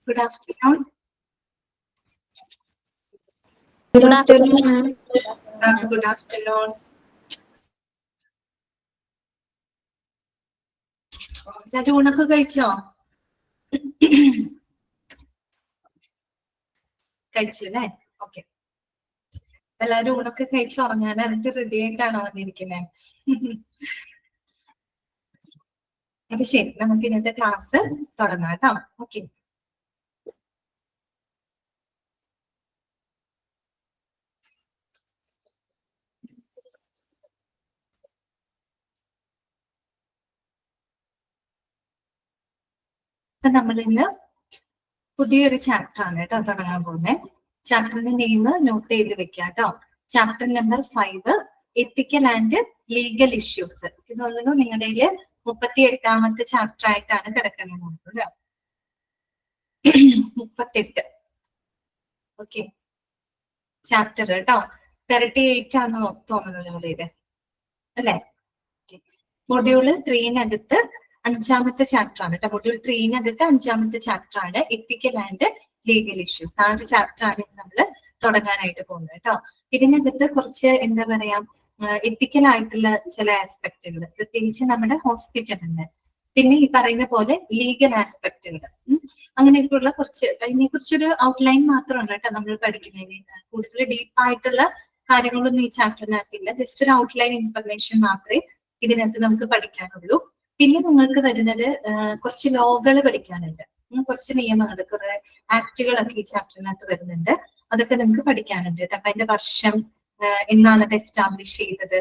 Good afternoon. Good afternoon. Good afternoon. എല്ലാരും ഊണൊക്കെ കഴിച്ചോ? കഴിച്ചു അല്ലേ? ഓക്കെ. എല്ലാരും ഊണൊക്കെ കഴിച്ച് ഉറങ്ങാനായിട്ട് റെഡി ആയിട്ടാണോ വന്നിരിക്കുന്നത്? അപ്പൊ ശരി, നമുക്ക് ഇന്നത്തെ ക്ലാസ് തുടങ്ങാം കേട്ടോ. ഓക്കെ. അപ്പൊ നമ്മൾ ഇന്ന് പുതിയൊരു ചാപ്റ്റർ ആണ് കേട്ടോ തുടങ്ങാൻ പോകുന്നത്. ചാപ്റ്ററിന്റെ നെയിം നോട്ട് ചെയ്ത് വെക്കാം കേട്ടോ. Chapter number 5, ethical and legal issues. ഇത് തോന്നുന്നു നിങ്ങളുടെ 38ാമത്തെ ചാപ്റ്റർ ആയിട്ടാണ് കിടക്കുന്നത്. കേട്ടോ 38. ഓക്കെ, ചാപ്റ്റർ കേട്ടോ 38 ആണെന്ന് തോന്നുന്നു നിങ്ങളുടെ അല്ലെ? മൊഡ്യൂള് 3-നകത്ത് 5ാമത്തെ ചാപ്റ്റർ ആണ് കേട്ടോ. മൊഡ്യൂൾ 3-നകത്ത് 5ാമത്തെ ചാപ്റ്റർ ആണ് എത്തിക്കൽ ആൻഡ് ലീഗൽ ഇഷ്യൂസ്. ആ ഒരു ചാപ്റ്റർ ആണ് നമ്മൾ തുടങ്ങാനായിട്ട് പോകുന്നത് കേട്ടോ. ഇതിനകത്ത് കുറച്ച് എന്താ പറയാ എത്തിക്കൽ ആയിട്ടുള്ള ചില ആസ്പെക്റ്റുകൾ, പ്രത്യേകിച്ച് നമ്മുടെ ഹോസ്പിറ്റലിന്റെ, പിന്നെ ഈ പറയുന്ന പോലെ ലീഗൽ ആസ്പെക്റ്റുകൾ, അങ്ങനെയൊക്കെയുള്ള കുറച്ച് അതിനെ കുറിച്ചൊരു ഔട്ട്ലൈൻ മാത്രമാണ് കേട്ടോ നമ്മൾ പഠിക്കുന്നതിന്. കൂടുതൽ ഡീപ്പായിട്ടുള്ള കാര്യങ്ങളൊന്നും ഈ ചാപ്റ്ററിനകത്തില്ല. ജസ്റ്റ് ഒരു ഔട്ട്ലൈൻ ഇൻഫർമേഷൻ മാത്രമേ ഇതിനകത്ത് നമുക്ക് പഠിക്കാനുള്ളൂ. പിന്നെ നിങ്ങൾക്ക് വരുന്നത് കുറച്ച് ലോകൾ പഠിക്കാനുണ്ട്, കുറച്ച് നിയമങ്ങൾ, കുറെ ആക്ടുകളൊക്കെ ഈ ചാപ്റ്ററിനകത്ത് വരുന്നുണ്ട്. അതൊക്കെ നിങ്ങൾക്ക് പഠിക്കാനുണ്ട് കേട്ടോ. അപ്പൊ അതിന്റെ വർഷം, എന്നാണ് അത് എസ്റ്റാബ്ലിഷ് ചെയ്തത്,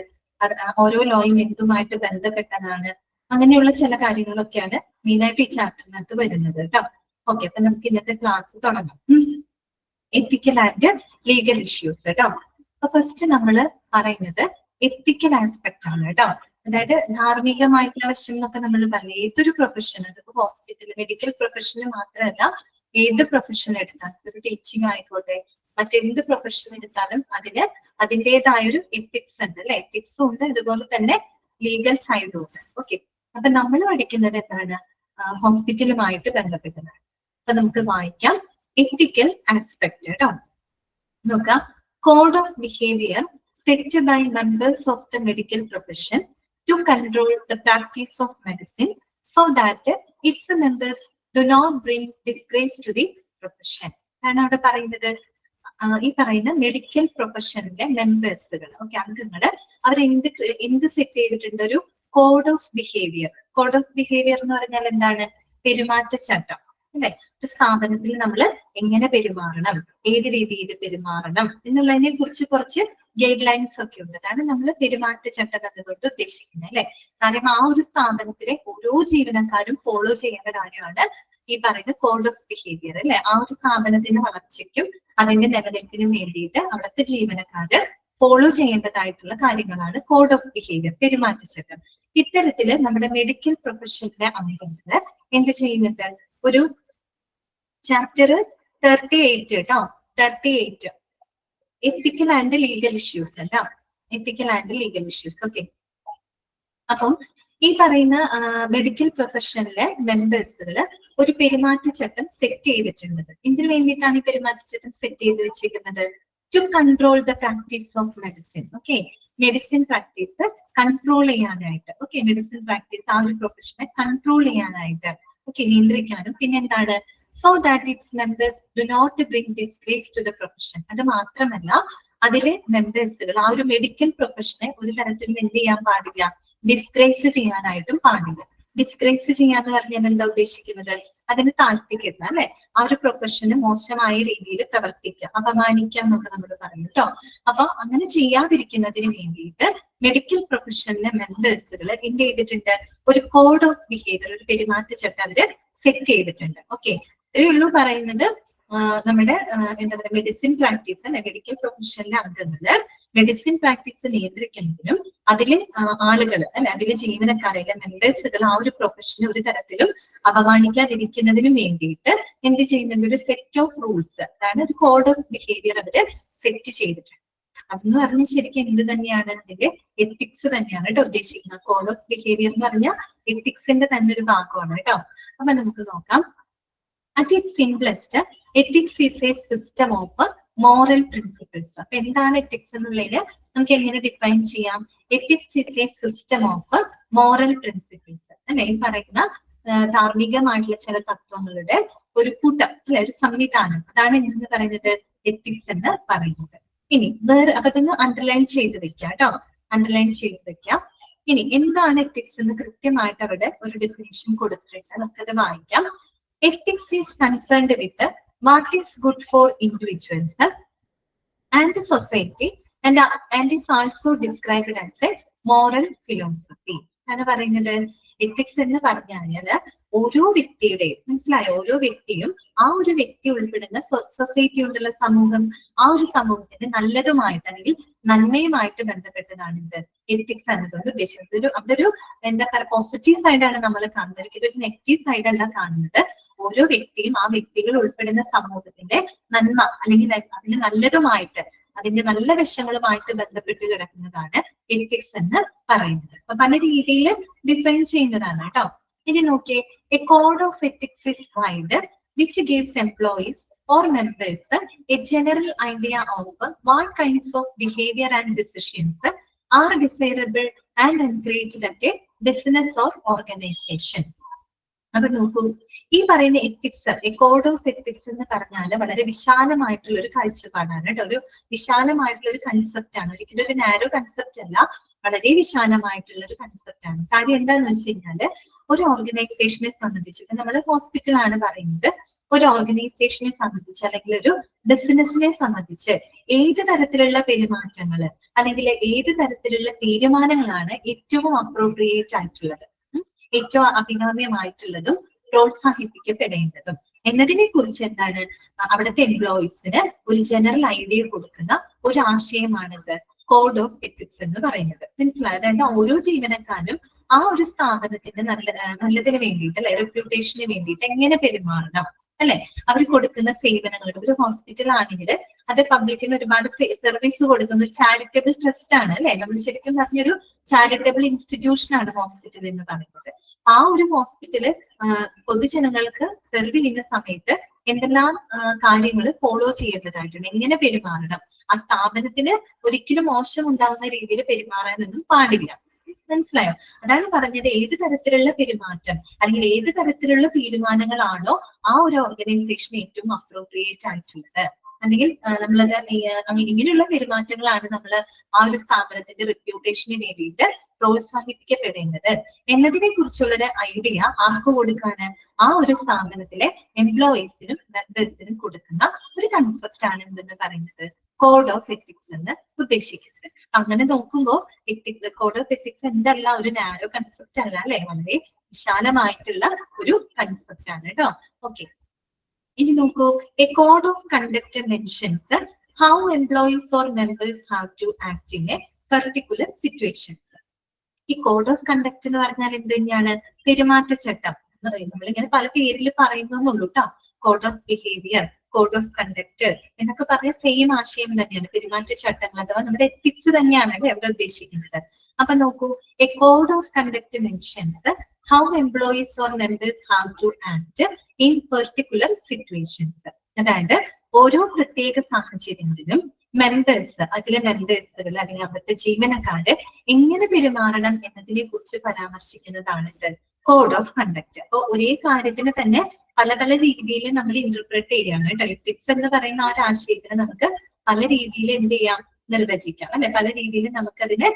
ഓരോ ലോയും എന്തുമായിട്ട് ബന്ധപ്പെട്ടതാണ്, അങ്ങനെയുള്ള ചില കാര്യങ്ങളൊക്കെയാണ് മെയിനായിട്ട് ഈ ചാപ്റ്ററിനകത്ത് വരുന്നത് കേട്ടോ. ഓക്കെ, അപ്പൊ നമുക്ക് ഇന്നത്തെ ക്ലാസ് തുടങ്ങാം. എത്തിക്കൽ ആൻഡ് ലീഗൽ ഇഷ്യൂസ് കേട്ടോ. അപ്പൊ ഫസ്റ്റ് നമ്മൾ പറയുന്നത് എത്തിക്കൽ ആസ്പെക്ട് ആണ് കേട്ടോ. അതായത് ധാർമ്മികമായിട്ടുള്ള വശം എന്നൊക്കെ നമ്മൾ പറയും. ഏതൊരു പ്രൊഫഷൻ, അതിപ്പോ ഹോസ്പിറ്റൽ, മെഡിക്കൽ പ്രൊഫഷന് മാത്രമല്ല, ഏത് പ്രൊഫഷൻ എടുത്താലും, ഒരു ടീച്ചിങ് ആയിക്കോട്ടെ, മറ്റെന്ത് പ്രൊഫഷൻ എടുത്താലും അതിന് അതിൻ്റെതായൊരു എത്തിക്സ് ഉണ്ട് അല്ലെ? എത്തിക്സും ഉണ്ട്, അതുപോലെ തന്നെ ലീഗൽ സൈഡും ഉണ്ട്. ഓക്കെ, അപ്പൊ നമ്മൾ പഠിക്കുന്നത് എന്താണ്? ഹോസ്പിറ്റലുമായിട്ട് ബന്ധപ്പെട്ടതാണ്. അപ്പൊ നമുക്ക് വായിക്കാം എത്തിക്കൽ ആസ്പെക്ട് കേട്ടോ. നോക്കാം. Code of behaviour set by members of the medical profession to control the practice of medicine so that its members do not bring disgrace to the profession. ആണ് അവിടെ പറയുന്നത്. ഈ പറയുന്ന മെഡിക്കൽ പ്രൊഫഷനിലെ മെമ്പേഴ്സുകൾ, ഓക്കെ, അംഗങ്ങൾ, അവർ എന്ത് സെറ്റ് ചെയ്തിട്ടുണ്ട്? ഒരു code of behaviour. Code of behaviour എന്ന് പറഞ്ഞാൽ എന്താണ്? പെരുമാറ്റച്ചട്ടം അല്ലെ? ഒരു സ്ഥാപനത്തിൽ നമ്മൾ എങ്ങനെ പെരുമാറണം, ഏത് രീതിയിൽ പെരുമാറണം എന്നുള്ളതിനെ കുറിച്ച് കുറച്ച് ഗൈഡ് ലൈൻസ് ഒക്കെ ഉണ്ട്. അതാണ് നമ്മൾ പെരുമാറ്റച്ചട്ടം എന്നതുകൊണ്ട് ഉദ്ദേശിക്കുന്നത് അല്ലെ? കാരണം ആ ഒരു സ്ഥാപനത്തിലെ ഓരോ ജീവനക്കാരും ഫോളോ ചെയ്യേണ്ട കാര്യമാണ് ഈ പറയുന്ന കോഡ് ഓഫ് ബിഹേവിയർ അല്ലെ? ആ ഒരു സ്ഥാപനത്തിന്റെ വളർച്ചയ്ക്കും അതിന്റെ നിലനിൽപ്പിനും വേണ്ടിയിട്ട് അവിടുത്തെ ജീവനക്കാര് ഫോളോ ചെയ്യേണ്ടതായിട്ടുള്ള കാര്യങ്ങളാണ് കോഡ് ഓഫ് ബിഹേവിയർ, പെരുമാറ്റച്ചട്ടം. ഇത്തരത്തില് നമ്മുടെ മെഡിക്കൽ പ്രൊഫഷനിലെ അംഗങ്ങള് എന്ത് ചെയ്യുന്നുണ്ട്? ഒരു ചാപ്റ്റർ 38 കേട്ടോ, 38 എത്തിക്കൽ ആൻഡ് ലീഗൽ ഇഷ്യൂസ് അല്ല, ethical and legal issues. Okay, അപ്പം ഈ പറയുന്ന മെഡിക്കൽ പ്രൊഫഷനിലെ മെമ്പേഴ്സുകള് ഒരു പെരുമാറ്റച്ചട്ടം സെറ്റ് ചെയ്തിട്ടുള്ളത്. എന്തിനു വേണ്ടിയിട്ടാണ് ഈ പെരുമാറ്റച്ചട്ടം സെറ്റ് ചെയ്ത് വെച്ചിരിക്കുന്നത്? To control the practice of medicine. Okay, medicine practice control ചെയ്യാനായിട്ട്, ഓക്കെ, മെഡിസിൻ പ്രാക്ടീസ് ആ ഒരു പ്രൊഫഷനെ കൺട്രോൾ ചെയ്യാനായിട്ട്, ഓക്കെ, നിയന്ത്രിക്കാനും. പിന്നെ എന്താണ്? So that its members do not bring disgrace to the profession. അത് മാത്രമല്ല, അതിലെ മെമ്പേഴ്സുകൾ ആ ഒരു മെഡിക്കൽ പ്രൊഫഷനെ ഒരു തരത്തിലും എന്ത് ചെയ്യാൻ പാടില്ല? ഡിസ്ഗ്രേസ് ചെയ്യാനായിട്ടും പാടില്ല. ഡിസ്ഗ്രേസ് ചെയ്യാന്ന് പറഞ്ഞാൽ എന്താ ഉദ്ദേശിക്കുന്നത്? അതിന് താഴ്ത്തിക്കിടണം അല്ലെ? ആ ഒരു പ്രൊഫഷന് മോശമായ രീതിയിൽ പ്രവർത്തിക്കാം, അപമാനിക്കാം എന്നൊക്കെ നമ്മൾ പറയും കേട്ടോ. അപ്പൊ അങ്ങനെ ചെയ്യാതിരിക്കുന്നതിന് വേണ്ടിയിട്ട് മെഡിക്കൽ പ്രൊഫഷനിലെ മെമ്പേഴ്സുകൾ എന്ത് ചെയ്തിട്ടുണ്ട്? ഒരു കോഡ് ഓഫ് ബിഹേവിയർ, ഒരു പെരുമാറ്റച്ചട്ടം അവര് സെറ്റ് ചെയ്തിട്ടുണ്ട്. ഓക്കെ, ഇത്രയേ ഉള്ളൂ പറയുന്നത്. നമ്മുടെ എന്താ പറയുക, മെഡിസിൻ പ്രാക്ടീസ് അല്ലെ, മെഡിക്കൽ പ്രൊഫഷനിലെ അംഗങ്ങള് മെഡിസിൻ പ്രാക്ടീസ് നിയന്ത്രിക്കുന്നതിനും അതിലെ ആളുകൾ അല്ലെ, അതിലെ ജീവനക്കാരെ, മെമ്പേഴ്സുകൾ ആ ഒരു പ്രൊഫഷനെ ഒരു തരത്തിലും അപമാനിക്കാതിരിക്കുന്നതിനും വേണ്ടിയിട്ട് എന്ത് ചെയ്യുന്നുണ്ട്? ഒരു സെറ്റ് ഓഫ് റൂൾസ്, അതാണ് ഒരു കോഡ് ഓഫ് ബിഹേവിയർ അവര് സെറ്റ് ചെയ്തിട്ടുണ്ട്. അതെന്ന് പറഞ്ഞാൽ ശരിക്കും എന്ത് തന്നെയാണ്, അതിന്റെ എത്തിക്സ് തന്നെയാണ് കേട്ടോ ഉദ്ദേശിക്കുന്നത്. കോഡ് ഓഫ് ബിഹേവിയർ എന്ന് പറഞ്ഞാൽ എത്തിക്സിന്റെ തന്നെ ഒരു ഭാഗമാണ് കേട്ടോ. അപ്പൊ നമുക്ക് നോക്കാം. At its simplest, ethics is a system of moral principles. അപ്പൊ എന്താണ് എത്തിക്സ് എന്നുള്ളതിൽ നമുക്ക് എങ്ങനെ ഡിഫൈൻ ചെയ്യാം? Ethics is A system of moral principles അല്ലെ, ഈ പറയുന്ന ധാർമ്മികമായിട്ടുള്ള ചില തത്വങ്ങളുടെ ഒരു കൂട്ടം അല്ലെ, ഒരു സംവിധാനം. അതാണ് എന്തെന്ന് പറയുന്നത്, എത്തിക്സ് എന്ന് പറയുന്നത്. ഇനി വേറെ അപ്പൊ ഇതൊന്ന് അണ്ടർലൈൻ ചെയ്ത് വെക്കാം കേട്ടോ, അണ്ടർലൈൻ ചെയ്ത് വെക്കാം. ഇനി എന്താണ് എത്തിക്സ് എന്ന് കൃത്യമായിട്ട് അവിടെ ഒരു ഡെഫിനേഷൻ കൊടുത്തിട്ടുണ്ട്, നമുക്കത് വായിക്കാം. Ethics is concerned with what is good for individuals and society and is also described as a moral philosophy. ആണ് പറയുന്നത്. എത്തിക്സ് എന്ന് പറഞ്ഞാല് ഓരോ വ്യക്തിയുടെയും, മനസ്സിലായോ, ഓരോ വ്യക്തിയും ആ ഒരു വ്യക്തി ഉൾപ്പെടുന്ന സൊസൈറ്റി ഉള്ള സമൂഹം, ആ ഒരു സമൂഹത്തിന്റെ നല്ലതുമായിട്ട് അല്ലെങ്കിൽ നന്മയുമായിട്ട് ബന്ധപ്പെട്ടതാണ് ഇത് എത്തിക്സ് എന്നതുകൊണ്ട് ഉദ്ദേശിക്കുന്നത്. അവിടെ ഒരു എന്താ പറയുക, പോസിറ്റീവ് സൈഡാണ് നമ്മൾ കാണുന്നത്, ഒരിക്കലും ഒരു നെഗറ്റീവ് സൈഡല്ല കാണുന്നത്. ഓരോ വ്യക്തിയും ആ വ്യക്തികൾ ഉൾപ്പെടുന്ന സമൂഹത്തിന്റെ നന്മ അല്ലെങ്കിൽ അതിന് നല്ലതുമായിട്ട്, അതിന്റെ നല്ല വശങ്ങളുമായിട്ട് ബന്ധപ്പെട്ട് കിടക്കുന്നതാണ് എത്തിക്സ് എന്ന് പറയുന്നത്. അപ്പൊ പല രീതിയിൽ ഡിഫൈൻ ചെയ്യുന്നതാണ് കേട്ടോ. ഇനി നോക്കിയേ, A code of ethics is wide which gives employees or members a general idea of what kinds of behavior and decisions are desirable and encouraged at a business or organization. അപ്പൊ നോക്കൂ, ഈ പറയുന്ന ethics, code of ethics എന്ന് പറഞ്ഞാൽ വളരെ വിശാലമായിട്ടുള്ള ഒരു കാഴ്ചപ്പാടാണ് കേട്ടോ, ഒരു വിശാലമായിട്ടുള്ള ഒരു കൺസെപ്റ്റ് ആണ്. ഒരിക്കലും ഒരു നാരോ കൺസെപ്റ്റ് അല്ല, വളരെ വിശാലമായിട്ടുള്ള ഒരു കൺസെപ്റ്റ് ആണ്. കാര്യം എന്താണെന്ന് വെച്ച് കഴിഞ്ഞാല് ഒരു ഓർഗനൈസേഷനെ സംബന്ധിച്ചിട്ട്, നമ്മൾ ഹോസ്പിറ്റലാണ് പറയുന്നത്, ഒരു ഓർഗനൈസേഷനെ സംബന്ധിച്ച് അല്ലെങ്കിൽ ഒരു ബിസിനസിനെ സംബന്ധിച്ച് ഏത് തരത്തിലുള്ള പെരുമാറ്റങ്ങൾ അല്ലെങ്കിൽ ഏത് തരത്തിലുള്ള തീരുമാനങ്ങളാണ് ഏറ്റവും അപ്രോപ്രിയേറ്റ് ആയിട്ടുള്ളത്, ഏറ്റവും അഭികാമ്യമായിട്ടുള്ളതും പ്രോത്സാഹിപ്പിക്കപ്പെടേണ്ടതും എന്നതിനെ കുറിച്ച് എന്താണ് അവിടുത്തെ എംപ്ലോയീസിന് ഒരു ജനറൽ ഐഡിയ കൊടുക്കുന്ന ഒരു ആശയമാണിത് കോഡ് ഓഫ് എത്തിക്സ് എന്ന് പറയുന്നത്. മനസ്സിലായത്? അതായത് ഓരോ ജീവനക്കാരും ആ ഒരു സ്ഥാപനത്തിന്റെ നല്ലതിന് വേണ്ടിയിട്ട് അല്ലെ, റെപ്യൂട്ടേഷന് വേണ്ടിയിട്ട് എങ്ങനെ പെരുമാറണം അല്ലെ, അവർ കൊടുക്കുന്ന സേവനങ്ങൾ, ഒരു ഹോസ്പിറ്റൽ ആണെങ്കിൽ അത് പബ്ലിക്കിന് ഒരുപാട് സർവീസ് കൊടുക്കുന്ന ഒരു ചാരിറ്റബിൾ ട്രസ്റ്റ് ആണ് അല്ലെ, നമ്മൾ ശരിക്കും പറഞ്ഞൊരു ചാരിറ്റബിൾ ഇൻസ്റ്റിറ്റ്യൂഷൻ ആണ് ഹോസ്പിറ്റൽ എന്ന് പറയുന്നത്. ആ ഒരു ഹോസ്പിറ്റല് പൊതുജനങ്ങൾക്ക് സെർവ് ചെയ്യുന്ന സമയത്ത് എന്തെല്ലാം കാര്യങ്ങൾ ഫോളോ ചെയ്യേണ്ടതായിട്ടുണ്ട്, എങ്ങനെ പെരുമാറണം, ആ സ്ഥാപനത്തിന് ഒരിക്കലും മോശം ഉണ്ടാവുന്ന രീതിയിൽ പെരുമാറാനൊന്നും പാടില്ല. മനസ്സിലായോ? അതാണ് പറഞ്ഞത്, ഏത് തരത്തിലുള്ള പെരുമാറ്റം അല്ലെങ്കിൽ ഏത് തരത്തിലുള്ള തീരുമാനങ്ങളാണോ ആ ഒരു ഓർഗനൈസേഷൻ ഏറ്റവും അപ്രോപ്രിയേറ്റ് ആയിട്ടുള്ളത്, അല്ലെങ്കിൽ നമ്മളത് ഇങ്ങനെയുള്ള പെരുമാറ്റങ്ങളാണ് നമ്മൾ ആ ഒരു സ്ഥാപനത്തിന്റെ റെപ്യൂട്ടേഷന് വേണ്ടിയിട്ട് പ്രോത്സാഹിപ്പിക്കപ്പെടേണ്ടത് എന്നതിനെ കുറിച്ചുള്ളൊരു ഐഡിയ ആർക്ക് കൊടുക്കാണ്, ആ ഒരു സ്ഥാപനത്തിലെ എംപ്ലോയീസിനും മെമ്പേഴ്സിനും കൊടുക്കുന്ന ഒരു കൺസെപ്റ്റ് ആണ് എന്തെന്ന് പറയുന്നത് കോഡ് ഓഫ് എത്തിക്സ് എന്ന് ഉദ്ദേശിക്കുന്നത്. അങ്ങനെ നോക്കുമ്പോൾ എത്തിക്സ്, കോഡ് ഓഫ് എത്തിക്സ് എന്തല്ല, ഒരു നാരോ കൺസെപ്റ്റ് അല്ല അല്ലെ, വളരെ വിശാലമായിട്ടുള്ള ഒരു കൺസെപ്റ്റ് ആണ് കേട്ടോ. ഓക്കെ, ഇനി നോക്കൂ, a code of conduct mentions how employees or members have to act in a particular situations. ഈ കോഡ് ഓഫ് കണ്ടക്ട് എന്ന് പറഞ്ഞാൽ എന്ത് തന്നെയാണ്, പെരുമാറ്റച്ചട്ടം. നമ്മളിങ്ങനെ പല പേരിൽ പറയുന്നുള്ളൂ കേട്ടോ. Code of behaviour, code of conduct എന്നൊക്കെ പറഞ്ഞ സെയിം ആശയം തന്നെയാണ്, പെരുമാറ്റച്ചട്ടങ്ങൾ അഥവാ നമ്മുടെ എത്തിക്സ് തന്നെയാണ് ഇവിടെ ഉദ്ദേശിക്കുന്നത്. അപ്പൊ നോക്കൂ, a code of conduct mentions how employees or members have to act in particular situations. അതായത് ഓരോ പ്രത്യേക സാഹചര്യങ്ങളിലും മെമ്പേഴ്സ്, അതിലെ മെമ്പേഴ്സുകൾ അല്ലെങ്കിൽ അവിടുത്തെ ജീവനക്കാര് എങ്ങനെ പെരുമാറണം എന്നതിനെ കുറിച്ച് പരാമർശിക്കുന്നതാണ് ഇത് കോഡ് ഓഫ് കണ്ടക്ട്. അപ്പൊ ഒരേ കാര്യത്തിന് തന്നെ പല പല രീതിയിൽ നമ്മൾ ഇന്റർപ്രറ്റ് ചെയ്യാണ് കേട്ടോ. എത്തിക്സ് എന്ന് പറയുന്ന ആ ഒരു ആശയത്തിന് നമുക്ക് പല രീതിയിൽ എന്ത് ചെയ്യാം, നിർവചിക്കാം അല്ലെ, പല രീതിയിൽ നമുക്കതിനെ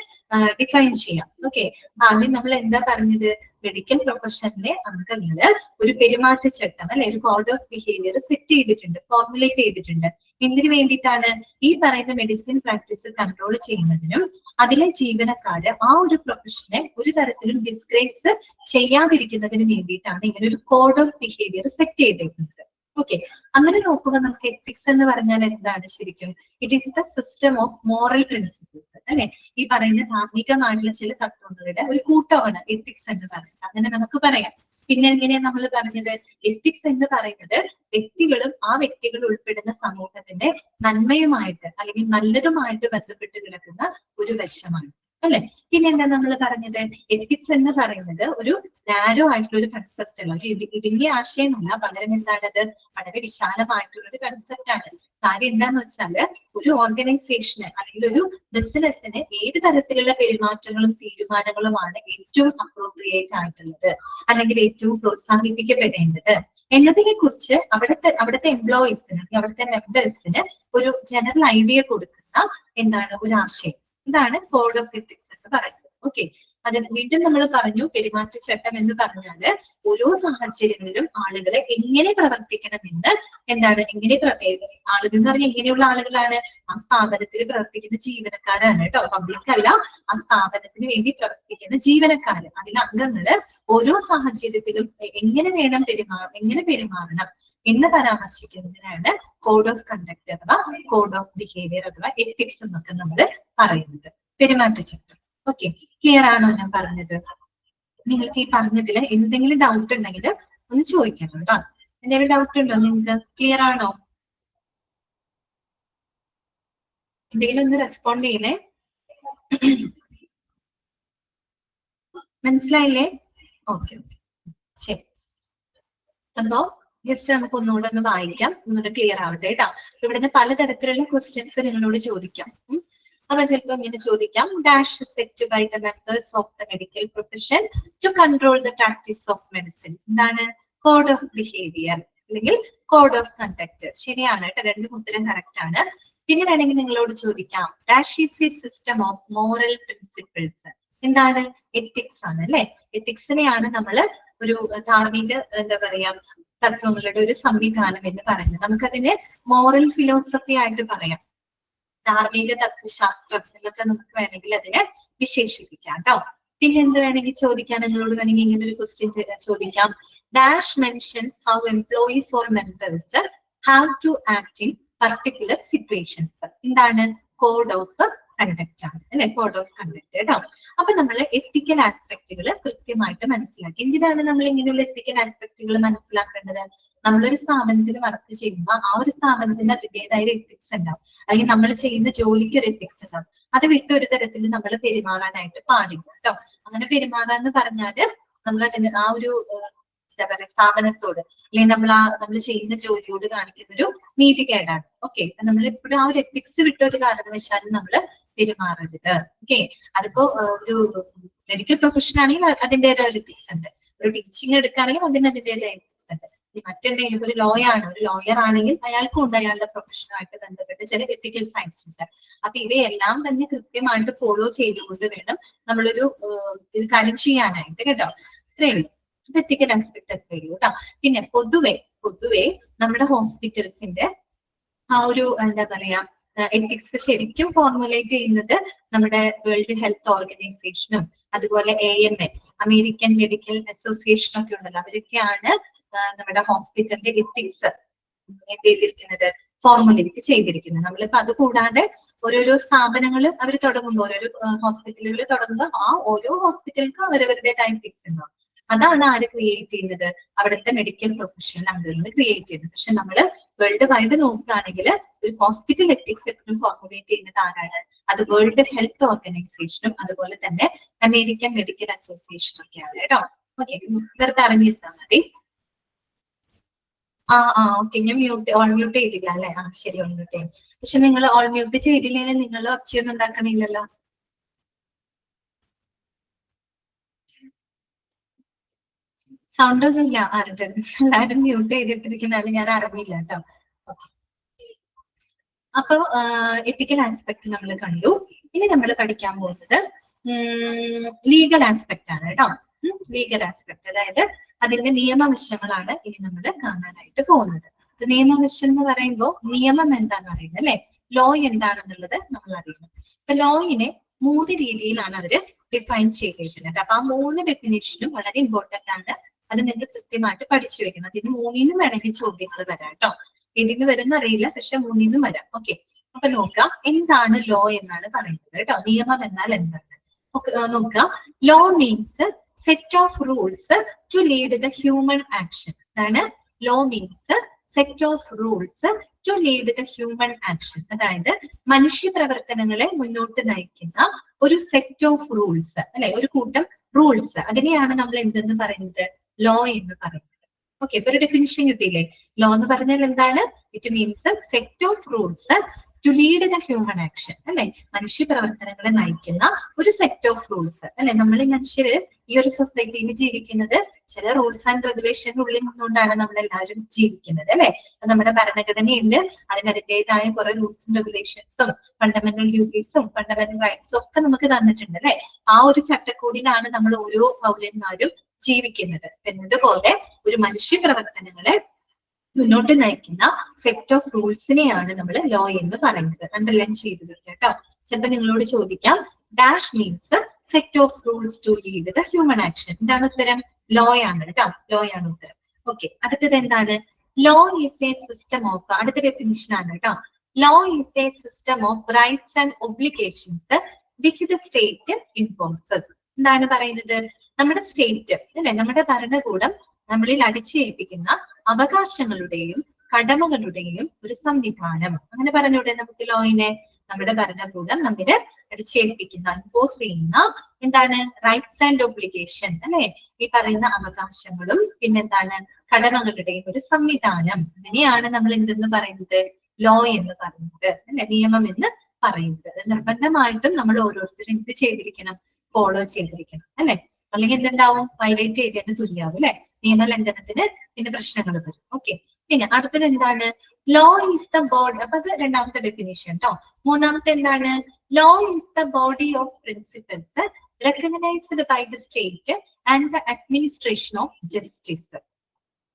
ഡിഫൈൻ ചെയ്യാം. ഓക്കെ, ആദ്യം നമ്മൾ എന്താ പറഞ്ഞത്, മെഡിക്കൽ പ്രൊഫഷനിലെ അംഗങ്ങള് ഒരു പെരുമാറ്റച്ചട്ടം അല്ലെ, ഒരു കോഡ് ഓഫ് ബിഹേവിയർ സെറ്റ് ചെയ്തിട്ടുണ്ട്, ഫോർമുലേറ്റ് ചെയ്തിട്ടുണ്ട്. എന്തിനു വേണ്ടിയിട്ടാണ്, ഈ പറയുന്ന മെഡിസിൻ പ്രാക്ടീസ് കൺട്രോൾ ചെയ്യുന്നതിനും അതിലെ ജീവനക്കാര് ആ ഒരു പ്രൊഫഷനെ ഒരു തരത്തിലും ഡിസ്ഗ്രേസ് ചെയ്യാതിരിക്കുന്നതിന് വേണ്ടിയിട്ടാണ് ഇങ്ങനെ ഒരു കോഡ് ഓഫ് ബിഹേവിയർ സെറ്റ് ചെയ്തിരിക്കുന്നത്. ഓക്കെ, അങ്ങനെ നോക്കുമ്പോൾ നമുക്ക് എത്തിക്സ് എന്ന് പറഞ്ഞാൽ എന്താണ് ശരിക്കും, it is the system of moral principles അല്ലെ, ഈ പറയുന്ന ധാർമ്മികമായിട്ടുള്ള ചില തത്വങ്ങളുടെ ഒരു കൂട്ടമാണ് എത്തിക്സ് എന്ന് പറയുന്നത്. അങ്ങനെ നമുക്ക് പറയാം. പിന്നെ എങ്ങനെയാ നമ്മൾ പറഞ്ഞത്, എത്തിക്സ് എന്ന് പറയുന്നത് വ്യക്തികളും ആ വ്യക്തികൾ ഉൾപ്പെടുന്ന സമൂഹത്തിന്റെ നന്മയുമായിട്ട് അല്ലെങ്കിൽ നല്ലതുമായിട്ട് ബന്ധപ്പെട്ട് കിടക്കുന്ന ഒരു വശമാണ് അല്ലെ. പിന്നെ എന്താ നമ്മൾ പറഞ്ഞത്, എത്തിക്സ് എന്ന് പറയുന്നത് ഒരു നാരോ ആയിട്ടുള്ള ഒരു കൺസെപ്റ്റ് അല്ല, ഒരു ഇടുങ്ങിയ ആശയമല്ല, പകരം എന്താണത് വളരെ വിശാലമായിട്ടുള്ള ഒരു കൺസെപ്റ്റ് ആണ്. കാര്യം എന്താന്ന് വെച്ചാല് ഒരു ഓർഗനൈസേഷന് അല്ലെങ്കിൽ ഒരു ബിസിനസ്സിന് ഏത് തരത്തിലുള്ള പെരുമാറ്റങ്ങളും തീരുമാനങ്ങളുമാണ് ഏറ്റവും അപ്രോപ്രിയേറ്റ് ആയിട്ടുള്ളത് അല്ലെങ്കിൽ ഏറ്റവും പ്രോത്സാഹിപ്പിക്കപ്പെടേണ്ടത് എന്നതിനെ കുറിച്ച് അവിടുത്തെ എംപ്ലോയീസിന് അവിടുത്തെ മെമ്പേഴ്സിന് ഒരു ജനറൽ ഐഡിയ കൊടുക്കുന്ന എന്താണ് ഒരു ആശയം. ഇതാണ് കോഡ് ഓഫ് എത്തിക്സ് എന്ന് പറയുന്നത്. ഓക്കെ, അത് വീണ്ടും നമ്മൾ പറഞ്ഞു, പെരുമാറ്റച്ചട്ടം എന്ന് പറഞ്ഞാല് ഓരോ സാഹചര്യങ്ങളിലും ആളുകളെ എങ്ങനെ പ്രവർത്തിക്കണമെന്ന് എന്താണ് ആളുകൾ എന്ന് പറഞ്ഞാൽ എങ്ങനെയുള്ള ആളുകളാണ്, ആ സ്ഥാപനത്തിൽ പ്രവർത്തിക്കുന്ന ജീവനക്കാരാണ് കേട്ടോ, പബ്ലിക് അല്ല, ആ സ്ഥാപനത്തിന് വേണ്ടി പ്രവർത്തിക്കുന്ന ജീവനക്കാര്, അതിലെ അംഗങ്ങള് ഓരോ സാഹചര്യത്തിലും എങ്ങനെ പെരുമാറണം എന്ന് പരാമർശിക്കുന്നതിനാണ് കോഡ് ഓഫ് കണ്ടക്ട് അഥവാ കോഡ് ഓഫ് ബിഹേവിയർ അഥവാ എത്തിക്സ് എന്നൊക്കെ നമ്മൾ പറയുന്നത്. പെരുമാറ്റച്ചട്ടം. ഓക്കെ, ക്ലിയർ ആണോ ഞാൻ പറഞ്ഞത്? നിങ്ങൾക്ക് ഈ പറഞ്ഞതിൽ എന്തെങ്കിലും ഡൗട്ട് ഉണ്ടെങ്കിൽ ഒന്ന് ചോദിക്കണം കേട്ടോ. എന്തെങ്കിലും ഡൗട്ട് ഉണ്ടോ നിങ്ങൾക്ക്? ക്ലിയർ ആണോ? എന്തെങ്കിലും ഒന്ന് റെസ്പോണ്ട് ചെയ്യണേ. മനസ്സിലായില്ലേ? ഓക്കെ ഓക്കെ, ശരി. അപ്പോ ജസ്റ്റ് നമുക്ക് ഒന്നുകൂടെ ഒന്ന് വായിക്കാം, ഒന്നുകൂടെ ക്ലിയർ ആവട്ടെ കേട്ടോ. ഇവിടുന്ന് പലതരത്തിലുള്ള ക്വസ്റ്റ്യൻസ് നിങ്ങളോട് ചോദിക്കാം. അപ്പൊ ചിലപ്പോൾ ഇങ്ങനെ ചോദിക്കാം, dash set by the members of the medical profession to control the practice of medicine. എന്താണ്? കോഡ് ഓഫ് ബിഹേവിയർ അല്ലെങ്കിൽ കോഡ് ഓഫ് കണ്ടക്ട്. ശരിയാണ് കേട്ടോ, രണ്ടും ഉത്തരം കറക്റ്റ് ആണ്. പിന്നെ വേണമെങ്കിൽ നിങ്ങളോട് ചോദിക്കാം, dash is A system of moral principles. എന്താണ്? എത്തിക്സ് ആണ് അല്ലെ. എത്തിക്സിനെയാണ് നമ്മൾ ഒരു ധാർമ്മിക എന്താ പറയാ തത്വങ്ങളുടെ ഒരു സംവിധാനം എന്ന് പറയുന്നത്. നമുക്കതിനെ മോറൽ ഫിലോസഫി ആയിട്ട് പറയാം, ധാർമ്മിക തത്വശാസ്ത്രം എന്നൊക്കെ നമുക്ക് വേണമെങ്കിൽ അതിനെ വിശേഷിപ്പിക്കാം കേട്ടോ. പിന്നെ എന്ത് വേണമെങ്കിൽ ചോദിക്കാൻ, നിങ്ങളോട് വേണമെങ്കിൽ ഇങ്ങനെ ഒരു ക്വസ്റ്റ്യൻ ചോദിക്കാം, dash mentions how employees or members have to act in particular situations. എന്താണ്? കോഡ് ഓഫ് കണ്ടക്ട് ആണ് അല്ലെ, കോഡ് ഓഫ് കണ്ടക്ട് കേട്ടോ. അപ്പൊ നമ്മൾ എത്തിക്കൽ ആസ്പെക്ടുകൾ കൃത്യമായിട്ട് മനസ്സിലാക്കി. എന്തിനാണ് നമ്മൾ ഇങ്ങനെയുള്ള എത്തിക്കൽ ആസ്പെക്ടുകൾ മനസ്സിലാക്കേണ്ടത്? നമ്മളൊരു സ്ഥാപനത്തിൽ വർക്ക് ചെയ്യുമ്പോൾ ആ ഒരു സ്ഥാപനത്തിന് അതിൻ്റെതായ എത്തിക്സ് ഉണ്ടാവും, അല്ലെങ്കിൽ നമ്മൾ ചെയ്യുന്ന ജോലിക്ക് ഒരു എത്തിക്സ് ഉണ്ടാവും. അത് വിട്ട് ഒരു തരത്തിൽ നമ്മൾ പെരുമാറാനായിട്ട് പാടില്ല കേട്ടോ. അങ്ങനെ പെരുമാറാന്ന് പറഞ്ഞാല് നമ്മൾ അതിന് ആ ഒരു എന്താ പറയാ സ്ഥാപനത്തോട് അല്ലെങ്കിൽ നമ്മൾ ചെയ്യുന്ന ജോലിയോട് കാണിക്കുന്ന ഒരു നീതികേടാണ്. ഓക്കെ, നമ്മൾ എപ്പോഴും ആ ഒരു എത്തിക്സ് വിട്ട ഒരു കാരണവശാലും നമ്മൾ പെരുമാറരുത്. ഓക്കെ, അതിപ്പോ ഒരു മെഡിക്കൽ പ്രൊഫഷൻ ആണെങ്കിൽ അതിൻ്റെതായ ഒരു എത്തിക്സ് ഉണ്ട്, ഒരു ടീച്ചിങ് എടുക്കുകയാണെങ്കിൽ അതിൻ്റെതായ എത്തിക്സ് ഉണ്ട്. മറ്റെന്തെങ്കിലും ഒരു ലോയർ ആണെങ്കിൽ അയാൾക്കും ഉണ്ട് അയാളുടെ പ്രൊഫഷനുമായിട്ട് ബന്ധപ്പെട്ട് ചില എത്തിക്കൽ സയൻസ് ഉണ്ട്. അപ്പൊ ഇവയെല്ലാം തന്നെ കൃത്യമായിട്ട് ഫോളോ ചെയ്തുകൊണ്ട് വേണം നമ്മളൊരു ഇത് കാര്യം ചെയ്യാനായിട്ട് കേട്ടോ. ഇത്രയേ ഉള്ളൂ. എത്തിക്കൽ ആസ്പെക്ട് അത്രയേ ഉള്ളൂ കേട്ടോ. പിന്നെ പൊതുവെ നമ്മുടെ ഹോസ്പിറ്റൽസിന്റെ ആ ഒരു എന്താ പറയാ എത്തിക്സ് ശരിക്കും ഫോർമുലേറ്റ് ചെയ്യുന്നത് നമ്മുടെ വേൾഡ് ഹെൽത്ത് ഓർഗനൈസേഷനും അതുപോലെ AMA അമേരിക്കൻ മെഡിക്കൽ അസോസിയേഷനും ഒക്കെ ഉണ്ടല്ലോ, അവരൊക്കെയാണ് നമ്മുടെ ഹോസ്പിറ്റലിന്റെ എത്തിക്സ് എന്ത് ചെയ്തിരിക്കുന്നത്, ഫോർമുലേറ്റ് ചെയ്തിരിക്കുന്നത്. നമ്മളിപ്പോ അത് കൂടാതെ ഓരോരോ സ്ഥാപനങ്ങൾ അവർ തുടങ്ങുമ്പോൾ, ഓരോരോ ഹോസ്പിറ്റലുകൾ തുടങ്ങുമ്പോൾ ആ ഓരോ ഹോസ്പിറ്റലിനും അവരവരുടേതായ എത്തിക്സ് ഉണ്ടാവും. അതാണ് ആര് ക്രിയേറ്റ് ചെയ്യുന്നത്? അവിടുത്തെ മെഡിക്കൽ പ്രൊഫഷണൽ അംഗങ്ങൾ ക്രിയേറ്റ് ചെയ്യുന്നത്. പക്ഷെ നമ്മൾ വേൾഡ് വൈഡ് നോക്കുകയാണെങ്കിൽ ഒരു ഹോസ്പിറ്റൽ എത്തിക്സ് എപ്പോഴും ഫോർമുലേറ്റ് ചെയ്യുന്നത് ആരാണ്? അത് വേൾഡ് ഹെൽത്ത് ഓർഗനൈസേഷനും അതുപോലെ തന്നെ അമേരിക്കൻ മെഡിക്കൽ അസോസിയേഷനും ഒക്കെയാണ് കേട്ടോ. ഓക്കെ, വെറുതെ അറിഞ്ഞിരുന്നാൽ മതി. ഓക്കെ, ഞാൻ ഓൾ മ്യൂട്ട് ചെയ്തില്ല അല്ലെ? ശരി, ഓൾ മ്യൂട്ട് ചെയ്യും. പക്ഷെ നിങ്ങൾ ഓൾ മ്യൂട്ട് ചെയ്തില്ലെങ്കിൽ നിങ്ങൾ ഒച്ചയൊന്നും ഉണ്ടാക്കണില്ലല്ലോ. സൗണ്ട് ഒന്നും ഇല്ല ആരുടെ, എല്ലാവരും മ്യൂട്ട് ചെയ്തിട്ടിരിക്കുന്നതാണ്, ഞാൻ അറിഞ്ഞില്ല കേട്ടോ. ഓക്കെ, അപ്പൊ എത്തിക്കൽ ആസ്പെക്ട് നമ്മൾ കണ്ടു. ഇനി നമ്മൾ പഠിക്കാൻ പോകുന്നത് ലീഗൽ ആസ്പെക്ട് ആണ് കേട്ടോ. ലീഗൽ ആസ്പെക്ട്, അതായത് അതിന്റെ നിയമവശങ്ങളാണ് ഇനി നമ്മൾ കാണാനായിട്ട് പോകുന്നത്. നിയമവശം എന്ന് പറയുമ്പോൾ നിയമം എന്താണെന്ന് അറിയുന്നത് അല്ലെ, ലോ എന്താണെന്നുള്ളത് നമ്മൾ അറിയണം. ഇപ്പൊ ലോയിനെ 3 രീതിയിലാണ് അവര് ഡിഫൈൻ ചെയ്തിരിക്കുന്നത്. അപ്പൊ ആ 3 ഡെഫിനേഷനും വളരെ ഇമ്പോർട്ടന്റ് ആണ്. അത് നിങ്ങൾ കൃത്യമായിട്ട് പഠിച്ചു വെക്കണം. അതിന് 3നും വേണമെങ്കിൽ ചോദ്യങ്ങൾ വരാം കേട്ടോ. ഏതിന് വരുന്ന അറിയില്ല, പക്ഷെ 3നും വരാം. ഓക്കെ, അപ്പൊ നോക്കാം എന്താണ് ലോ എന്നാണ് പറയുന്നത് കേട്ടോ. നിയമം എന്നാൽ എന്താണ് നോക്കുക. Law means set of rules to lead the human action. അതാണ് law means set of rules to lead the human action. അതായത് മനുഷ്യ പ്രവർത്തനങ്ങളെ മുന്നോട്ട് നയിക്കുന്ന ഒരു സെറ്റ് ഓഫ് റൂൾസ്, അല്ലെ, ഒരു കൂട്ടം റൂൾസ്. അതിനെയാണ് നമ്മൾ എന്തെന്ന് പറയുന്നത്? ലോ എന്ന് പറയുന്നത്. ഓക്കെ, ഇപ്പൊ ഒരു ഡെഫിനിഷൻ കിട്ടിയില്ലേ? ലോ എന്ന് പറഞ്ഞാൽ എന്താണ്? It means set of rules to lead the human action, അല്ലെ, മനുഷ്യ പ്രവർത്തനങ്ങളെ നയിക്കുന്ന ഒരു സെറ്റ് ഓഫ് റൂൾസ്, അല്ലെ. നമ്മൾ മനുഷ്യര് ഈ ഒരു സൊസൈറ്റിയിൽ ജീവിക്കുന്നത് ചില റൂൾസ് ആൻഡ് റെഗുലേഷനുള്ളിൽ നിന്നുകൊണ്ടാണ് നമ്മളെല്ലാവരും ജീവിക്കുന്നത്, അല്ലെ. നമ്മുടെ ഭരണഘടനയുണ്ട്, അതിൻ്റെതായ കുറെ റൂൾസും റെഗുലേഷൻസും ഫണ്ടമെന്റൽ ഡ്യൂട്ടീസും ഫണ്ടമെന്റൽ റൈറ്റ്സും ഒക്കെ നമുക്ക് തന്നിട്ടുണ്ട്, അല്ലെ. ആ ഒരു ചട്ടക്കൂടിലാണ് നമ്മൾ ഓരോ പൗരന്മാരും ജീവിക്കുന്നത്. എന്നതുപോലെ ഒരു മനുഷ്യ പ്രവർത്തനങ്ങളെ മുന്നോട്ട് നയിക്കുന്ന സെറ്റ് ഓഫ് റൂൾസിനെയാണ് നമ്മൾ ലോ എന്ന് പറയുന്നത്. അണ്ടർലൈൻ ചെയ്ത് കേട്ടോ. ചിലപ്പോൾ നിങ്ങളോട് ചോദിക്കാം dash means set of rules to lead the human action. എന്താണ് ഉത്തരം? ലോ ആണ് കേട്ടോ, ലോ ആണ് ഉത്തരം. ഓക്കെ, അടുത്തത് എന്താണ്? Law is A system of, അടുത്ത ഡെഫിനിഷൻ ആണ് കേട്ടോ. Law is A system of rights and obligations which the state imposes. എന്താണ് പറയുന്നത്? നമ്മുടെ സ്റ്റേറ്റ്, അല്ലെ, നമ്മുടെ ഭരണകൂടം നമ്മളിൽ അടിച്ചേൽപ്പിക്കുന്ന അവകാശങ്ങളുടെയും കടമകളുടെയും ഒരു സംവിധാനം. അങ്ങനെ പറഞ്ഞൂടെ നമുക്ക് ലോയിനെ? നമ്മുടെ ഭരണകൂടം നമ്മിൽ അടിച്ചേൽപ്പിക്കുന്ന, ഇമ്പോസ് ചെയ്യുന്ന എന്താണ്? റൈറ്റ്സ് ആൻഡ് ഒബ്ലിഗേഷൻ, അല്ലെ, ഈ പറയുന്ന അവകാശങ്ങളും പിന്നെന്താണ്? കടമകളുടെയും ഒരു സംവിധാനം. അതിനെയാണ് നമ്മൾ എന്തെന്ന് പറയുന്നത്? ലോ എന്ന് പറയുന്നത്, അല്ലെ, നിയമം എന്ന് പറയുന്നത്. നിർബന്ധമായിട്ടും നമ്മൾ ഓരോരുത്തരും എന്ത് ചെയ്തിരിക്കണം? ഫോളോ ചെയ്തിരിക്കണം, അല്ലെ. അല്ലെങ്കിൽ എന്തുണ്ടാവും? വയലേറ്റ് ചെയ്തതിന് തുല്യാവും, അല്ലെ. നിയമലംഘനത്തിന് പിന്നെ പ്രശ്നങ്ങൾ വരും. ഓക്കെ, പിന്നെ അടുത്തത് എന്താണ്? Law is the body. അപ്പൊ അത് രണ്ടാമത്തെ ഡെഫിനേഷൻ കേട്ടോ. മൂന്നാമത്തെ എന്താണ്? Law is the body of principles recognised by the state and the administration of justice.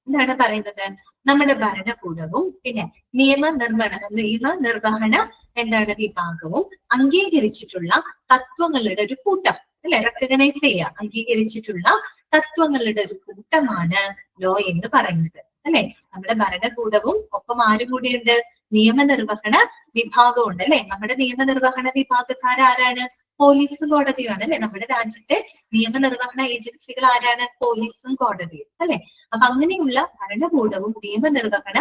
എന്താണ് പറയുന്നത്? നമ്മുടെ ഭരണകൂടവും പിന്നെ നിയമനിർവഹണ എന്താണ് വിഭാഗവും അംഗീകരിച്ചിട്ടുള്ള തത്വങ്ങളുടെ ഒരു കൂട്ടം, അല്ലെ, റെക്കഗ്നൈസ് ചെയ്യുക, അംഗീകരിച്ചിട്ടുള്ള തത്വങ്ങളുടെ ഒരു കൂട്ടമാണ് ലോ എന്ന് പറയുന്നത്, അല്ലെ. നമ്മുടെ ഭരണകൂടവും ഒപ്പം ആരും കൂടിയുണ്ട്? നിയമനിർവഹണ വിഭാഗവും ഉണ്ട്, അല്ലെ. നമ്മുടെ നിയമനിർവഹണ വിഭാഗക്കാരാരാണ്? പോലീസും കോടതിയുമാണ്, അല്ലെ. നമ്മുടെ രാജ്യത്തെ നിയമനിർവഹണ ഏജൻസികൾ ആരാണ്? പോലീസും കോടതിയും, അല്ലെ. അപ്പൊ അങ്ങനെയുള്ള ഭരണകൂടവും നിയമനിർവഹണ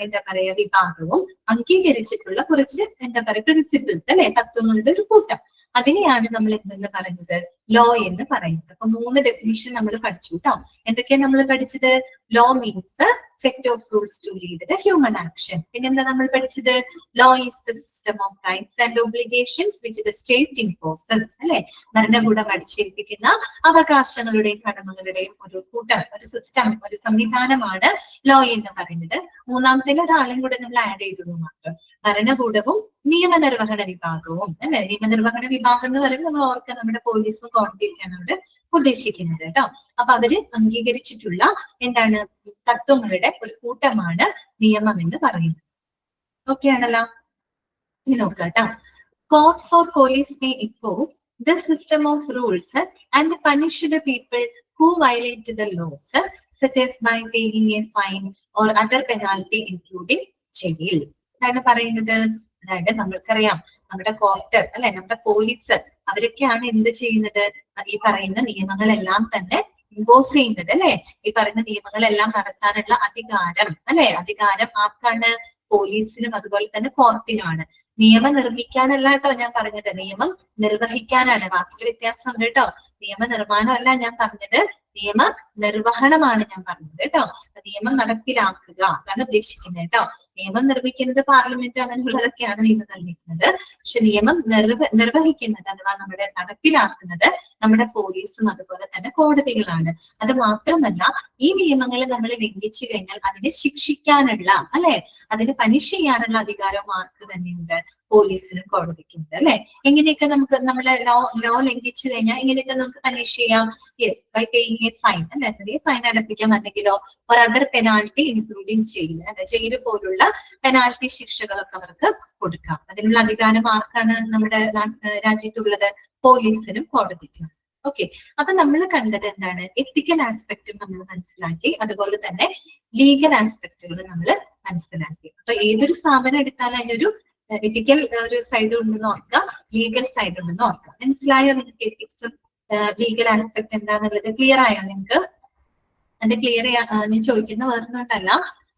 എന്താ പറയാ വിഭാഗവും അംഗീകരിച്ചിട്ടുള്ള കുറച്ച് എന്താ പറയാ പ്രിൻസിപ്പിൾസ്, അല്ലെ, തത്വങ്ങളുടെ ഒരു കൂട്ടം. അതിനെയാണ് നമ്മൾ എന്തെന്ന് പറയുന്നത്? ലോ എന്ന് പറയുന്നത്. അപ്പൊ 3 ഡെഫിനിഷൻ നമ്മൾ പഠിച്ചു കേട്ടോ. എന്തൊക്കെയാണ് നമ്മൾ പഠിച്ചത്? Law means set of rules to lead the human action. പിന്നെന്താ നമ്മൾ പഠിച്ചത്? Law is the system of rights and obligations which the state imposes, അല്ലെ. ഭരണകൂടം അടിച്ചേൽപ്പിക്കുന്ന അവകാശങ്ങളുടെയും കടമകളുടെയും ഒരു കൂട്ടം, ഒരു സിസ്റ്റം, ഒരു സംവിധാനമാണ് ലോ എന്ന് പറയുന്നത്. മൂന്നാമത്തേൽ ഒരാളെയും കൂടെ നമ്മൾ ആഡ് ചെയ്തത് മാത്രം. ഭരണകൂടവും നിയമനിർവഹണ വിഭാഗവും, അല്ലെ. നിയമനിർവഹണ വിഭാഗം എന്ന് പറയുമ്പോൾ നമ്മൾ ഓർക്കുക നമ്മുടെ പോലീസും കോടതിയൊക്കെയാണ് അവിടെ ഉദ്ദേശിക്കുന്നത് കേട്ടോ. അപ്പൊ അവര് അംഗീകരിച്ചിട്ടുള്ള എന്താണ് തത്വങ്ങളുടെ ഒരു കൂട്ടമാണ് നിയമം എന്ന് പറയുന്നത്. ഓക്കെ ആണല്ലോ. ഇനി നോക്കാം കേട്ടോ. Courts or police may impose the system of rules and punish the people who violate the laws, such as by paying a fine or other penalty including jail. എന്താണ് പറയുന്നത്? അതായത് നമ്മൾക്കറിയാം നമ്മുടെ കോർട്ട്, അല്ലെ, നമ്മുടെ പോലീസ്, അവരൊക്കെയാണ് എന്ത് ചെയ്യുന്നത്? ഈ പറയുന്ന നിയമങ്ങളെല്ലാം തന്നെ ഇമ്പോസ് ചെയ്യുന്നത്, അല്ലെ. ഈ പറയുന്ന നിയമങ്ങളെല്ലാം നടത്താനുള്ള അധികാരം, അല്ലെ, അധികാരം ആർക്കാണ്? പോലീസിനും അതുപോലെ തന്നെ കോർട്ടിനുമാണ്. നിയമം നിർമ്മിക്കാനല്ല കേട്ടോ ഞാൻ പറഞ്ഞത്, നിയമം നിർവഹിക്കാനാണ്. വാക്കിൽ വ്യത്യാസം കേട്ടോ. നിയമനിർമ്മാണമല്ല ഞാൻ പറഞ്ഞത്, നിയമ നിർവഹണമാണ് ഞാൻ പറഞ്ഞത് കേട്ടോ. നിയമം നടപ്പിലാക്കുക അതാണ് ഉദ്ദേശിക്കുന്നത് കേട്ടോ. നിയമം നിർമ്മിക്കുന്നത് പാർലമെന്റ് അങ്ങനെയുള്ളതൊക്കെയാണ് നിയമം നിർമ്മിക്കുന്നത്. പക്ഷെ നിയമം നിർവഹിക്കുന്നത് അഥവാ നമ്മുടെ നടപ്പിലാക്കുന്നത് നമ്മുടെ പോലീസും അതുപോലെ തന്നെ കോടതികളാണ്. അത് മാത്രമല്ല ഈ നിയമങ്ങൾ നമ്മൾ ലംഘിച്ചു കഴിഞ്ഞാൽ അതിനെ ശിക്ഷിക്കാനുള്ള, അല്ലെ, അതിനെ പനിഷ് ചെയ്യാനുള്ള അധികാരം ആർക്ക് തന്നെയുണ്ട്? പോലീസിനും കോടതിക്കുണ്ട്, അല്ലെ. എങ്ങനെയൊക്കെ നമുക്ക് നമ്മളെ ലോ ലംഘിച്ചു കഴിഞ്ഞാൽ എങ്ങനെയൊക്കെ നമുക്ക് പനിഷ് ചെയ്യാം? Yes, by paying a fine, അല്ലെ. ചെറിയ ഫൈൻ അടപ്പിക്കാം, അല്ലെങ്കിലോ ഒരു അതർ പെനാൾട്ടി ഇൻക്ലൂഡിങ് ജയിൽ, അല്ലെ, ജയിൽ പോലുള്ള പെനാൾട്ടി ശിക്ഷകളൊക്കെ അവർക്ക് കൊടുക്കാം. അതിനുള്ള അധികാരം ആർക്കാണ് നമ്മുടെ രാജ്യത്തുള്ളത്? പോലീസിനും കോടതിക്കും. ഓക്കെ, അപ്പൊ നമ്മൾ കണ്ടത് എന്താണ്? എത്തിക്കൽ ആസ്പെക്റ്റും നമ്മൾ മനസ്സിലാക്കി, അതുപോലെ തന്നെ ലീഗൽ ആസ്പെക്റ്റുകൾ നമ്മൾ മനസ്സിലാക്കി. അപ്പൊ ഏതൊരു സ്ഥാപനം എടുത്താലും അതിനൊരു എത്തിക്കൽ ഒരു സൈഡ് ഉണ്ടെന്ന് ഓർക്കുക, ലീഗൽ സൈഡ് ഉണ്ടെന്ന് ഓർക്കുക. മനസ്സിലായോ നിങ്ങൾക്ക് എത്തിക്സും ലീഗൽ ആസ്പെക്ട് എന്താന്നുള്ളത് ക്ലിയർ ആയോ നിങ്ങൾക്ക്? അത് ക്ലിയർ ഞാൻ ചോദിക്കുന്ന വേറൊന്നുകൊണ്ടല്ല,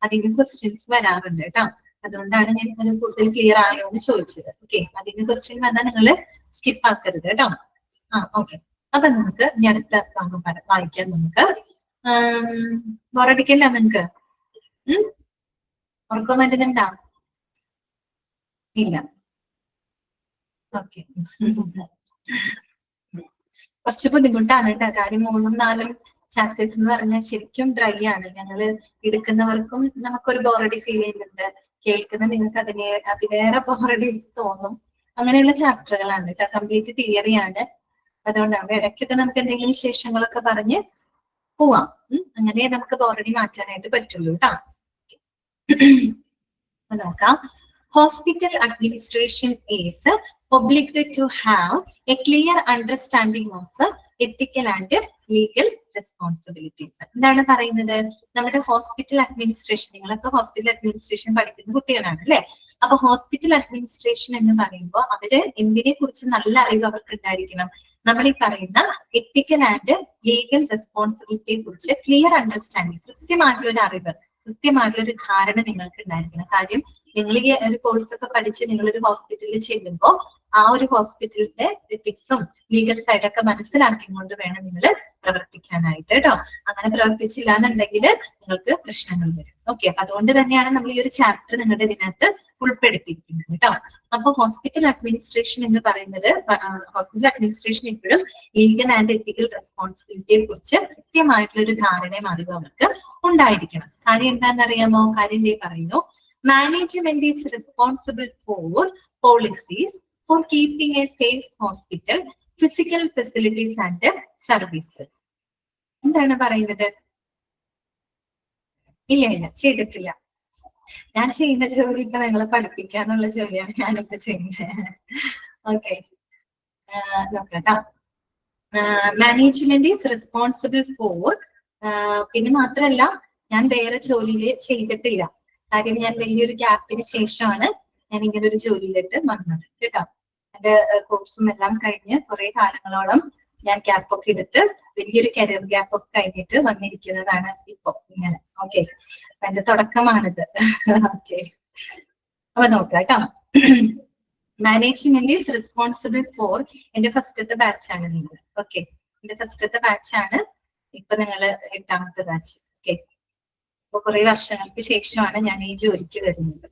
അതിന് ക്വസ്റ്റ്യൻസ് വരാറുണ്ട് കേട്ടോ. അതുകൊണ്ടാണ് ഞാൻ അത് കൂടുതൽ ക്ലിയർ ആയോ എന്ന് ചോദിച്ചത്. ഓക്കെ, അതിന് ക്വസ്റ്റ്യൻ വന്നാൽ നിങ്ങൾ സ്കിപ്പ് ആക്കരുത് കേട്ടോ. ഓക്കെ, അപ്പൊ നമുക്ക് ഇനി അടുത്ത ഭാഗം വായിക്കാം. നമുക്ക് ബോറടിക്കല്ല നിങ്ങൾക്ക്? ഉറക്കം വരുന്നുണ്ടാ? ഇല്ല. ഓക്കെ, കുറച്ച് ബുദ്ധിമുട്ടാണ് കേട്ടോ. കാര്യം 3ഉം 4ഉം ചാപ്റ്റേഴ്സ് എന്ന് പറഞ്ഞാൽ ശരിക്കും ഡ്രൈ ആണ്. ഞങ്ങള് എടുക്കുന്നവർക്കും നമുക്കൊരു ബോറടി ഫീൽ ചെയ്യുന്നുണ്ട്, കേൾക്കുന്ന നിങ്ങൾക്ക് അതിലേറെ ബോറടി തോന്നും. അങ്ങനെയുള്ള ചാപ്റ്ററുകളാണ് കേട്ടോ. കംപ്ലീറ്റ് തിയറിയാണ്. അതുകൊണ്ടാണ് ഇടയ്ക്കൊക്കെ നമുക്ക് എന്തെങ്കിലും വിശേഷങ്ങളൊക്കെ പറഞ്ഞ് പോവാം. അങ്ങനെ നമുക്ക് ബോറടി മാറ്റാനായിട്ട് പറ്റുള്ളൂ കേട്ടോ. നോക്കാം. Hospital administration is obliged to have a clear understanding of ethical and legal responsibilities. എന്താണ് പറയുന്നത്? നമ്മുടെ ഹോസ്പിറ്റൽ അഡ്മിനിസ്ട്രേഷൻ, നിങ്ങളൊക്കെ ഹോസ്പിറ്റൽ അഡ്മിനിസ്ട്രേഷൻ പഠിക്കുന്ന കുട്ടികളാണ് അല്ലെ? അപ്പൊ ഹോസ്പിറ്റൽ അഡ്മിനിസ്ട്രേഷൻ എന്ന് പറയുമ്പോൾ അവര് എന്തിനെ കുറിച്ച് നല്ല അറിവ് അവർക്ക് ഉണ്ടായിരിക്കണം. നമ്മൾ ഈ പറയുന്ന എത്തിക്കൽ ആൻഡ് ലീഗൽ റെസ്പോൺസിബിലിറ്റിയെ കുറിച്ച് ക്ലിയർ അണ്ടർസ്റ്റാൻഡിങ്, കൃത്യമായിട്ടുള്ള ഒരു അറിവ്, കൃത്യമായിട്ടുള്ള ഒരു ധാരണ നിങ്ങൾക്ക് ഉണ്ടായിരിക്കണം. കാര്യം നിങ്ങൾ ഈ ഒരു കോഴ്സ് ഒക്കെ പഠിച്ച് നിങ്ങളൊരു ഹോസ്പിറ്റലിൽ ചെല്ലുമ്പോൾ ആ ഒരു ഹോസ്പിറ്റലിന്റെ എത്തിക്സും ലീഗൽ സൈഡൊക്കെ മനസ്സിലാക്കിക്കൊണ്ട് വേണം നിങ്ങൾ പ്രവർത്തിക്കാനായിട്ട് കേട്ടോ. അങ്ങനെ പ്രവർത്തിച്ചില്ല എന്നുണ്ടെങ്കിൽ നിങ്ങൾക്ക് പ്രശ്നങ്ങൾ വരും. ഓക്കെ, അപ്പൊ അതുകൊണ്ട് തന്നെയാണ് നമ്മൾ ഈ ഒരു ചാപ്റ്റർ നിങ്ങളുടെ ഇതിനകത്ത് ഉൾപ്പെടുത്തിയിരിക്കുന്നത് കേട്ടോ. അപ്പൊ ഹോസ്പിറ്റൽ അഡ്മിനിസ്ട്രേഷൻ എന്ന് പറയുന്നത്, ഹോസ്പിറ്റൽ അഡ്മിനിസ്ട്രേഷൻ ഇപ്പോഴും ലീഗൽ ആൻഡ് എത്തിക്കൽ റെസ്പോൺസിബിലിറ്റിയെ കുറിച്ച് കൃത്യമായിട്ടുള്ള ഒരു ധാരണയും അറിവും അവർക്ക് ഉണ്ടായിരിക്കണം. കാര്യം എന്താണെന്നറിയാമോ? കാര്യം ഇതേ പറയുന്നു, management is responsible for policies four keeping A safe hospital, physical facilities and services. എന്താണ് പറയുന്നത്? ഇല്ല, ചെയ്തിട്ടില്ല. ഞാൻ ചെയ്യുന്ന ജോലി ഇപ്പൊ നിങ്ങളെ പഠിപ്പിക്കാന്നുള്ള ജോലിയാണ് ഞാനിപ്പോ ചെയ്യുന്നത്. ഓക്കെ, നോക്കട്ടോ. മാനേജ്മെന്റ് ഈസ് റെസ്പോൺസിബിൾ ഫോർ, പിന്നെ മാത്രല്ല ഞാൻ വേറെ ജോലിയിൽ ചെയ്തിട്ടില്ല. കാര്യം ഞാൻ വലിയൊരു ഗ്യാപ്പിന് ശേഷമാണ് ഞാൻ ഇങ്ങനെ ഒരു ജോലിയിലിട്ട് വന്നത് കേട്ടോ. എന്റെ കോഴ്സും എല്ലാം കഴിഞ്ഞ് കുറെ കാലങ്ങളോളം ഞാൻ ഗ്യാപ്പൊക്കെ എടുത്ത് വലിയൊരു കരിയർ ഗ്യാപ്പൊക്കെ കഴിഞ്ഞിട്ട് വന്നിരിക്കുന്നതാണ് ഇപ്പൊ ഇങ്ങനെ. ഓക്കെ, അപ്പൊ എന്റെ തുടക്കമാണിത്. ഓക്കെ, അപ്പൊ നോക്കാം കേട്ടോ. മാനേജ്മെന്റ് ഈസ് റെസ്പോൺസിബിൾ ഫോർ, എന്റെ ഫസ്റ്റത്തെ ബാച്ചാണ് നിങ്ങൾ. ഓക്കെ, എന്റെ ഫസ്റ്റത്തെ ബാച്ചാണ്. ഇപ്പൊ നിങ്ങള് 8ാമത്തെ ബാച്ച്. ഓക്കെ, അപ്പൊ കുറെ വർഷങ്ങൾക്ക് ശേഷമാണ് ഞാൻ ഈ ജോലിക്ക് വരുന്നത്.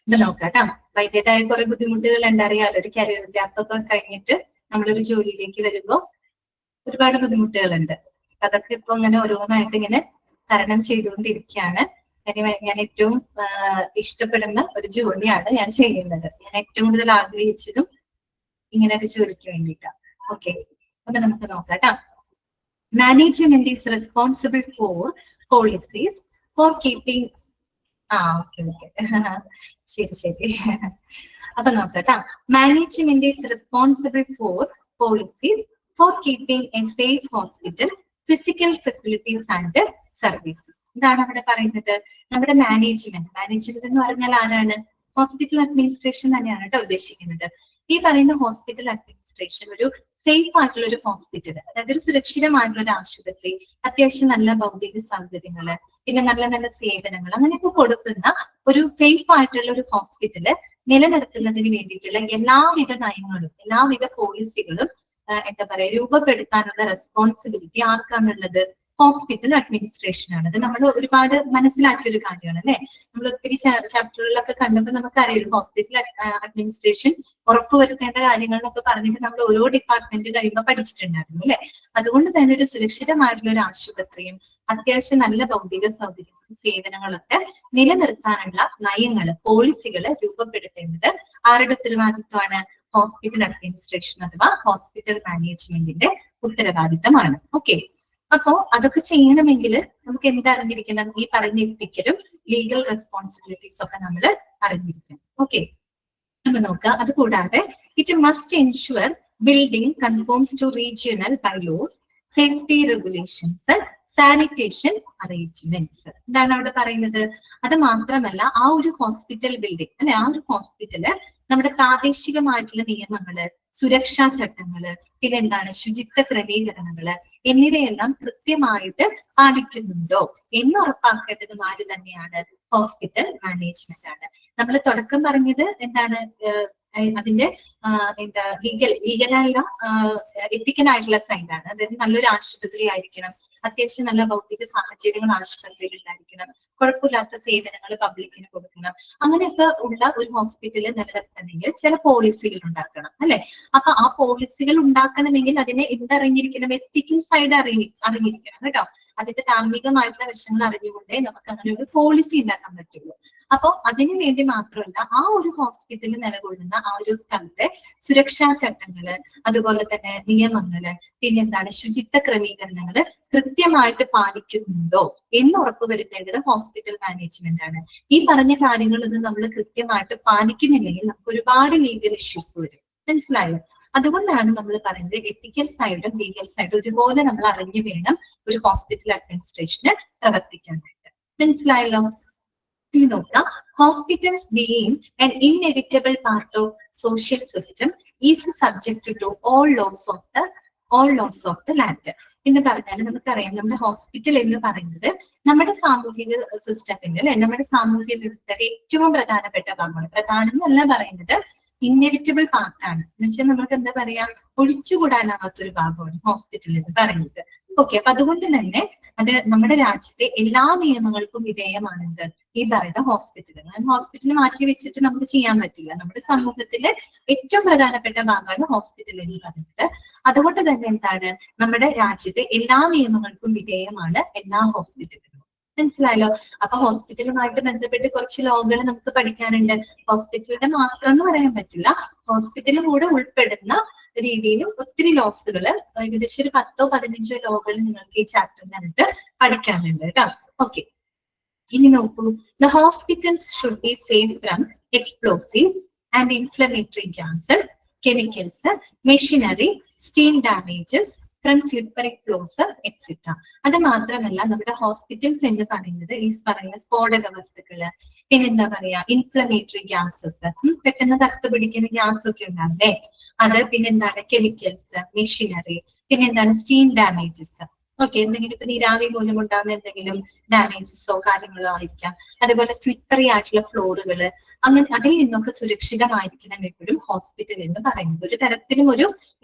ഇത് നോക്കാം കേട്ടോ. അപ്പൊ അതിൻ്റെതായ കുറെ ബുദ്ധിമുട്ടുകൾ ഉണ്ടറിയാലോ. ഒരു കരിയർ ഗ്യാപ്പ് ഒക്കെ കഴിഞ്ഞിട്ട് നമ്മളൊരു ജോലിയിലേക്ക് വരുമ്പോൾ ഒരുപാട് ബുദ്ധിമുട്ടുകളുണ്ട്. അപ്പൊ അതൊക്കെ ഇപ്പൊ ഇങ്ങനെ ഓരോന്നായിട്ട് ഇങ്ങനെ തരണം ചെയ്തുകൊണ്ടിരിക്കുകയാണ്. ഞാൻ ഏറ്റവും ഇഷ്ടപ്പെടുന്ന ഒരു ജോലിയാണ് ഞാൻ ചെയ്യുന്നത്. ഞാൻ ഏറ്റവും കൂടുതൽ ആഗ്രഹിച്ചതും ഇങ്ങനെ ഒരു ജോലിക്ക് വേണ്ടിയിട്ടാണ്. ഓക്കെ, അപ്പൊ നമുക്ക് നോക്കാം കേട്ടോ. Management is responsible for policies four keeping, okay, ശരി. അപ്പൊ നോക്കാം. Management is responsible for policies four keeping A safe hospital, physical facilities and services. ഇതാണ് അവിടെ പറയുന്നത്. നമ്മുടെ മാനേജ്മെന്റ് എന്ന് പറഞ്ഞാൽ ആരാണ്? ഹോസ്പിറ്റൽ അഡ്മിനിസ്ട്രേഷൻ തന്നെയാണ് കേട്ടോ ഉദ്ദേശിക്കുന്നത്. ഈ പറയുന്ന ഹോസ്പിറ്റൽ അഡ്മിനിസ്ട്രേഷൻ ഒരു സേഫ് ആയിട്ടുള്ള ഒരു ഹോസ്പിറ്റൽ, അതായത് ഒരു സുരക്ഷിതമായിട്ടുള്ള ഒരു ആശുപത്രി, അത്യാവശ്യം നല്ല ഭൗതിക സൗകര്യങ്ങള്, പിന്നെ നല്ല നല്ല സേവനങ്ങൾ, അങ്ങനെയൊക്കെ കൊടുക്കുന്ന ഒരു സേഫ് ആയിട്ടുള്ള ഒരു ഹോസ്പിറ്റല് നിലനിർത്തുന്നതിന് വേണ്ടിയിട്ടുള്ള എല്ലാവിധ നയങ്ങളും എല്ലാവിധ പോളിസികളും എന്താ പറയാ രൂപപ്പെടുത്താനുള്ള റെസ്പോൺസിബിലിറ്റി ആർക്കാണുള്ളത്? ഹോസ്പിറ്റൽ അഡ്മിനിസ്ട്രേഷൻ ആണ്. അത് നമ്മൾ ഒരുപാട് മനസ്സിലാക്കിയ ഒരു കാര്യമാണ് അല്ലെ. നമ്മൾ ഒത്തിരി ചാപ്റ്ററുകളിലൊക്കെ കണ്ടപ്പോൾ നമുക്കറിയാം ഹോസ്പിറ്റൽ അഡ്മിനിസ്ട്രേഷൻ ഉറപ്പുവരുത്തേണ്ട കാര്യങ്ങളൊക്കെ പറഞ്ഞിട്ട് നമ്മൾ ഓരോ ഡിപ്പാർട്ട്മെന്റ് കഴിയുമ്പോൾ പഠിച്ചിട്ടുണ്ടായിരുന്നു അല്ലെ. അതുകൊണ്ട് തന്നെ ഒരു സുരക്ഷിതമായിട്ടുള്ള ഒരു ആശുപത്രിയും അത്യാവശ്യം നല്ല ഭൗതിക സൗകര്യങ്ങളും സേവനങ്ങളൊക്കെ നിലനിർത്താനുള്ള നയങ്ങള് പോളിസികള് രൂപപ്പെടുത്തേണ്ടത് ആരുടെ ഉത്തരവാദിത്വമാണ്? ഹോസ്പിറ്റൽ അഡ്മിനിസ്ട്രേഷൻ അഥവാ ഹോസ്പിറ്റൽ മാനേജ്മെന്റിന്റെ ഉത്തരവാദിത്തമാണ്. ഓക്കെ, അപ്പോ അതൊക്കെ ചെയ്യണമെങ്കിൽ നമുക്ക് എന്തറിഞ്ഞിരിക്കണം? ഈ പറയുന്ന എത്തിക്കലും ലീഗൽ റെസ്പോൺസിബിലിറ്റീസ് ഒക്കെ നമ്മൾ അറിഞ്ഞിരിക്കണം. ഓക്കെ, നമ്മൾ നോക്കുക. അതുകൂടാതെ it must ensure building conforms to regional bylaws, safety regulations, sanitation arrangements. എന്താണ് അവിടെ പറയുന്നത്? അത് മാത്രമല്ല ആ ഒരു ഹോസ്പിറ്റൽ ബിൽഡിംഗ് അല്ലെ, ആ ഒരു ഹോസ്പിറ്റല് നമ്മുടെ പ്രാദേശികമായിട്ടുള്ള നിയമങ്ങള്, സുരക്ഷാ ചട്ടങ്ങള്, പിന്നെ എന്താണ് ശുചിത്വ ക്രമീകരണങ്ങള് എന്നിവയെല്ലാം കൃത്യമായിട്ട് പാലിക്കുന്നുണ്ടോ എന്ന് ഉറപ്പാക്കേണ്ടതും ആര് തന്നെയാണ്? ഹോസ്പിറ്റൽ മാനേജ്മെന്റ് ആണ്. നമ്മൾ തുടക്കം പറഞ്ഞത് എന്താണ്? അതിന്റെ ലീഗലായുള്ള എത്തിക്കലായിട്ടുള്ള സൈഡാണ്. അതായത് നല്ലൊരു ആശുപത്രി ആയിരിക്കണം, അത്യാവശ്യം നല്ല ഭൗതിക സാഹചര്യങ്ങൾ ആശുപത്രിയിൽ ഉണ്ടായിരിക്കണം, കുഴപ്പമില്ലാത്ത സേവനങ്ങൾ പബ്ലിക്കിന് കൊടുക്കണം. അങ്ങനെയൊക്കെ ഉള്ള ഒരു ഹോസ്പിറ്റല് നിലനിർത്തണമെങ്കിൽ ചില പോളിസികൾ ഉണ്ടാക്കണം അല്ലെ. അപ്പൊ ആ പോളിസികൾ ഉണ്ടാക്കണമെങ്കിൽ അതിനെ എന്തറിഞ്ഞിരിക്കണം? എത്തിക്കൽ സൈഡ് അറിഞ്ഞിരിക്കണം കേട്ടോ. അതിന്റെ ധാർമ്മികമായിട്ടുള്ള വശങ്ങൾ അറിഞ്ഞുകൊണ്ടേ നമുക്ക് അങ്ങനെ ഒരു പോളിസി ഉണ്ടാക്കാൻ പറ്റുള്ളൂ. അപ്പൊ അതിനു വേണ്ടി മാത്രമല്ല, ആ ഒരു ഹോസ്പിറ്റലിൽ നിലകൊള്ളുന്ന ആ ഒരു സ്ഥലത്തെ സുരക്ഷാ ചട്ടങ്ങള്, അതുപോലെ തന്നെ നിയമങ്ങള്, പിന്നെന്താണ് ശുചിത്വ ക്രമീകരണങ്ങള് കൃത്യമായിട്ട് പാലിക്കുന്നുണ്ടോ എന്ന് ഉറപ്പുവരുത്തേണ്ടത് ഹോസ്പിറ്റൽ മാനേജ്മെന്റ് ആണ്. ഈ പറഞ്ഞ കാര്യങ്ങളൊന്നും നമ്മൾ കൃത്യമായിട്ട് പാലിക്കുന്നില്ലെങ്കിൽ നമുക്ക് ഒരുപാട് ലീഗൽ ഇഷ്യൂസ് വരും. മനസ്സിലായോ? അതുകൊണ്ടാണ് നമ്മൾ പറയുന്നത് എത്തിക്കൽ സൈഡും ലീഗൽ സൈഡും ഒരുപോലെ നമ്മൾ അറിഞ്ഞു വേണം ഒരു ഹോസ്പിറ്റൽ അഡ്മിനിസ്ട്രേഷന് പ്രവർത്തിക്കാനായിട്ട്. മനസ്സിലായല്ലോ? ഇനി നോക്കാം. Hospitals being an inevitable part of social system is subject to all laws of the land. എന്ന് പറഞ്ഞാൽ നമുക്കറിയാം, നമ്മുടെ ഹോസ്പിറ്റൽ എന്ന് പറയുന്നത് നമ്മുടെ സാമൂഹിക സിസ്റ്റത്തിന്റെ അല്ലെ, നമ്മുടെ സാമൂഹിക വ്യവസ്ഥയുടെ ഏറ്റവും പ്രധാനപ്പെട്ട ഭാഗമാണ്. പ്രധാനം എന്നല്ല പറയുന്നത്, ഇന്നെവിറ്റബിൾ പാർട്ടാണ്. എന്ന് വെച്ചാൽ നമുക്ക് എന്താ പറയാ, ഒഴിച്ചുകൂടാനാവാത്തൊരു ഭാഗമാണ് ഹോസ്പിറ്റൽ എന്ന് പറയുന്നത്. ഓക്കെ, അപ്പൊ അതുകൊണ്ട് തന്നെ അത് നമ്മുടെ രാജ്യത്തെ എല്ലാ നിയമങ്ങൾക്കും വിധേയമാണെന്ത് ഈ പറയുന്ന ഹോസ്പിറ്റലുകൾ. ഹോസ്പിറ്റൽ മാറ്റി വെച്ചിട്ട് നമുക്ക് ചെയ്യാൻ പറ്റില്ല. നമ്മുടെ സമൂഹത്തിലെ ഏറ്റവും പ്രധാനപ്പെട്ട ഭാഗമാണ് ഹോസ്പിറ്റൽ എന്ന് പറയുന്നത്. അതുകൊണ്ട് തന്നെ എന്താണ്, നമ്മുടെ രാജ്യത്തെ എല്ലാ നിയമങ്ങൾക്കും വിധേയമാണ് എല്ലാ ഹോസ്പിറ്റലുകളും. മനസ്സിലായല്ലോ? അപ്പൊ ഹോസ്പിറ്റലുമായിട്ട് ബന്ധപ്പെട്ട് കുറച്ച് ലോകൾ നമുക്ക് പഠിക്കാനുണ്ട്. ഹോസ്പിറ്റലിന്റെ മാത്രം എന്ന് പറയാൻ പറ്റില്ല, ഹോസ്പിറ്റലും കൂടെ ഉൾപ്പെടുന്ന രീതിയിലും ഒത്തിരി ലോസുകൾ, ഏകദേശം ഒരു 10-15 ലോകൾ നിങ്ങൾക്ക് ഈ ചാപ്റ്ററിനകത്ത് പഠിക്കാനുണ്ട് കേട്ടോ. ഓക്കെ, ഇനി നോക്കൂ. The hospitals should be safe from explosive and inflammatory gases, chemicals, machinery, steam damages, from slippery floors, etc. അത് മാത്രമല്ല, നമ്മുടെ ഹോസ്പിറ്റൽസ് എന്ന് പറയുന്നത് ഈ പറയുന്ന സ്ഫോടക വസ്തുക്കള്, പിന്നെ എന്താ പറയാ ഇൻഫ്ലമേറ്ററി ഗ്യാസസ്, പെട്ടെന്ന് കത്ത് പിടിക്കുന്ന ഗ്യാസ് ഒക്കെ ഉണ്ടാവില്ലേ അത്, പിന്നെന്താണ് കെമിക്കൽസ്, മെഷീനറി, പിന്നെന്താണ് സ്റ്റീം ഡാമേജസ്. ഓക്കെ, എന്തെങ്കിലും ഇപ്പൊ നീരാവി മൂലം ഉണ്ടാകുന്ന എന്തെങ്കിലും ഡാമേജസോ കാര്യങ്ങളോ ആയിരിക്കാം. അതുപോലെ സ്ലിപ്പറി ആയിട്ടുള്ള ഫ്ലോറുകള്, അങ്ങനെ അതിൽ നിന്നൊക്കെ സുരക്ഷിതമായിരിക്കണം എപ്പോഴും ഹോസ്പിറ്റൽ എന്ന് പറയുന്നത്. ഒരു തരത്തിലും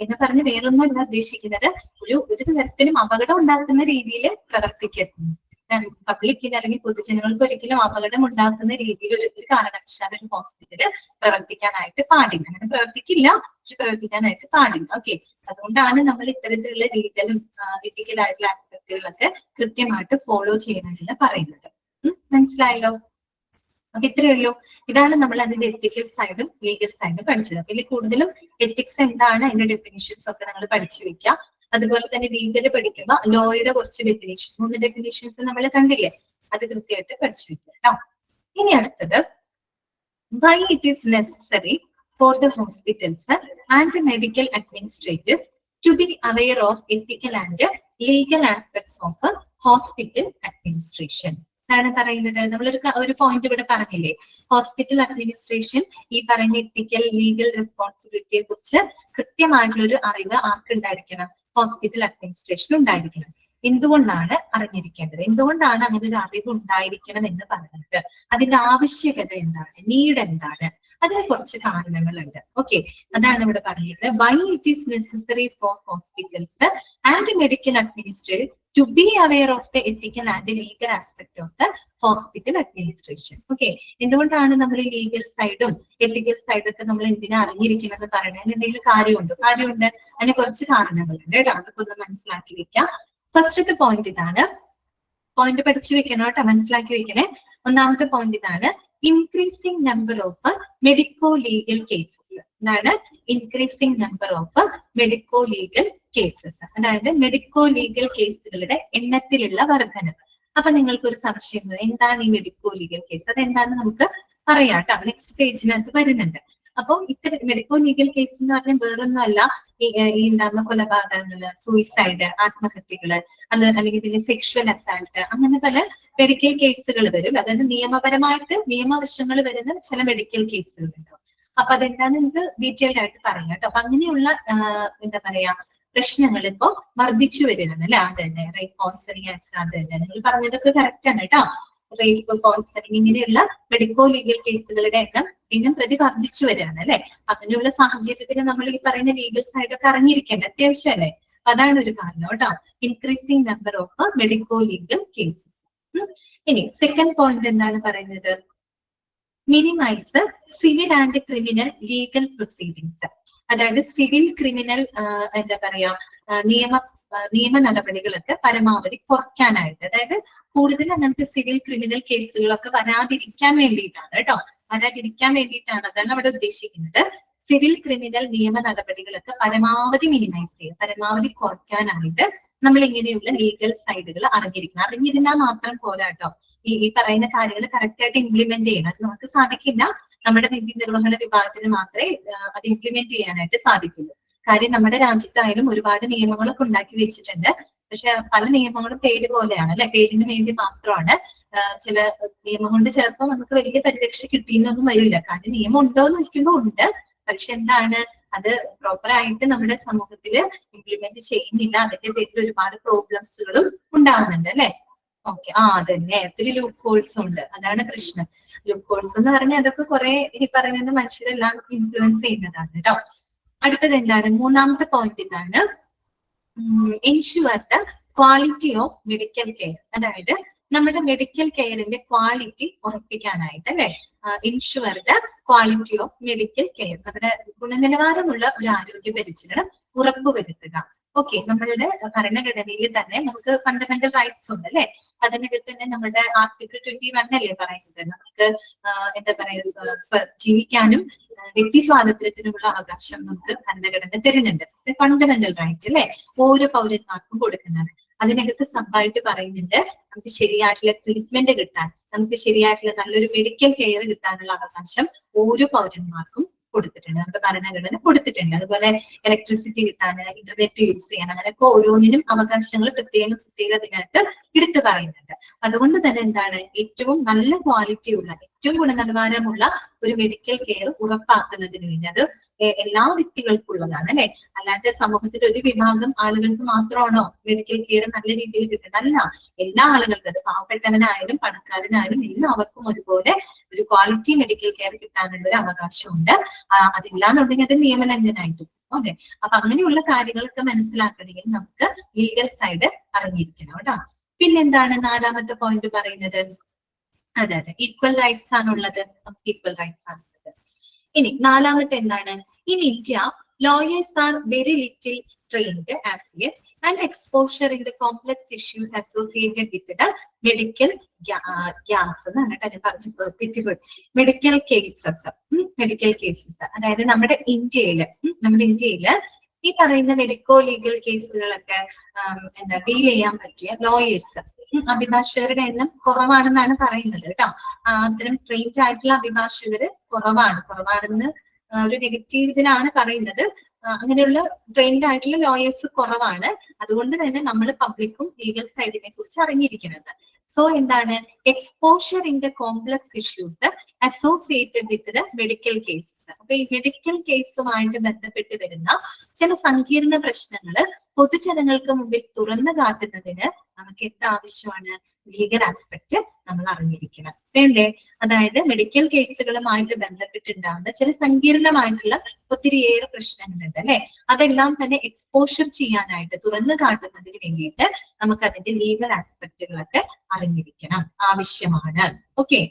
എന്ന് പറഞ്ഞ് വേറൊന്നുമല്ല ഉദ്ദേശിക്കുന്നത്, ഒരു തരത്തിലും അപകടം ഉണ്ടാക്കുന്ന രീതിയിൽ പ്രവർത്തിക്കരുത്. പബ്ലിക്കിന് അല്ലെങ്കിൽ പൊതുജനങ്ങൾക്ക് ഒരിക്കലും അപകടം ഉണ്ടാക്കുന്ന രീതിയിൽ ഒരു കാരണവശാലും ഒരു ഹോസ്പിറ്റല് പ്രവർത്തിക്കാനായിട്ട് പാടില്ല. അങ്ങനെ പ്രവർത്തിക്കില്ല, പക്ഷെ പ്രവർത്തിക്കാനായിട്ട് പാടില്ല. ഓക്കെ, അതുകൊണ്ടാണ് നമ്മൾ ഇത്തരത്തിലുള്ള ലീഗലും എത്തിക്കലായിട്ടുള്ള ആസ്പെക്ടുകളൊക്കെ കൃത്യമായിട്ട് ഫോളോ ചെയ്യണമെന്ന് പറയുന്നത്. മനസ്സിലായല്ലോ? അപ്പൊ ഇത്രയേ ഉള്ളൂ. ഇതാണ് നമ്മൾ അതിന്റെ എത്തിക്കൽ സൈഡും ലീഗൽ സൈഡും പഠിച്ചത്. അപ്പൊ ഇതിൽ കൂടുതലും എത്തിക്സ് എന്താണ്, അതിന്റെ ഡെഫിനിഷൻസ് ഒക്കെ നിങ്ങൾ പഠിച്ചു വെക്കുക. അതുപോലെ തന്നെ ലീഗല് പഠിക്കുമ്പോ ലോയുടെ കുറച്ച് ഡെഫിനിഷൻ, 3 ഡെഫിനിഷൻസ് നമ്മൾ കണ്ടില്ലേ, അത് കൃത്യമായിട്ട് പഠിച്ചു വെക്കുക കേട്ടോ. ഇനി അടുത്തത്, why it is necessary for the hospitals and the medical administrators to be aware of ethical and legal aspects of hospital administration. ാണ് പറയുന്നത്. നമ്മളൊരു പോയിന്റ് ഇവിടെ പറഞ്ഞില്ലേ, ഹോസ്പിറ്റൽ അഡ്മിനിസ്ട്രേഷൻ ഈ പറയുന്ന എത്തിക്കൽ ലീഗൽ റെസ്പോൺസിബിലിറ്റിയെ കുറിച്ച് കൃത്യമായിട്ടുള്ള ഒരു അറിവ് ആർക്കുണ്ടായിരിക്കണം? ഹോസ്പിറ്റൽ അഡ്മിനിസ്ട്രേഷൻ ഉണ്ടായിരിക്കണം. എന്തുകൊണ്ടാണ് അറിഞ്ഞിരിക്കേണ്ടത്? എന്തുകൊണ്ടാണ് അങ്ങനെ ഒരു അറിവ് ഉണ്ടായിരിക്കണം എന്ന് പറയുന്നത്? അതിന്റെ ആവശ്യകത എന്താണ്? നീഡ് എന്താണ്? അതിന് കുറച്ച് കാരണങ്ങളുണ്ട്. ഓക്കെ, അതാണ് ഇവിടെ പറയുന്നത്. Why it is necessary four hospitals and medical administrator to be aware of the ethical and the legal aspect of the hospital administration. Okay, എന്തുകൊണ്ടാണ് നമ്മൾ ഈ ലീഗൽ സൈഡും എത്തിക്കൽ സൈഡും ഒക്കെ നമ്മൾ എന്തിനാ അറിഞ്ഞിരിക്കുന്നത് പറയുന്നത്? എന്തെങ്കിലും കാര്യമുണ്ട്? അതിന് കുറച്ച് കാരണങ്ങളുണ്ട് കേട്ടോ. അതൊക്കെ ഒന്ന് മനസ്സിലാക്കി വെക്കാം. ഫസ്റ്റത്തെ പോയിന്റ് ഇതാണ്. പോയിന്റ് പഠിച്ചു വെക്കണം കേട്ടോ, മനസ്സിലാക്കി വെക്കണേ. ഒന്നാമത്തെ പോയിന്റ് ഇതാണ്, increasing number of medico legal cases. എന്താണ് increasing number of medico legal cases? അതായത് മെഡിക്കോ ലീഗൽ കേസുകളുടെ എണ്ണത്തിലുള്ള വർധനവ്. അപ്പൊ നിങ്ങൾക്കൊരു സംശയം, എന്താണ് ഈ മെഡിക്കോ ലീഗൽ കേസ്? അതെന്താണെന്ന് നമുക്ക് പറയാം കേട്ടോ, നെക്സ്റ്റ് പേജിനകത്ത് വരുന്നുണ്ട്. അപ്പൊ ഇത്തരം മെഡിക്കോ ലീഗൽ കേസ് എന്ന് പറഞ്ഞാൽ വേറൊന്നും അല്ല, ഈ ഉണ്ടാകുന്ന കൊലപാതകങ്ങള്, സൂയിസൈഡ്, ആത്മഹത്യകള്, അല്ലെങ്കിൽ പിന്നെ സെക്ഷൽ അസാൾട്ട്, അങ്ങനെ പല മെഡിക്കൽ കേസുകൾ വരും. അതായത് നിയമപരമായിട്ട് നിയമവശങ്ങൾ വരുന്ന ചില മെഡിക്കൽ കേസുകൾ ഉണ്ടാവും. അപ്പൊ അതെന്താന്ന് നിങ്ങൾക്ക് ഡീറ്റെയിൽഡ് ആയിട്ട് പറയാം കേട്ടോ. അപ്പൊ അങ്ങനെയുള്ള എന്താ പറയാ പ്രശ്നങ്ങൾ ഇപ്പൊ വർദ്ധിച്ചു വരികയാണ് അല്ലെ. അത് തന്നെ റേപ്പ്, കൗൺസിലിംഗ്, അത് തന്നെ നിങ്ങൾ പറഞ്ഞതൊക്കെ കറക്റ്റ് ആണ് കേട്ടോ. റേപ്പ്, കൗൺസിലിംഗ് ഇങ്ങനെയുള്ള മെഡിക്കോ ലീഗൽ കേസുകളുടെ എണ്ണം ദിനം പ്രതി വർദ്ധിച്ചു വരികയാണ് അല്ലെ. അങ്ങനെയുള്ള സാഹചര്യത്തിൽ നമ്മൾ ഈ പറയുന്ന ലീഗൽ സൈഡൊക്കെ അറിഞ്ഞിരിക്കേണ്ട അത്യാവശ്യമല്ലേ. അതാണ് ഒരു കാരണം കേട്ടോ, increasing number of medico legal cases. ഇനി സെക്കൻഡ് പോയിന്റ് എന്താണ് പറയുന്നത്, minimise civil and criminal legal proceedings. അതായത് സിവിൽ ക്രിമിനൽ എന്താ പറയാ നിയമ നടപടികളൊക്കെ പരമാവധി കുറയ്ക്കാനായിട്ട്, അതായത് കൂടുതൽ അങ്ങനത്തെ സിവിൽ ക്രിമിനൽ കേസുകളൊക്കെ വരാതിരിക്കാൻ വേണ്ടിയിട്ടാണ് കേട്ടോ, വരാതിരിക്കാൻ വേണ്ടിയിട്ടാണ്, അതാണ് അവിടെ ഉദ്ദേശിക്കുന്നത്. സിവിൽ ക്രിമിനൽ നിയമ നടപടികളൊക്കെ പരമാവധി മിനിമൈസ് ചെയ്യുക, പരമാവധി കുറയ്ക്കാനായിട്ട് നമ്മൾ ഇങ്ങനെയുള്ള ലീഗൽ സൈഡുകൾ അറിഞ്ഞിരിക്കണം. അറിഞ്ഞിരുന്നാൽ മാത്രം പോരാ കേട്ടോ, ഈ പറയുന്ന കാര്യങ്ങൾ കറക്റ്റ് ആയിട്ട് ഇംപ്ലിമെന്റ് ചെയ്യണം. അത് നമുക്ക് സാധിക്കില്ല, നമ്മുടെ നീതി നിർവഹണ വിഭാഗത്തിന് മാത്രമേ അത് ഇംപ്ലിമെന്റ് ചെയ്യാനായിട്ട് സാധിക്കുള്ളൂ. കാര്യം നമ്മുടെ രാജ്യത്തായാലും ഒരുപാട് നിയമങ്ങളൊക്കെ ഉണ്ടാക്കി വെച്ചിട്ടുണ്ട്. പക്ഷെ പല നിയമങ്ങളും പേര് പോലെയാണ് അല്ലെ, പേരിന് വേണ്ടി മാത്രമാണ്. ചില നിയമം കൊണ്ട് ചിലപ്പോൾ നമുക്ക് വലിയ പരിരക്ഷ കിട്ടിയെന്നൊന്നും വരില്ല. കാര്യം നിയമം ഉണ്ടോ എന്ന് വെക്കുമ്പോൾ ഉണ്ട്, പക്ഷെ എന്താണ് അത് പ്രോപ്പർ ആയിട്ട് നമ്മുടെ സമൂഹത്തിൽ ഇംപ്ലിമെന്റ് ചെയ്യുന്നില്ല. അതിന്റെ പേരിൽ ഒരുപാട് പ്രോബ്ലംസുകളും ഉണ്ടാകുന്നുണ്ട് അല്ലെ. ഓക്കെ, അതന്നെ ഒത്തിരി ലൂപ്പ് ഹോൾസ് ഉണ്ട്, അതാണ് പ്രശ്നം. ലൂപ്പ് ഹോൾസ് എന്ന് പറഞ്ഞാൽ അതൊക്കെ കുറെ ഈ പറയുന്ന മനുഷ്യരെല്ലാം ഇൻഫ്ലുവൻസ് ചെയ്യുന്നതാണ് കേട്ടോ. അടുത്തത് എന്താണ്, മൂന്നാമത്തെ പോയിന്റ് ഇതാണ്, ensure the quality of medical care. അതായത് നമ്മുടെ മെഡിക്കൽ കെയറിന്റെ ക്വാളിറ്റി ഉറപ്പിക്കാനായിട്ട് അല്ലെ, ensure the quality of medical care, നമ്മുടെ ഗുണനിലവാരമുള്ള ഒരു ആരോഗ്യ പരിചരണം ഉറപ്പുവരുത്തുക. ഓക്കെ, നമ്മളുടെ ഭരണഘടനയിൽ തന്നെ നമുക്ക് ഫണ്ടമെന്റൽ റൈറ്റ്സ് ഉണ്ട് അല്ലെ. അതിനകത്ത് തന്നെ നമ്മുടെ ആർട്ടിക്കിൾ 21 അല്ലേ പറയുന്നത്, നമുക്ക് എന്താ പറയുക, ജീവിക്കാനും വ്യക്തി സ്വാതന്ത്ര്യത്തിനുമുള്ള അവകാശം നമുക്ക് ഭരണഘടന തരുന്നുണ്ട്. ഫണ്ടമെന്റൽ റൈറ്റ് അല്ലെ, ഓരോ പൗരന്മാർക്കും കൊടുക്കുന്നതാണ്. അതിനകത്ത് സബായിട്ട് പറയുന്നുണ്ട് നമുക്ക് ശരിയായിട്ടുള്ള ട്രീറ്റ്മെന്റ് കിട്ടാൻ, നമുക്ക് ശരിയായിട്ടുള്ള നല്ലൊരു മെഡിക്കൽ കെയർ കിട്ടാനുള്ള അവകാശം ഓരോ പൗരന്മാർക്കും കൊടുത്തിട്ടുണ്ട്, നമ്മുടെ ഭരണഘടന കൊടുത്തിട്ടുണ്ട്. അതുപോലെ ഇലക്ട്രിസിറ്റി കിട്ടാൻ, ഇന്റർനെറ്റ് യൂസ് ചെയ്യാൻ, അങ്ങനെയൊക്കെ ഓരോന്നിനും അവകാശങ്ങൾ പ്രത്യേക ഇതിനകത്ത് എടുത്തു പറയുന്നുണ്ട്. അതുകൊണ്ട് തന്നെ എന്താണ്, ഏറ്റവും നല്ല ക്വാളിറ്റി ഉള്ള, ഏറ്റവും ഗുണനിലവാരമുള്ള ഒരു മെഡിക്കൽ കെയർ ഉറപ്പാക്കുന്നതിന് വേണ്ടി അത് എല്ലാ വ്യക്തികൾക്കും ഉള്ളതാണ് അല്ലെ. അല്ലാണ്ട് സമൂഹത്തിൽ ഒരു വിഭാഗം ആളുകൾക്ക് മാത്രമാണോ മെഡിക്കൽ കെയർ നല്ല രീതിയിൽ കിട്ടുന്നത്? അല്ല, എല്ലാ ആളുകൾക്കും, അത് പാവപ്പെട്ടവനായാലും പണക്കാരനായാലും എല്ലാവർക്കും ഒരുപോലെ ഒരു ക്വാളിറ്റി മെഡിക്കൽ കെയർ കിട്ടാനുള്ള ഒരു അവകാശമുണ്ട്. അതില്ലാന്നുണ്ടെങ്കിൽ അത് നിയമലംഘനമായിട്ടും. ഓക്കെ, അപ്പൊ അങ്ങനെയുള്ള കാര്യങ്ങളൊക്കെ മനസ്സിലാക്കണമെങ്കിൽ നമുക്ക് ലീഗൽ സൈഡ് അറിഞ്ഞിരിക്കണം കേട്ടോ. പിന്നെന്താണ് നാലാമത്തെ പോയിന്റ് പറയുന്നത്, അതെ ഈക്വൽ റൈറ്റ്സ് ആണുള്ളത്, നമുക്ക് ഈക്വൽ റൈറ്റ്സ് ആണുള്ളത്. ഇനി നാലാമത്തെ എന്താണ്, in India lawyers are very little trained as yet and exposure in the complex issues associated with the medical gas എന്നാണ് കേട്ടോ ഞാൻ പറഞ്ഞു, തെറ്റുപോയി. മെഡിക്കൽ കേസസ് അതായത് നമ്മുടെ ഇന്ത്യയില് ഈ പറയുന്ന മെഡിക്കോ ലീഗൽ കേസുകളൊക്കെ എന്താ ഡീൽ ചെയ്യാൻ പറ്റിയ ലോയേഴ്സ്, അഭിഭാഷകരുടെ എണ്ണം കുറവാണെന്നാണ് പറയുന്നത് കേട്ടോ. അത്തരം ട്രെയിൻഡ് ആയിട്ടുള്ള അഭിഭാഷകര് കുറവാണെന്ന് ഒരു നെഗറ്റീവ് ഇതിലാണ് പറയുന്നത്. അങ്ങനെയുള്ള ട്രെയിൻഡ് ആയിട്ടുള്ള ലോയേഴ്സ് കുറവാണ്. അതുകൊണ്ട് തന്നെ നമ്മൾ പബ്ലിക്കും ലീഗൽ സൈഡിനെ കുറിച്ച് അറിഞ്ഞിരിക്കുന്നത്. സോ എന്താണ്, exposure in the complex issues associated with the medical cases. അപ്പൊ ഈ മെഡിക്കൽ കേസുമായിട്ട് ബന്ധപ്പെട്ട് വരുന്ന ചില സങ്കീർണ പ്രശ്നങ്ങള് പൊതുജനങ്ങൾക്ക് മുമ്പിൽ തുറന്നു കാട്ടുന്നതിന് നമുക്ക് എന്താവശ്യമാണ്, ലീഗൽ ആസ്പെക്ട് നമ്മൾ അറിഞ്ഞിരിക്കണം, വേണ്ടേ? അതായത് മെഡിക്കൽ കേസുകളുമായിട്ട് ബന്ധപ്പെട്ടുണ്ടാകുന്ന ചില സങ്കീർണമായിട്ടുള്ള ഒത്തിരിയേറെ പ്രശ്നങ്ങളുണ്ട് അല്ലെ. അതെല്ലാം തന്നെ എക്സ്പോഷർ ചെയ്യാനായിട്ട്, തുറന്നു കാട്ടുന്നതിന് വേണ്ടിയിട്ട് നമുക്ക് അതിന്റെ ലീഗൽ ആസ്പെക്റ്റുകളൊക്കെ അറിഞ്ഞിരിക്കണം, ആവശ്യമാണ്. ഓക്കെ,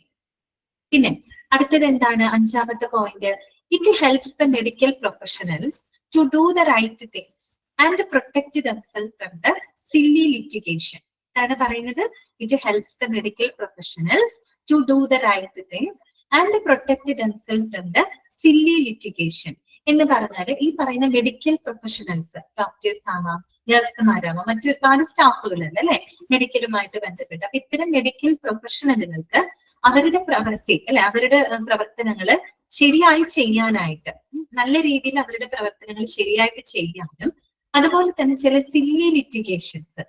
പിന്നെ അടുത്തത് എന്താണ്, അഞ്ചാമത്തെ point, it helps the medical professionals to do the right things and protect themselves from the silly litigation. എന്താണ് പറയുന്നത്, it helps the medical professionals to do the right things and protect themselves from the silly litigation എന്ന് പറഞ്ഞാൽ ഈ പറയുന്ന medical professionals, doctors ആവാം, നഴ്സുമാരാവാം, മറ്റൊരുപാട് സ്റ്റാഫുകളുണ്ട് അല്ലെ മെഡിക്കലുമായിട്ട് ബന്ധപ്പെട്ട്. അപ്പൊ ഇത്തരം മെഡിക്കൽ പ്രൊഫഷണലുകൾക്ക് അവരുടെ പ്രവൃത്തി അല്ലെ, അവരുടെ പ്രവർത്തനങ്ങള് ശരിയായി ചെയ്യാനായിട്ട്, നല്ല രീതിയിൽ അവരുടെ പ്രവർത്തനങ്ങൾ ശരിയായിട്ട് ചെയ്യാനും, അതുപോലെ തന്നെ ചില സില്ലി ലിറ്റിഗേഷൻസ്,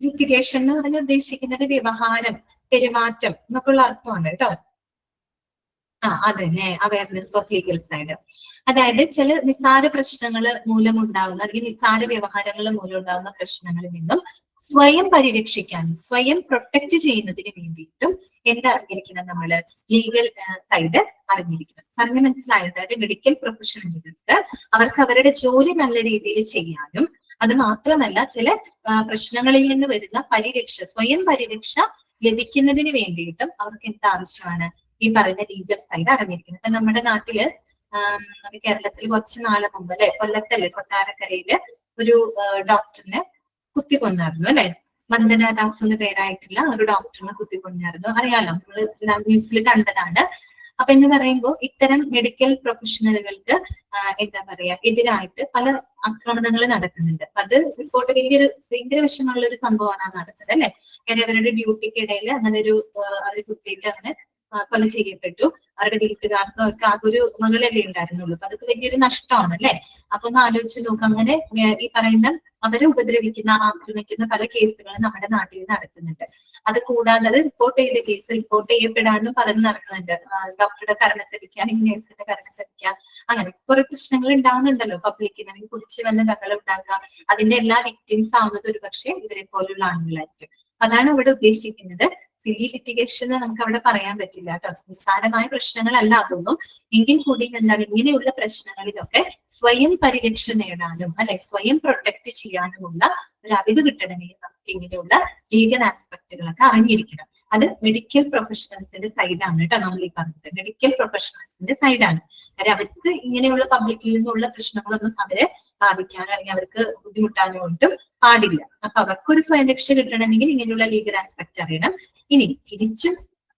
ലിറ്റിഗേഷൻ എന്ന് പറഞ്ഞാൽ ഉദ്ദേശിക്കുന്നത് വ്യവഹാരം, പെരുമാറ്റം എന്നൊക്കെയുള്ള അർത്ഥമാണ് കേട്ടോ. അതന്നെ, അവയർനെസ് ഓഫ് ലീഗൽ സൈഡ്. അതായത് ചില നിസ്സാര പ്രശ്നങ്ങൾ മൂലമുണ്ടാകുന്ന അല്ലെങ്കിൽ നിസ്സാര വ്യവഹാരങ്ങൾ മൂലം ഉണ്ടാകുന്ന പ്രശ്നങ്ങളിൽ നിന്നും സ്വയം പരിരക്ഷിക്കാനും സ്വയം പ്രൊട്ടക്ട് ചെയ്യുന്നതിന് വേണ്ടിയിട്ടും എന്താ അറിഞ്ഞിരിക്കണം നമ്മള്? ലീഗൽ സൈഡ് അറിഞ്ഞിരിക്കണം. പറഞ്ഞു മനസ്സിലായത്? അതായത് മെഡിക്കൽ പ്രൊഫഷണലുകൾക്ക് അവർക്ക് അവരുടെ ജോലി നല്ല രീതിയിൽ ചെയ്യാനും, അത് മാത്രമല്ല ചില പ്രശ്നങ്ങളിൽ നിന്ന് വരുന്ന പരിരക്ഷ, സ്വയം പരിരക്ഷ ലഭിക്കുന്നതിന് വേണ്ടിയിട്ടും അവർക്ക് എന്താ ആവശ്യമാണ്? ഈ പറയുന്ന ലീഗൽ സൈഡ് അറിഞ്ഞിരിക്കുന്നത്. ഇപ്പൊ നമ്മുടെ നാട്ടില് കേരളത്തിൽ കുറച്ച് നാളെ മുമ്പ് അല്ലെ, കൊല്ലത്തല്ലേ, കൊട്ടാരക്കരയില് ഒരു ഡോക്ടറിനെ കുത്തിക്കൊന്നായിരുന്നു അല്ലെ. വന്ദനാദാസ് എന്ന പേരായിട്ടുള്ള ഒരു ഡോക്ടറിനെ കുത്തിക്കൊന്നായിരുന്നു. അറിയാലോ, നമ്മൾ ന്യൂസിൽ കണ്ടതാണ്. അപ്പൊ എന്ന് പറയുമ്പോൾ ഇത്തരം മെഡിക്കൽ പ്രൊഫഷണലുകൾക്ക് എന്താ പറയാ എതിരായിട്ട് പല ആക്രമണങ്ങൾ നടക്കുന്നുണ്ട്. അപ്പൊ അത് റിപ്പോർട്ട് ഭയങ്കര വിഷമമുള്ള ഒരു സംഭവമാണ് നടന്നത് അല്ലെ. കാര്യം അവരുടെ ഡ്യൂട്ടിക്കിടയിൽ അങ്ങനെ ഒരു കുത്തിയിട്ട് അങ്ങനെ കൊല ചെയ്യപ്പെട്ടു. അവരുടെ വീട്ടുകാർക്ക് അവർക്ക് ആകൊരു മകളല്ലേ ഉണ്ടായിരുന്നുള്ളൂ. അപ്പൊ അതൊക്കെ വലിയൊരു നഷ്ടമാണ് അല്ലെ. അപ്പൊ ഒന്ന് ആലോചിച്ച് നോക്കാം. അങ്ങനെ ഈ പറയുന്ന അവരെ ഉപദ്രവിക്കുന്ന, ആക്രമിക്കുന്ന പല കേസുകളും നമ്മുടെ നാട്ടിൽ നടക്കുന്നുണ്ട്. അത് കൂടാതെ റിപ്പോർട്ട് ചെയ്ത കേസ് റിപ്പോർട്ട് ചെയ്യപ്പെടാനും പലതും നടക്കുന്നുണ്ട്. ഡോക്ടറുടെ കരണത്തടിക്കുക, അല്ലെങ്കിൽ നേഴ്സിന്റെ കരണത്തടിക്കുക, അങ്ങനെ കുറെ പ്രശ്നങ്ങൾ ഉണ്ടാവുന്നുണ്ടല്ലോ പബ്ലിക്കിന്. അല്ലെങ്കിൽ കുടിച്ച് വന്ന് ബഹളം ഉണ്ടാക്കുക. അതിന്റെ എല്ലാ വിക്ടിംസ് ആവുന്നത് ഒരു പക്ഷേ ഇവരെ പോലുള്ള ആളുകളായിരിക്കും. അതാണ് ഇവിടെ ഉദ്ദേശിക്കുന്നത്. സില്ലി ലിറ്റിഗേഷൻ നമുക്ക് അവിടെ പറയാൻ പറ്റില്ല കേട്ടോ. നിസ്സാരമായ പ്രശ്നങ്ങളല്ല അതൊന്നും. എങ്കിൽ കൂടി എന്താണ് ഇങ്ങനെയുള്ള പ്രശ്നങ്ങളിലൊക്കെ സ്വയം പരിരക്ഷ നേടാനും അല്ലെ, സ്വയം പ്രൊട്ടക്ട് ചെയ്യാനുമുള്ള ഒരു അറിവ് കിട്ടണമെങ്കിൽ നമുക്ക് ഇങ്ങനെയുള്ള ലീഗൽ ആസ്പെക്റ്റുകളൊക്കെ അറിഞ്ഞിരിക്കണം. അത് മെഡിക്കൽ പ്രൊഫഷണൽസിന്റെ സൈഡാണ് കേട്ടോ നമ്മൾ ഈ പറഞ്ഞത്. മെഡിക്കൽ പ്രൊഫഷണൽസിന്റെ സൈഡാണ്. കാര്യം അവർക്ക് ഇങ്ങനെയുള്ള പബ്ലിക്കിൽ നിന്നുള്ള പ്രശ്നങ്ങളൊന്നും അവരെ ബാധിക്കാനോ അല്ലെങ്കിൽ അവർക്ക് ബുദ്ധിമുട്ടാനോ ഒട്ടും പാടില്ല. അപ്പൊ അവർക്കൊരു സ്വയം രക്ഷ കിട്ടണമെങ്കിൽ ഇങ്ങനെയുള്ള ലീഗൽ ആസ്പെക്ട് അറിയണം. ഇനി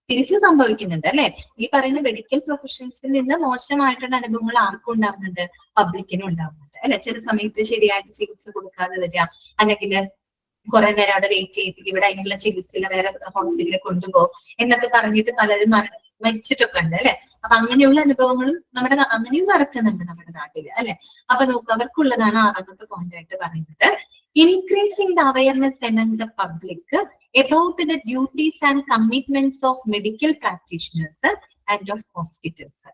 തിരിച്ചു സംഭവിക്കുന്നുണ്ട് അല്ലെ. ഈ പറയുന്ന മെഡിക്കൽ പ്രൊഫഷണൽസിൽ നിന്ന് മോശമായിട്ടുള്ള അനുഭവങ്ങൾ ആർക്കും ഉണ്ടാകുന്നുണ്ട്? പബ്ലിക്കിനും ഉണ്ടാകുന്നുണ്ട് അല്ലെ. ചില സമയത്ത് ശരിയായിട്ട് ചികിത്സ കൊടുക്കാതെ വരിക, അല്ലെങ്കിൽ കുറെ നേരം അവിടെ വെയിറ്റ് ചെയ്തിട്ട് ഇവിടെ അതിനുള്ള ചികിത്സയില്ല, വേറെ ഹോസ്പിറ്റലിൽ കൊണ്ടുപോകും എന്നൊക്കെ പറഞ്ഞിട്ട് പലരും മരിച്ചിട്ടൊക്കെ ഉണ്ട് അല്ലെ. അപ്പൊ അങ്ങനെയുള്ള അനുഭവങ്ങളും അങ്ങനെയും നടക്കുന്നുണ്ട് നമ്മുടെ നാട്ടില് അല്ലെ. അപ്പൊ നോക്കുക, അവർക്കുള്ളതാണ് 6ാമത്തെ പോയിന്റ് ആയിട്ട് പറയുന്നത്. Increasing the awareness among the public about the duties and commitments of medical practitioners and of hospitals.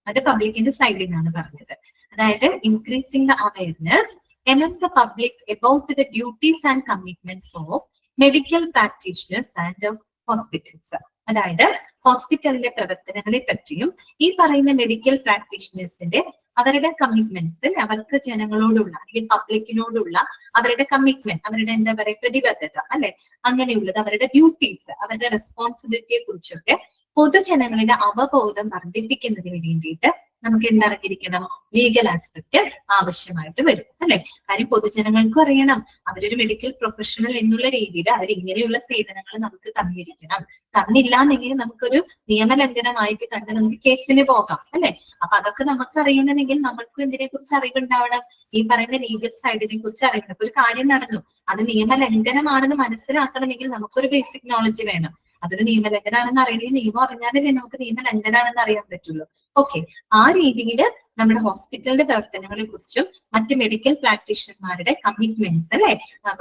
അത് പബ്ലിക്കിന്റെ സൈഡിൽ നിന്നാണ് പറഞ്ഞത്. അതായത് increasing the awareness among the public about the duties and commitments of medical practitioners and of hospitals. അതായത് ഹോസ്പിറ്റലിലെ പ്രവർത്തനങ്ങളെ പറ്റിയും ഈ പറയുന്ന മെഡിക്കൽ പ്രാക്ടീഷണേഴ്സിന്റെ അവരുടെ കമ്മിറ്റ്മെന്റ്സ്, അവർക്ക് ജനങ്ങളോടുള്ള അല്ലെങ്കിൽ പബ്ലിക്കിനോടുള്ള അവരുടെ കമ്മിറ്റ്മെന്റ്, അവരുടെ എന്താ പറയുക പ്രതിബദ്ധത അല്ലെ, അങ്ങനെയുള്ളത്, അവരുടെ ഡ്യൂട്ടീസ്, അവരുടെ റെസ്പോൺസിബിലിറ്റിയെ കുറിച്ചൊക്കെ പൊതുജനങ്ങളുടെ അവബോധം വർദ്ധിപ്പിക്കുന്നതിന് വേണ്ടിയിട്ട് നമുക്ക് എന്തറിഞ്ഞിരിക്കണം? ലീഗൽ ആസ്പെക്ട് ആവശ്യമായിട്ട് വരും അല്ലെ. കാര്യം പൊതുജനങ്ങൾക്കും അറിയണം അവരൊരു മെഡിക്കൽ പ്രൊഫഷണൽ എന്നുള്ള രീതിയിൽ അവർ ഇങ്ങനെയുള്ള സേവനങ്ങൾ നമുക്ക് തന്നിരിക്കണം. തന്നില്ല എന്നെങ്കിൽ നമുക്കൊരു നിയമലംഘനമായിട്ട് കണ്ട് നമുക്ക് കേസിന് പോകാം അല്ലെ. അപ്പൊ അതൊക്കെ നമുക്ക് അറിയണമെങ്കിൽ നമ്മൾക്കും ഇതിനെ കുറിച്ച് അറിവുണ്ടാവണം. ഈ പറയുന്ന ലീഗൽ സൈഡിനെ കുറിച്ച് അറിയണം. ഒരു കാര്യം നടന്നു, അത് നിയമലംഘനമാണെന്ന് മനസ്സിലാക്കണമെങ്കിൽ നമുക്കൊരു ബേസിക് നോളജ് വേണം. അതൊരു നിയമലംഘനാണെന്ന് അറിയണമെങ്കിൽ നിയമം അറിഞ്ഞാലല്ലേ നമുക്ക് നിയമലംഘനാണെന്ന് അറിയാൻ പറ്റുള്ളൂ. ഓക്കെ, ആ രീതിയിൽ നമ്മുടെ ഹോസ്പിറ്റലിന്റെ പ്രവർത്തനങ്ങളെ കുറിച്ചും മറ്റ് മെഡിക്കൽ പ്രാക്ടീഷണർമാരുടെ കമ്മിറ്റ്മെന്റ്സ് അല്ലെ,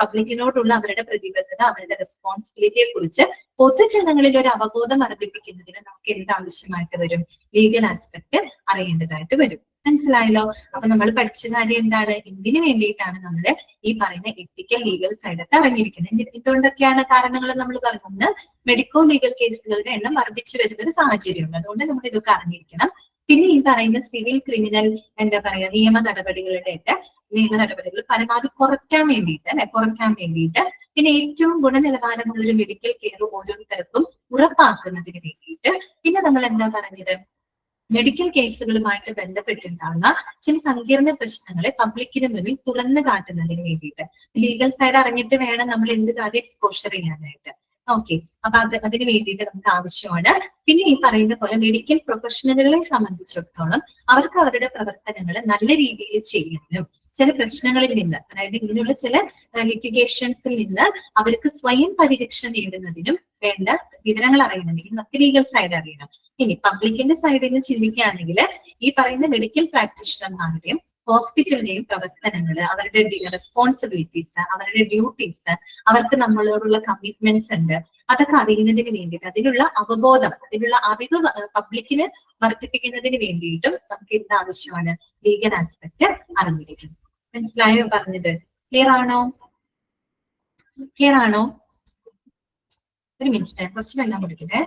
പബ്ലിക്കിനോടുള്ള അവരുടെ പ്രതിബദ്ധത, അവരുടെ റെസ്പോൺസിബിലിറ്റിയെ കുറിച്ച് പൊതുജനങ്ങളിൽ ഒരു അവബോധം വർദ്ധിപ്പിക്കുന്നതിന് നമുക്ക് എന്താവശ്യമായിട്ട് വരും? ലീഗൽ ആസ്പെക്ട് അറിയേണ്ടതായിട്ട് വരും. മനസ്സിലായല്ലോ? അപ്പൊ നമ്മൾ പഠിച്ച കാര്യം എന്താണ്? എന്തിനു വേണ്ടിയിട്ടാണ് നമ്മൾ ഈ പറയുന്ന എത്തിക്കൽ ലീഗൽ സൈഡൊക്കെ അറിഞ്ഞിരിക്കുന്നത്? എന്തുകൊണ്ടൊക്കെയാണ് കാരണങ്ങൾ നമ്മൾ പറയുന്നത്? മെഡിക്കോ ലീഗൽ കേസുകളുടെ എണ്ണം വർദ്ധിച്ചു വരുന്ന ഒരു സാഹചര്യമുണ്ട്. അതുകൊണ്ട് നമ്മൾ ഇതൊക്കെ അറിഞ്ഞിരിക്കണം. പിന്നെ ഈ പറയുന്ന സിവിൽ, ക്രിമിനൽ എന്താ പറയാ നിയമ നടപടികൾ പരമാവധി കുറയ്ക്കാൻ വേണ്ടിയിട്ട് അല്ലെ, കുറയ്ക്കാൻ വേണ്ടിയിട്ട്, പിന്നെ ഏറ്റവും ഗുണനിലവാരമുള്ള ഒരു മെഡിക്കൽ കെയർ ഓരോരുത്തർക്കും ഉറപ്പാക്കുന്നതിന് വേണ്ടിയിട്ട്, പിന്നെ നമ്മൾ എന്താ പറഞ്ഞത്? മെഡിക്കൽ കേസുകളുമായിട്ട് ബന്ധപ്പെട്ടുണ്ടാകുന്ന ചില സങ്കീർണ പ്രശ്നങ്ങളെ പബ്ലിക്കിന് മുന്നിൽ തുറന്നു കാട്ടുന്നതിന് വേണ്ടിയിട്ട് ലീഗൽ സൈഡ് അറിഞ്ഞിട്ട് വേണം നമ്മൾ എന്ത് കാര്യം എക്സ്പോഷർ ചെയ്യാനായിട്ട്. ഓക്കെ, അപ്പൊ അതിന് വേണ്ടിയിട്ട് നമുക്ക് ആവശ്യമാണ്. പിന്നെ ഈ പറയുന്ന പോലെ മെഡിക്കൽ പ്രൊഫഷണലുകളെ സംബന്ധിച്ചിടത്തോളം അവർക്ക് അവരുടെ പ്രവർത്തനങ്ങൾ നല്ല രീതിയിൽ ചെയ്യാനും ചില പ്രശ്നങ്ങളിൽ നിന്ന്, അതായത് ഇങ്ങനെയുള്ള ചില ലിറ്റിഗേഷൻസിൽ നിന്ന് അവർക്ക് സ്വയം പരിരക്ഷ നേടുന്നതിനും വേണ്ട വിവരങ്ങൾ അറിയണമെങ്കിൽ നമുക്ക് ലീഗൽ സൈഡ് അറിയണം. ഇനി പബ്ലിക്കിന്റെ സൈഡിൽ നിന്ന് ചിന്തിക്കുകയാണെങ്കിൽ ഈ പറയുന്ന മെഡിക്കൽ പ്രാക്ടീഷണർമാരുടെയും ഹോസ്പിറ്റലിന്റെയും പ്രവർത്തനങ്ങൾ, അവരുടെ റെസ്പോൺസിബിലിറ്റീസ്, അവരുടെ ഡ്യൂട്ടീസ്, അവർക്ക് നമ്മളോടുള്ള കമ്മിറ്റ്മെന്റ്സ് ഉണ്ട്, അതൊക്കെ അറിയുന്നതിന് വേണ്ടിയിട്ട്, അതിനുള്ള അവബോധം, അതിനുള്ള അറിവ് പബ്ലിക്കിന് വർദ്ധിപ്പിക്കുന്നതിന് വേണ്ടിയിട്ടും നമുക്ക് എന്ത് ആവശ്യമാണ്? ലീഗൽ ആസ്പെക്ട് അറിഞ്ഞിരിക്കണം. മനസ്സിലായോ പറഞ്ഞത്? ക്ലിയർ ആണോ? ക്ലിയർ ആണോ? ഒരു മിനിറ്റ്, കുറച്ച് വെള്ളം കുടിക്കട്ടെ.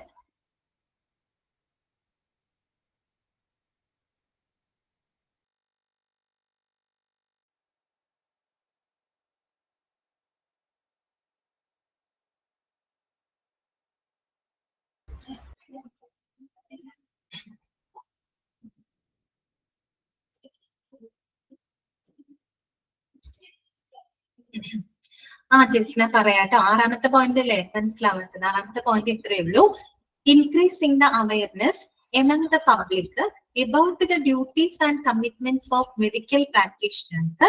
ജസ്ന പറയാട്ടോ. 6ാമത്തെ പോയിന്റ് അല്ലേ മനസ്സിലാവാത്തത്? 6ാമത്തെ പോയിന്റ് ഇത്രയേ ഉള്ളൂ. Increasing the awareness among the public about the duties and commitments of medical practitioners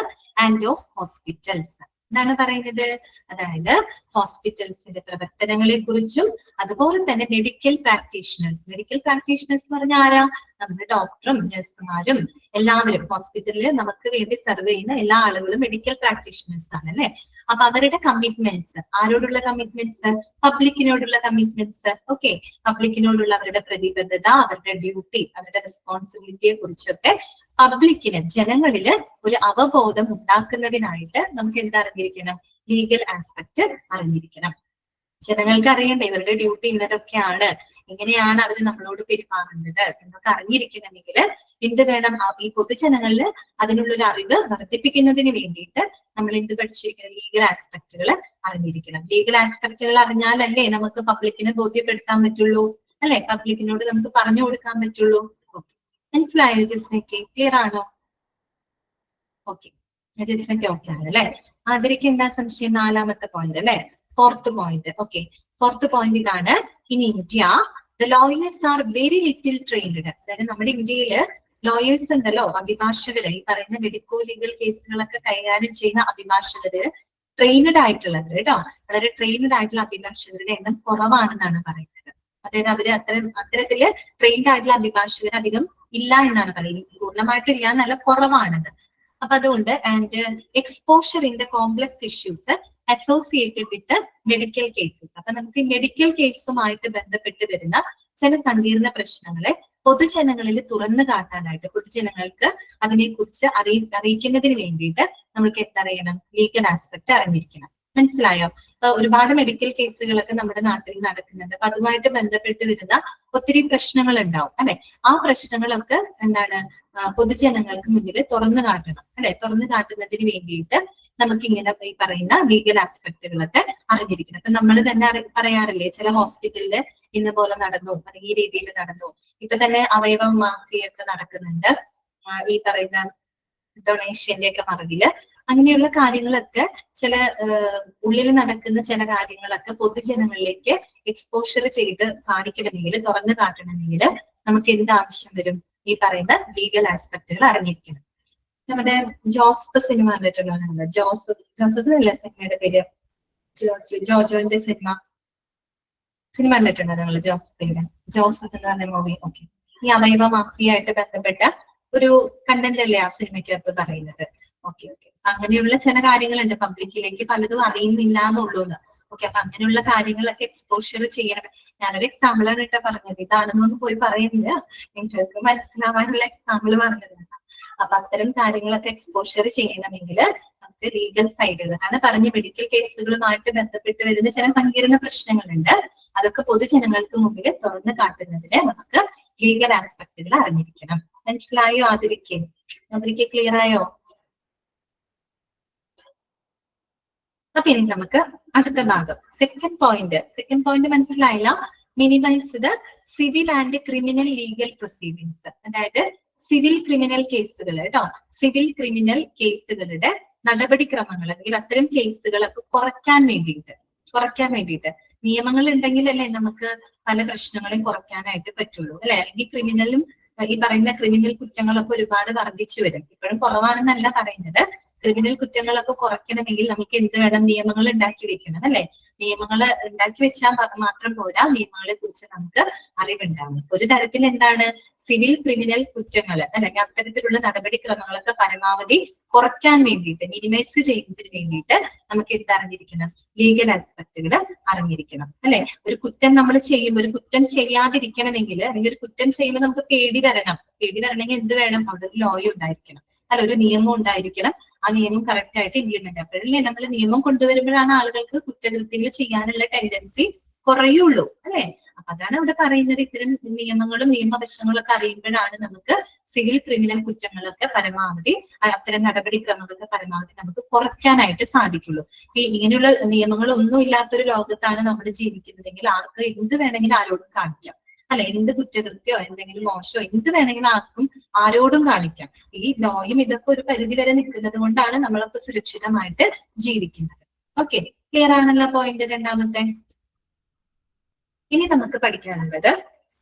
and of hospitals. എന്താണ് പറയുന്നത്? അതായത് ഹോസ്പിറ്റൽസിന്റെ പ്രവർത്തനങ്ങളെ കുറിച്ചും അതുപോലെ തന്നെ മെഡിക്കൽ പ്രാക്ടീഷണേഴ്സ് എന്ന് പറഞ്ഞാൽ ആരാ? നമ്മുടെ ഡോക്ടറും നഴ്സുമാരും എല്ലാവരും ഹോസ്പിറ്റലിൽ നമുക്ക് വേണ്ടി സെർവ് ചെയ്യുന്ന എല്ലാ ആളുകളും മെഡിക്കൽ പ്രാക്ടീഷണേഴ്സ് ആണ് അല്ലെ. അപ്പൊ അവരുടെ കമ്മിറ്റ്മെന്റ്സ്, ആരോടുള്ള കമ്മിറ്റ്മെന്റ്സ്? പബ്ലിക്കിനോടുള്ള കമ്മിറ്റ്മെന്റ്സ്. ഓക്കെ, പബ്ലിക്കിനോടുള്ള അവരുടെ പ്രതിബദ്ധത, അവരുടെ ഡ്യൂട്ടി, അവരുടെ റെസ്പോൺസിബിലിറ്റിയെ കുറിച്ചൊക്കെ പബ്ലിക്കിന്, ജനങ്ങളില് ഒരു അവബോധം ഉണ്ടാക്കുന്നതിനായിട്ട് നമുക്ക് എന്തറിഞ്ഞിരിക്കണം? ലീഗൽ ആസ്പെക്ട് അറിഞ്ഞിരിക്കണം. ജനങ്ങൾക്ക് അറിയണ്ടേ ഇവരുടെ ഡ്യൂട്ടി ഇന്നതൊക്കെയാണ്, എങ്ങനെയാണ് അവർ നമ്മളോട് പെരുമാറുന്നത് എന്നൊക്കെ അറിഞ്ഞിരിക്കണമെങ്കിൽ എന്ത് വേണം? ഈ പൊതുജനങ്ങളിൽ അതിനുള്ളൊരു അറിവ് വർദ്ധിപ്പിക്കുന്നതിന് വേണ്ടിയിട്ട് നമ്മൾ എന്ത് പഠിച്ചിരിക്കണം? ലീഗൽ ആസ്പെക്ടുകൾ അറിഞ്ഞിരിക്കണം. ലീഗൽ ആസ്പെക്ടുകൾ അറിഞ്ഞാലല്ലേ നമുക്ക് പബ്ലിക്കിനെ ബോധ്യപ്പെടുത്താൻ പറ്റുള്ളൂ അല്ലെ? പബ്ലിക്കിനോട് നമുക്ക് പറഞ്ഞു കൊടുക്കാൻ പറ്റുള്ളൂ. മനസ്സിലായോ ജസ്നയ്ക്ക്? ക്ലിയർ ആണോ? ഓക്കെ, ജസ്നയ്ക്ക് ഓക്കെ ആണ് അല്ലെ? അതിലേക്ക് എന്താ സംശയം? 4ാമത്തെ പോയിന്റ് അല്ലെ? 4th point. Okay, 4th point ഇതാണ്. In India the lawyers are very little trained. അതായത് നമ്മുടെ ഇന്ത്യയില് ലോയേഴ്സ് ഉണ്ടല്ലോ, അഭിഭാഷകര്, ഈ പറയുന്ന മെഡിക്കോ ലീഗൽ കേസുകളൊക്കെ കൈകാര്യം ചെയ്യുന്ന അഭിഭാഷകര് ട്രെയിനഡ് ആയിട്ടുള്ളത് കേട്ടോ. വളരെ ട്രെയിനഡ് ആയിട്ടുള്ള അഭിഭാഷകരുടെ എണ്ണം കുറവാണെന്നാണ് പറയുന്നത്. അതായത് അവര് അത്തരത്തില് ട്രെയിൻഡ് ആയിട്ടുള്ള അഭിഭാഷകർ അധികം ഇല്ല എന്നാണ് പറയുന്നത്. പൂർണ്ണമായിട്ടും ഇല്ല എന്നല്ല, കുറവാണെന്ന്. അപ്പൊ അതുകൊണ്ട് and exposure in the complex issues associated with medical cases. അപ്പൊ നമുക്ക് മെഡിക്കൽ കേസുമായിട്ട് ബന്ധപ്പെട്ട് വരുന്ന ചില സങ്കീർണ പ്രശ്നങ്ങളെ പൊതുജനങ്ങളിൽ തുറന്നു കാട്ടാനായിട്ട്, പൊതുജനങ്ങൾക്ക് അതിനെക്കുറിച്ച് അറിയിക്കുന്നതിന് വേണ്ടിയിട്ട് നമുക്ക് എന്തറിയണം? ലീഗൽ ആസ്പെക്ട് അറിഞ്ഞിരിക്കണം. മനസ്സിലായോ? ഒരുപാട് മെഡിക്കൽ കേസുകളൊക്കെ നമ്മുടെ നാട്ടിൽ നടക്കുന്നുണ്ട്. അപ്പൊ അതുമായിട്ട് ബന്ധപ്പെട്ട് വരുന്ന ഒത്തിരി പ്രശ്നങ്ങൾ ഉണ്ടാവും അല്ലെ? ആ പ്രശ്നങ്ങളൊക്കെ എന്താണ്? പൊതുജനങ്ങൾക്ക് മുന്നിൽ തുറന്നു കാട്ടണം അല്ലെ? തുറന്നു കാട്ടുന്നതിന് വേണ്ടിയിട്ട് നമുക്ക് ഇങ്ങനെ ഈ പറയുന്ന ലീഗൽ ആസ്പെക്ടുകളൊക്കെ അറിഞ്ഞിരിക്കണം. അപ്പൊ നമ്മൾ തന്നെ പറയാറില്ലേ, ചില ഹോസ്പിറ്റലില് ഇന്ന പോലെ നടന്നു, ഈ രീതിയിൽ നടന്നു. ഇപ്പൊ തന്നെ അവയവ മാഫിയൊക്കെ നടക്കുന്നുണ്ട്, ഈ പറയുന്ന ഡൊണേഷന്റെ ഒക്കെ മറവില്. അങ്ങനെയുള്ള കാര്യങ്ങളൊക്കെ ചില ഉള്ളിൽ നടക്കുന്ന ചില കാര്യങ്ങളൊക്കെ പൊതുജനങ്ങളിലേക്ക് എക്സ്പോഷർ ചെയ്ത് കാണിക്കണമെങ്കിൽ, തുറന്നു കാട്ടണമെങ്കിൽ നമുക്ക് എന്ത് ആവശ്യം വരും? ഈ പറയുന്ന ലീഗൽ ആസ്പെക്ടുകൾ അറിഞ്ഞിരിക്കണം. നമ്മുടെ ജോസഫ് സിനിമ കണ്ടിട്ടുണ്ടോ നിങ്ങൾ? ജോസഫ് അല്ല സിനിമയുടെ പേര്, ജോജോന്റെ സിനിമ കണ്ടിട്ടുണ്ടോ നിങ്ങൾ? ജോസഫ് എന്ന് പറഞ്ഞ മൂവി. ഓക്കെ, ഈ അവയവ മാഫിയായിട്ട് ബന്ധപ്പെട്ട ഒരു കണ്ടന്റ് അല്ലേ ആ സിനിമയ്ക്കകത്ത് പറയുന്നത്? ഓക്കെ, അങ്ങനെയുള്ള ചില കാര്യങ്ങളുണ്ട്, പബ്ലിക്കിലേക്ക് പലതും അറിയുന്നില്ല എന്നുള്ളൂന്ന്. ഓക്കെ, അപ്പൊ അങ്ങനെയുള്ള കാര്യങ്ങളൊക്കെ എക്സ്പോഷർ ചെയ്യണം. ഞാനൊരു എക്സാമ്പിളാണ് കേട്ടോ പറഞ്ഞത്, ഇതാണെന്നൊന്നും പോയി പറയുന്നില്ല, നിങ്ങൾക്ക് മനസ്സിലാവാനുള്ള എക്സാമ്പിൾ പറഞ്ഞത്. അപ്പൊ അത്തരം കാര്യങ്ങളൊക്കെ എക്സ്പോഷർ ചെയ്യണമെങ്കിൽ നമുക്ക് ലീഗൽ സൈഡുകളാണ് പറഞ്ഞ മെഡിക്കൽ കേസുകളുമായിട്ട് ബന്ധപ്പെട്ട് വരുന്ന ചില സങ്കീർണ പ്രശ്നങ്ങളുണ്ട്. അതൊക്കെ പൊതുജനങ്ങൾക്ക് മുമ്പിൽ തുറന്നു കാട്ടുന്നതിന് നമുക്ക് ലീഗൽ ആസ്പെക്ടുകൾ അറിഞ്ഞിരിക്കണം. മനസ്സിലായോ? അതിരിക്കെ ക്ലിയർ ആയോ? അപ്പൊ ഇനി നമുക്ക് അടുത്ത ഭാഗം, സെക്കൻഡ് പോയിന്റ് മനസ്സിലായില്ല. Minimise the civil and criminal legal proceedings. അതായത് സിവിൽ ക്രിമിനൽ കേസുകൾ കേട്ടോ, സിവിൽ ക്രിമിനൽ കേസുകളുടെ നടപടിക്രമങ്ങൾ അല്ലെങ്കിൽ അത്തരം കേസുകളൊക്കെ കുറയ്ക്കാൻ വേണ്ടിയിട്ട് നിയമങ്ങൾ ഉണ്ടെങ്കിലല്ലേ നമുക്ക് പല പ്രശ്നങ്ങളെയും കുറയ്ക്കാനായിട്ട് പറ്റുള്ളൂ അല്ലെ? അല്ലെങ്കിൽ ക്രിമിനലും ഈ പറയുന്ന ക്രിമിനൽ കുറ്റങ്ങളൊക്കെ ഒരുപാട് വർദ്ധിച്ചു വരും. ഇപ്പോഴും കുറവാണെന്നല്ല പറയുന്നത്, ക്രിമിനൽ കുറ്റങ്ങളൊക്കെ കുറയ്ക്കണമെങ്കിൽ നമുക്ക് എന്ത് വേണം? നിയമങ്ങൾ ഉണ്ടാക്കി വെക്കണം, അല്ലെ? നിയമങ്ങൾ ഉണ്ടാക്കി വെച്ചാൽ മാത്രം പോരാ, നിയമങ്ങളെ കുറിച്ച് നമുക്ക് അറിവുണ്ടാവും. ഒരു തരത്തിൽ എന്താണ് സിവിൽ ക്രിമിനൽ കുറ്റങ്ങൾ അല്ലെങ്കിൽ അത്തരത്തിലുള്ള നടപടിക്രമങ്ങളൊക്കെ പരമാവധി കുറയ്ക്കാൻ വേണ്ടിയിട്ട്, മിനിമൈസ് ചെയ്യുന്നതിന് വേണ്ടിയിട്ട് നമുക്ക് എന്തറിഞ്ഞിരിക്കണം? ലീഗൽ ആസ്പെക്ടുകൾ അറിഞ്ഞിരിക്കണം, അല്ലെ? ഒരു കുറ്റം നമ്മൾ ചെയ്യുമ്പോൾ, ഒരു കുറ്റം ചെയ്യാതിരിക്കണമെങ്കിൽ അല്ലെങ്കിൽ ഒരു കുറ്റം ചെയ്യുമ്പോൾ നമുക്ക് പേടി വരണം. പേടി വരണമെങ്കിൽ എന്ത് വേണം? അവിടെ ഒരു ലോ ഉണ്ടായിരിക്കണം, അല്ല, ഒരു നിയമം ഉണ്ടായിരിക്കണം. ആ നിയമം കറക്റ്റ് ആയിട്ട് ഇംപ്ലിമെന്റ് അപ്പോഴല്ലേ നമ്മൾ നിയമം കൊണ്ടുവരുമ്പോഴാണ് ആളുകൾക്ക് കുറ്റകൃത്യങ്ങൾ ചെയ്യാനുള്ള ടെൻഡൻസി കുറയുള്ളൂ, അല്ലെ? അപ്പൊ അതാണ് അവിടെ പറയുന്നത്. ഇത്തരം നിയമങ്ങളും നിയമവശങ്ങളും ഒക്കെ അറിയുമ്പോഴാണ് നമുക്ക് സിവിൽ ക്രിമിനൽ കുറ്റങ്ങളൊക്കെ പരമാവധി, അത്തരം നടപടിക്രമങ്ങളൊക്കെ പരമാവധി നമുക്ക് കുറയ്ക്കാനായിട്ട് സാധിക്കുള്ളൂ. ഇങ്ങനെയുള്ള നിയമങ്ങളൊന്നും ഇല്ലാത്തൊരു ലോകത്താണ് നമ്മൾ ജീവിക്കുന്നതെങ്കിൽ ആർക്ക് എന്ത് വേണമെങ്കിലും ആരോടും കാണിക്കാം, അല്ലെ? എന്ത് കുറ്റകൃത്യമോ എന്തെങ്കിലും മോശമോ എന്ത് വേണമെങ്കിലും ആർക്കും ആരോടും കാണിക്കാം. ഈ ലോയും ഇതൊക്കെ ഒരു പരിധി വരെ നിൽക്കുന്നത് കൊണ്ടാണ് നമ്മളൊക്കെ സുരക്ഷിതമായിട്ട് ജീവിക്കുന്നത്. ഓക്കെ, ക്ലിയർ ആണല്ലോ പോയിന്റ് രണ്ടാമത്തെ? ഇനി നമുക്ക് പഠിക്കാനുള്ളത്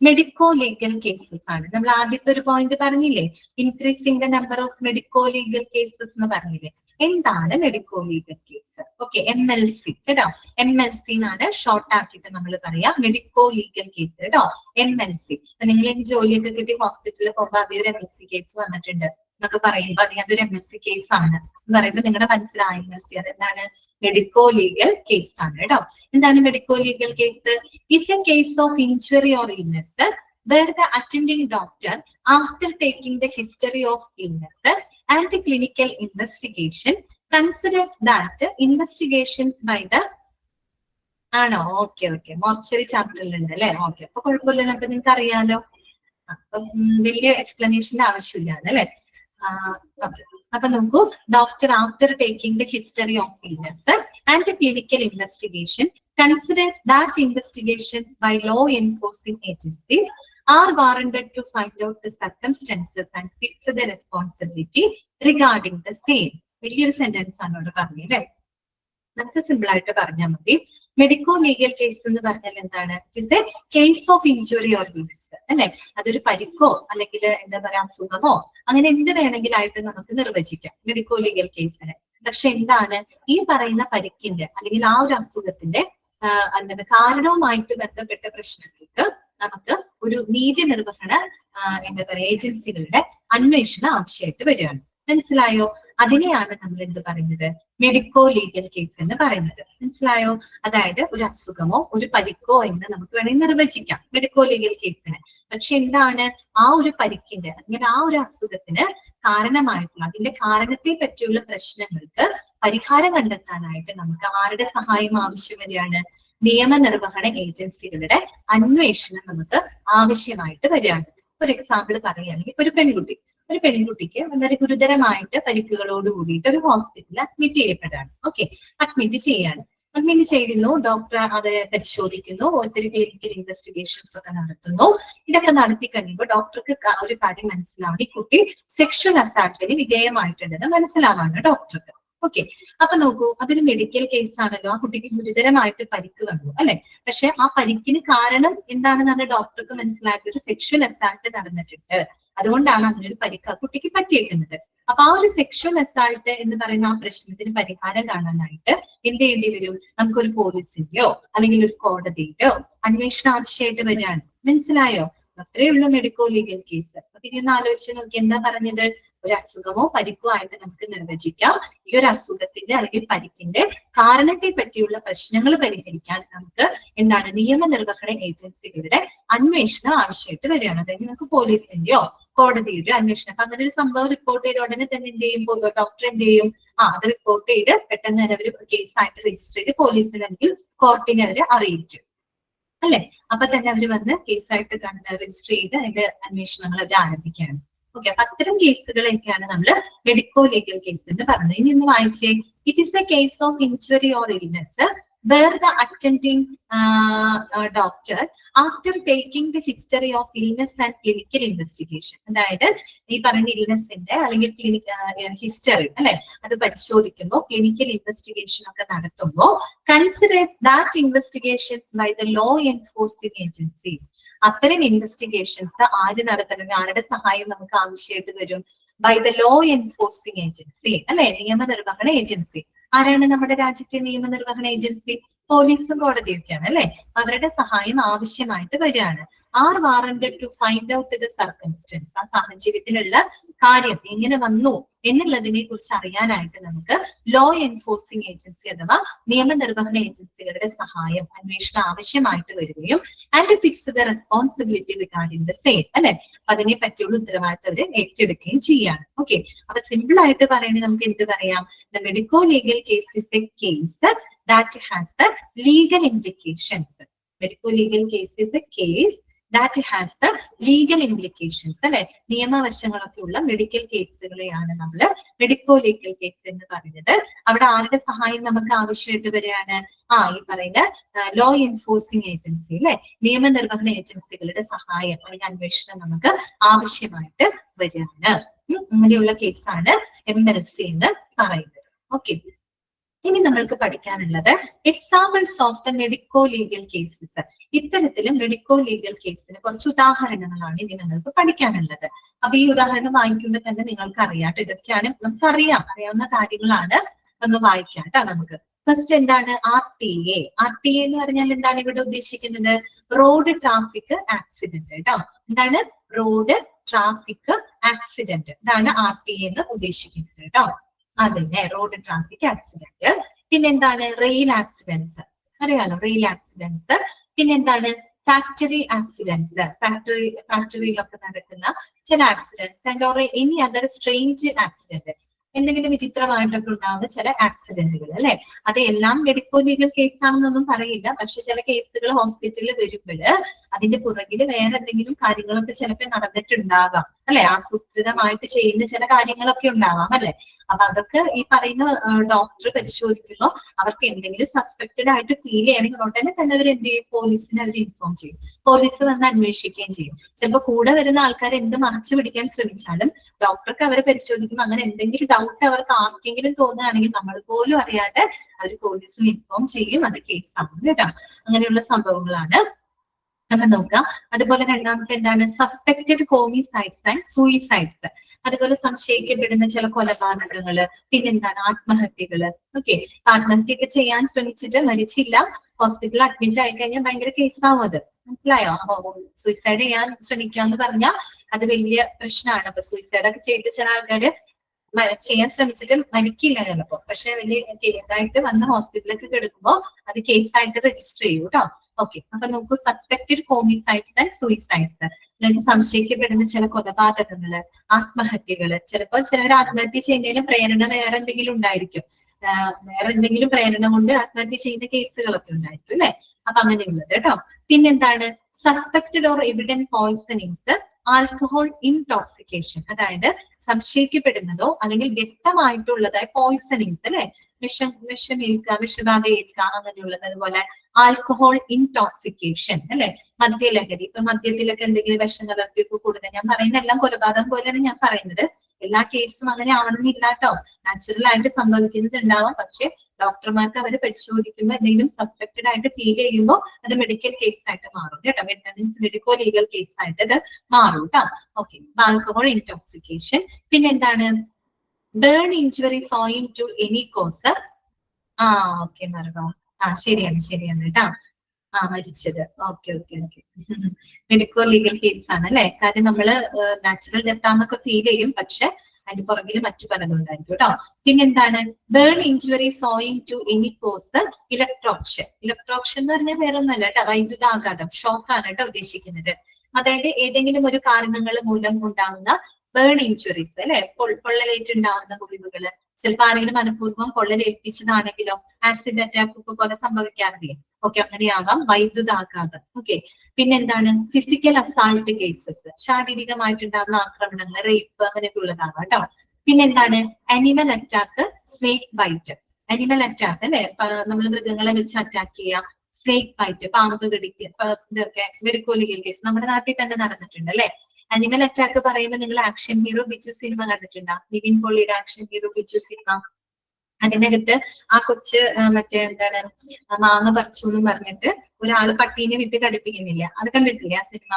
മെഡിക്കോ ലീഗൽ കേസസ് ആണ്. നമ്മൾ ആദ്യത്തെ ഒരു പോയിന്റ് പറഞ്ഞില്ലേ, increasing the number of medico legal cases എന്ന് പറഞ്ഞില്ലേ. എന്താണ് medico legal case? Okay, MLC കേട്ടോ. MLC എന്നാണ് ഷോർട്ട് ആക്കിയിട്ട് നമ്മൾ പറയാം, മെഡിക്കോ ലീഗൽ കേസ് കേട്ടോ, MLC. നിങ്ങൾ ഈ ജോലിയൊക്കെ കിട്ടി ഹോസ്പിറ്റലിൽ പോകുമ്പോൾ അതൊരു MLC കേസ് വന്നിട്ടുണ്ട് എന്നൊക്കെ പറയുമ്പോൾ അതൊരു MLC കേസ് ആണ് എന്ന് പറയുമ്പോൾ നിങ്ങളുടെ മനസ്സിലായ MLC അതെന്താണ്? മെഡിക്കോ ലീഗൽ കേസ് ആണ് കേട്ടോ. എന്താണ് medico legal case? It's A case of injury or illness where the attending doctor, after taking the history of illness and the clinical investigation, considers that investigations by the ആണോ? Okay okay, mortuary ചാപ്റ്ററിലുണ്ട് അല്ലെ? Okay, അപ്പൊ കുഴപ്പമില്ലല്ലോ, അപ്പൊ നിങ്ങൾക്ക് അറിയാലോ. അപ്പം വലിയ എക്സ്പ്ലനേഷന്റെ ആവശ്യമില്ല അല്ലെ? അപ്പൊ നോക്കൂ, doctor after taking the history of illness and the clinical investigation considers that investigations by law enforcing agencies are warranted to find out the circumstances and fix the responsibility regarding the same. വലിയൊരു sentence ആണ് ഇവിടെ പറഞ്ഞത്. നമുക്ക് simple ആയിട്ട് പറഞ്ഞാൽ മതി. Medico legal case എന്ന് പറഞ്ഞാൽ എന്താണ്? It's A case of injury or illness, അല്ലെ? അതൊരു പരിക്കോ അല്ലെങ്കിൽ എന്താ പറയാ അസുഖമോ അങ്ങനെ എന്ത് വേണമെങ്കിലായിട്ട് നമുക്ക് നിർവചിക്കാം മെഡിക്കോ ലീഗൽ കേസിനെ. പക്ഷെ എന്താണ് ഈ പറയുന്ന പരിക്കിന്റെ അല്ലെങ്കിൽ ആ ഒരു അസുഖത്തിന്റെ എന്താണ് കാരണവുമായിട്ട് ബന്ധപ്പെട്ട പ്രശ്നങ്ങൾക്ക് നമുക്ക് ഒരു നീതി നിർവഹണ എന്താ പറയാ ഏജൻസികളുടെ അന്വേഷണം ആവശ്യമായിട്ട് വരികയാണ്. മനസ്സിലായോ? അതിനെയാണ് നമ്മൾ എന്ത് പറയുന്നത്? മെഡിക്കോ ലീഗൽ കേസ് എന്ന് പറയുന്നത്. മനസ്സിലായോ? അതായത് ഒരു അസുഖമോ ഒരു പരിക്കോ എന്ന് നമുക്ക് വേണമെങ്കിൽ നിർവചിക്കാം മെഡിക്കോ ലീഗൽ കേസിന്. പക്ഷെ എന്താണ് ആ ഒരു പരിക്കിന്റെ അല്ലെങ്കിൽ ആ ഒരു അസുഖത്തിന് കാരണമായിട്ടുള്ള അതിന്റെ കാരണത്തെ പറ്റിയുള്ള പ്രശ്നങ്ങൾക്ക് പരിഹാരം കണ്ടെത്താനായിട്ട് നമുക്ക് ആരുടെ സഹായം ആവശ്യം വരികയാണ്? നിയമനിർവഹണ ഏജൻസികളുടെ അന്വേഷണം നമുക്ക് ആവശ്യമായിട്ട് വരികയാണ്. ഒരു എക്സാമ്പിൾ പറയുകയാണെങ്കിൽ ഒരു പെൺകുട്ടിക്ക് വളരെ ഗുരുതരമായിട്ട് പരിക്കുകളോട് കൂടിയിട്ട് ഒരു ഹോസ്പിറ്റലിൽ അഡ്മിറ്റ് ചെയ്യപ്പെടാണ്. ഓക്കെ, അഡ്മിറ്റ് ചെയ്യുന്നു, ഡോക്ടർ അവരെ പരിശോധിക്കുന്നു, ഒത്തിരി ക്ലിനിക്കൽ ഇൻവെസ്റ്റിഗേഷൻസ് ഒക്കെ നടത്തുന്നു. ഇതൊക്കെ നടത്തി കഴിയുമ്പോൾ ഡോക്ടർക്ക് ഒരു കാര്യം മനസ്സിലാവണം, ഈ കുട്ടി സെക്ഷൽ അസാൾട്ടിന് വിധേയമായിട്ടുണ്ടെന്ന് മനസ്സിലാവാണ് ഡോക്ടർക്ക്. ഓക്കെ, അപ്പൊ നോക്കൂ, അതൊരു മെഡിക്കൽ കേസ് ആണല്ലോ. ആ കുട്ടിക്ക് ഗുരുതരമായിട്ട് പരിക്ക് വന്നു അല്ലെ? പക്ഷെ ആ പരിക്കിന് കാരണം എന്താണെന്നാണ് ഡോക്ടർക്ക് മനസ്സിലായത്? ഒരു സെക്ഷൽ അസാൾട്ട് നടന്നിട്ടുണ്ട്, അതുകൊണ്ടാണ് അതിനൊരു പരിക്ക് ആ കുട്ടിക്ക് പറ്റിയിരിക്കുന്നത്. അപ്പൊ ആ ഒരു സെക്ഷൽ അസാൾട്ട് എന്ന് പറയുന്ന ആ പ്രശ്നത്തിന് പരിഹാരം കാണാനായിട്ട് എന്ത് ചെയ്യേണ്ടി വരും? നമുക്കൊരു പോലീസിന്റെയോ അല്ലെങ്കിൽ ഒരു കോടതിയുടെയോ അന്വേഷണം ആവശ്യമായിട്ട് വരികയാണ്. മനസ്സിലായോ? അത്രേ ഉള്ളൂ മെഡിക്കോ ലീഗൽ കേസ്. അപ്പൊ ഇനി ഒന്ന് ആലോചിച്ച് നോക്കി, എന്താ പറഞ്ഞത്? ഒരു അസുഖമോ പരിക്കോ ആയിട്ട് നമുക്ക് നിർവചിക്കാം. ഈ ഒരു അസുഖത്തിന്റെ അല്ലെങ്കിൽ പരിക്കിന്റെ കാരണത്തെ പറ്റിയുള്ള പ്രശ്നങ്ങൾ പരിഹരിക്കാൻ നമുക്ക് എന്താണ് നിയമനിർവഹണ ഏജൻസികളുടെ അന്വേഷണം ആവശ്യമായിട്ട് വരികയാണ്. അതായത് നമുക്ക് പോലീസിന്റെയോ കോടതിയുടെയോ അന്വേഷണം. അപ്പൊ അങ്ങനെ ഒരു സംഭവം റിപ്പോർട്ട് ചെയ്ത ഉടനെ തന്നെ എന്ത് ചെയ്യും? ഡോക്ടർ എന്ത് ചെയ്യും? അത് റിപ്പോർട്ട് ചെയ്ത് പെട്ടെന്ന് തന്നെ അവർ കേസായിട്ട് രജിസ്റ്റർ ചെയ്ത് പോലീസിന് അല്ലെങ്കിൽ കോർട്ടിനെ അവർ അറിയിക്കും അല്ലെ? അപ്പൊ തന്നെ അവർ വന്ന് കേസായിട്ട് രജിസ്റ്റർ ചെയ്ത് അതിന്റെ അന്വേഷണങ്ങൾ അവർ ആരംഭിക്കുകയാണ്. ഓക്കെ, അപ്പൊ അത്തരം കേസുകളൊക്കെയാണ് നമ്മൾ മെഡിക്കോ ലീഗൽ കേസ് എന്ന് പറയുന്നത്. ഇനി ഒന്ന് വായിച്ചേ. It is A case of injury or illness where the attending doctor, after taking the history of illness and clinical investigation, അതായത് ഈ പറയുന്ന ഇൽനെസിന്റെ അല്ലെങ്കിൽ ഹിസ്റ്ററി അല്ലെ അത് പരിശോധിക്കുമ്പോൾ ക്ലിനിക്കൽ ഇൻവെസ്റ്റിഗേഷൻ ഒക്കെ നടത്തുമ്പോൾ considers that investigations by the law enforcing agencies, അത്തരം ഇൻവെസ്റ്റിഗേഷൻസ് ആര് നടത്തണം? ആരുടെ സഹായം നമുക്ക് ആവശ്യമായിട്ട് വരും? By the law enforcing agency അല്ലെ, നിയമനിർവഹണ ഏജൻസി. ആരാണ് നമ്മുടെ രാജ്യത്തെ നിയമനിർവഹണ ഏജൻസി? പോലീസും കോടതിയൊക്കെയാണ് അല്ലെ. അവരുടെ സഹായം ആവശ്യമായിട്ട് വരികയാണ്. Are warranted to find out the circumstances, ആ സാഹചര്യത്തിലുള്ള കാര്യം എങ്ങനെ വന്നു എന്നുള്ളതിനെ കുറിച്ച് അറിയാനായിട്ട് നമുക്ക് ലോ എൻഫോഴ്സിംഗ് ഏജൻസി അഥവാ നിയമനിർവഹണ ഏജൻസികളുടെ സഹായം, അന്വേഷണം ആവശ്യമായിട്ട് വരികയും and fix the responsibility regarding the same അല്ലെ, അതിനെ പറ്റിയുള്ള ഉത്തരവാദിത്തം അവർ ഏറ്റെടുക്കുകയും ചെയ്യാണ്. ഓക്കെ, അപ്പൊ സിമ്പിൾ ആയിട്ട് പറയണെങ്കിൽ നമുക്ക് എന്ത് പറയാം? The medico legal case is A case that has the legal implications. Medical legal case is a case that has the legal implications അല്ലെ, നിയമവശങ്ങളൊക്കെ ഉള്ള മെഡിക്കൽ കേസുകളെയാണ് നമ്മൾ മെഡിക്കോ ലീഗൽ കേസ് എന്ന് പറയുന്നത്. അവിടെ ആരുടെ സഹായം നമുക്ക് ആവശ്യമായിട്ട് വരികയാണ്? ഈ പറയുന്ന ലോ എൻഫോഴ്സിംഗ് ഏജൻസി അല്ലെ, നിയമനിർവഹണ ഏജൻസികളുടെ സഹായം അല്ലെങ്കിൽ അന്വേഷണം നമുക്ക് ആവശ്യമായിട്ട് വരികയാണ്. അങ്ങനെയുള്ള കേസാണ് MLC എന്ന് പറയുന്നത്. ഓക്കെ, ഇനി നമ്മൾക്ക് പഠിക്കാനുള്ളത് examples of the medico legal cases. ഇത്തരത്തില് മെഡിക്കോ ലീഗൽ കേസിന് കുറച്ച് ഉദാഹരണങ്ങളാണ് ഇനി നിങ്ങൾക്ക് പഠിക്കാനുള്ളത്. അപ്പൊ ഈ ഉദാഹരണം വായിക്കുമ്പോൾ തന്നെ നിങ്ങൾക്ക് അറിയാം ഇതൊക്കെയാണ് അറിയാവുന്ന കാര്യങ്ങളാണ്. ഒന്ന് വായിക്കാം കേട്ടോ നമുക്ക്. ഫസ്റ്റ് എന്താണ്? RTA. RTA എന്ന് പറഞ്ഞാൽ എന്താണ് ഇവിടെ ഉദ്ദേശിക്കുന്നത്? റോഡ് ട്രാഫിക് ആക്സിഡന്റ് കേട്ടോ. എന്താണ്? Road traffic accident. ഇതാണ് RTA എന്ന് ഉദ്ദേശിക്കുന്നത് കേട്ടോ. അതന്നെ, റോഡ് ട്രാഫിക് ആക്സിഡന്റ്. പിന്നെന്താണ്? Rail accidents. അറിയാലോ, റെയിൽ ആക്സിഡൻസ്. പിന്നെന്താണ്? Factory accidents. ഫാക്ടറിയിലൊക്കെ നടക്കുന്ന ചില accidents and or any other strange accident. എന്തെങ്കിലും വിചിത്രമായിട്ടൊക്കെ ഉണ്ടാകുന്ന ചില ആക്സിഡന്റുകൾ അല്ലെ. അതെല്ലാം മെഡിക്കോ ലീഗൽ കേസാണെന്നൊന്നും പറയില്ല. പക്ഷെ ചില കേസുകൾ ഹോസ്പിറ്റലിൽ വരുമ്പോൾ അതിന്റെ പുറകിൽ വേറെ എന്തെങ്കിലും കാര്യങ്ങളൊക്കെ ചിലപ്പോൾ നടന്നിട്ടുണ്ടാകാം അല്ലെ. ആസൂത്രിതമായിട്ട് ചെയ്യുന്ന ചില കാര്യങ്ങളൊക്കെ ഉണ്ടാവാം അല്ലെ. അപ്പൊ അതൊക്കെ ഈ പറയുന്ന ഡോക്ടർ പരിശോധിക്കുമ്പോൾ അവർക്ക് എന്തെങ്കിലും സസ്പെക്റ്റഡ് ആയിട്ട് ഫീൽ ചെയ്യണമെങ്കിൽ ഉടനെ തന്നെ അവർ എന്ത് ചെയ്യും? പോലീസിനെ അവർ ഇൻഫോം ചെയ്യും. പോലീസ് വന്ന് അന്വേഷിക്കുകയും ചെയ്യും. ചിലപ്പോൾ കൂടെ വരുന്ന ആൾക്കാർ എന്ത് മറച്ചു പിടിക്കാൻ ശ്രമിച്ചാലും ഡോക്ടർക്ക് അവരെ പരിശോധിക്കുമ്പോൾ അങ്ങനെ എന്തെങ്കിലും ഡൗട്ട് അവർക്ക് ആർക്കെങ്കിലും തോന്നുകയാണെങ്കിൽ നമ്മൾ പോലും അറിയാതെ അവർ പോലീസിന് ഇൻഫോം ചെയ്യും. അത് കേസാണ് കേട്ടോ. അങ്ങനെയുള്ള സംഭവങ്ങളാണ് നമ്മൾ നോക്കാം. അതുപോലെ രണ്ടാമത്തെ എന്താണ്? Suspected homicides and suicides. അതുപോലെ സംശയിക്കപ്പെടുന്ന ചില കൊലപാതകങ്ങള്. പിന്നെന്താണ്? ആത്മഹത്യകള്. ഓക്കെ, ആത്മഹത്യയൊക്കെ ചെയ്യാൻ ശ്രമിച്ചിട്ട് മരിച്ചില്ല, ഹോസ്പിറ്റലിൽ അഡ്മിറ്റ് ആയി കഴിഞ്ഞാൽ ഭയങ്കര കേസാവും. അത് മനസ്സിലായോ? അപ്പൊ സൂയിസൈഡ് ചെയ്യാൻ ശ്രമിക്കാന്ന് പറഞ്ഞാൽ അത് വലിയ പ്രശ്നമാണ്. അപ്പൊ സൂയിസൈഡ് ഒക്കെ ചെയ്ത് ചില ആൾക്കാര് ചെയ്യാൻ ശ്രമിച്ചിട്ട് മരിക്കില്ല ചിലപ്പോ. പക്ഷെ വലിയ ഇതായിട്ട് വന്ന് ഹോസ്പിറ്റലിലൊക്കെ കിടക്കുമ്പോൾ അത് കേസായിട്ട് രജിസ്റ്റർ ചെയ്യൂ കേട്ടോ. ഓക്കെ, അപ്പൊ നമുക്ക് സസ്പെക്റ്റഡ് ഹോമിസൈഡ്സ് ആൻഡ് സൂയിസൈഡ്സ്, അതായത് സംശയിക്കപ്പെടുന്ന ചില കൊലപാതകങ്ങള്, ആത്മഹത്യകള്. ചിലപ്പോൾ ചിലർ ആത്മഹത്യ ചെയ്യുന്നതിന് പ്രേരണ വേറെ എന്തെങ്കിലും ഉണ്ടായിരിക്കും. വേറെ എന്തെങ്കിലും പ്രേരണ കൊണ്ട് ആത്മഹത്യ ചെയ്യുന്ന കേസുകളൊക്കെ ഉണ്ടായിരിക്കും അല്ലെ. അപ്പൊ അങ്ങനെയുള്ളത് കേട്ടോ. പിന്നെന്താണ്? Suspected or evident poisonings, alcohol intoxication, അതായത് സംശയിക്കപ്പെടുന്നതോ അല്ലെങ്കിൽ വ്യക്തമായിട്ടുള്ളതായ പോയ്സണിങ്സ് അല്ലെ, വിഷമേൽക്കുക, വിഷബാധ ഏൽക്കുക, അങ്ങനെയുള്ളത്. അതുപോലെ ആൽക്കഹോൾ ഇൻടോക്സിക്കേഷൻ അല്ലെ, മദ്യലഹരി. ഇപ്പൊ മദ്യത്തിലൊക്കെ എന്തെങ്കിലും വിഷം കലർത്തിയൊക്കെ കൂടുതൽ. ഞാൻ പറയുന്ന എല്ലാം കൊലപാതകം പോലെയാണ് ഞാൻ പറയുന്നത്. എല്ലാ കേസും അങ്ങനെ ആവണമെന്നില്ല കേട്ടോ. നാച്ചുറൽ ആയിട്ട് സംഭവിക്കുന്നത് ഉണ്ടാവാം. പക്ഷെ ഡോക്ടർമാർക്ക് അവര് പരിശോധിക്കുമ്പോൾ എന്തെങ്കിലും സസ്പെക്റ്റഡ് ആയിട്ട് ഫീൽ ചെയ്യുമ്പോൾ അത് മെഡിക്കൽ കേസ് ആയിട്ട് മാറും കേട്ടോ. മെഡിക്കോ ലീഗൽ കേസ് ആയിട്ട് അത് മാറും കേട്ടോ. Okay, alcohol intoxication. പിന്നെന്താണ്? Burn injuries owing to any cause. Okay മറന്നോ. ശരിയാണ് കേട്ടോ. മരിച്ചത്. ഓക്കെ. മെഡിക്കോ ലീഗൽ കേസ് ആണ് അല്ലെ. കാര്യം നമ്മള് നാച്ചുറൽ ഡെത്ത് ആണെന്നൊക്കെ ഫീൽ ചെയ്യും, പക്ഷെ അതിന് പുറകിൽ മറ്റു പലതും ഉണ്ടായിരിക്കും കേട്ടോ. പിന്നെന്താണ്? Burn injuries owing to any cause electrocution. Electrocution എന്ന് പറഞ്ഞാൽ വേറെ ഒന്നല്ല കേട്ടോ, വൈദ്യുതാഘാതം, ഷോക്കാണ് കേട്ടോ ഉദ്ദേശിക്കുന്നത്. അതായത് ഏതെങ്കിലും ഒരു കാരണങ്ങൾ മൂലം ഉണ്ടാകുന്ന ബേൺ ഇഞ്ചുറീസ് അല്ലെ, പൊള്ളലേറ്റുണ്ടാവുന്ന മുറിവുകള്. ചിലപ്പോൾ ആരെങ്കിലും മനഃപൂർവ്വം പൊള്ളലേൽപ്പിച്ചതാണെങ്കിലോ, ആസിഡ് അറ്റാക്ക് ഒക്കെ പോലെ സംഭവിക്കാറില്ലേ. ഓക്കെ, അങ്ങനെയാവാം. വൈദ്യുതാഘാതം. ഓക്കെ, പിന്നെന്താണ്? ഫിസിക്കൽ അസാൾട്ട് കേസസ്, ശാരീരികമായിട്ടുണ്ടാകുന്ന ആക്രമണങ്ങൾ, റേപ്പ്, അങ്ങനെയൊക്കെ ഉള്ളതാണ് കേട്ടോ. പിന്നെന്താണ്? Animal attack, snake bite. Animal attack അല്ലെ, നമ്മൾ മൃഗങ്ങളെ വെച്ച് അറ്റാക്ക് ചെയ്യാം. സ്നേക്ക് ബൈറ്റ്, പാമ്പ് കടിക്കുക, ഇതൊക്കെ മെഡിക്കോ ലീഗൽ കേസ് നമ്മുടെ നാട്ടിൽ തന്നെ നടന്നിട്ടുണ്ട് അല്ലെ. അനിമൽ അറ്റാക്ക് പറയുമ്പോൾ നിങ്ങൾ ആക്ഷൻ ഹീറോ ബിജു സിനിമ കണ്ടിട്ടുണ്ടോ? നിവിൻ പോളിയുടെ ആക്ഷൻ ഹീറോ ബിജു സിനിമ അതിനകത്ത് ആ കൊച്ച് മറ്റേ എന്താണ് മാങ്ങ പറിച്ചു എന്നും പറഞ്ഞിട്ട് ഒരാള് പട്ടീനെ വിട്ട് കടിപ്പിക്കുന്നില്ല. അത് കണ്ടിട്ടില്ലേ ആ സിനിമ?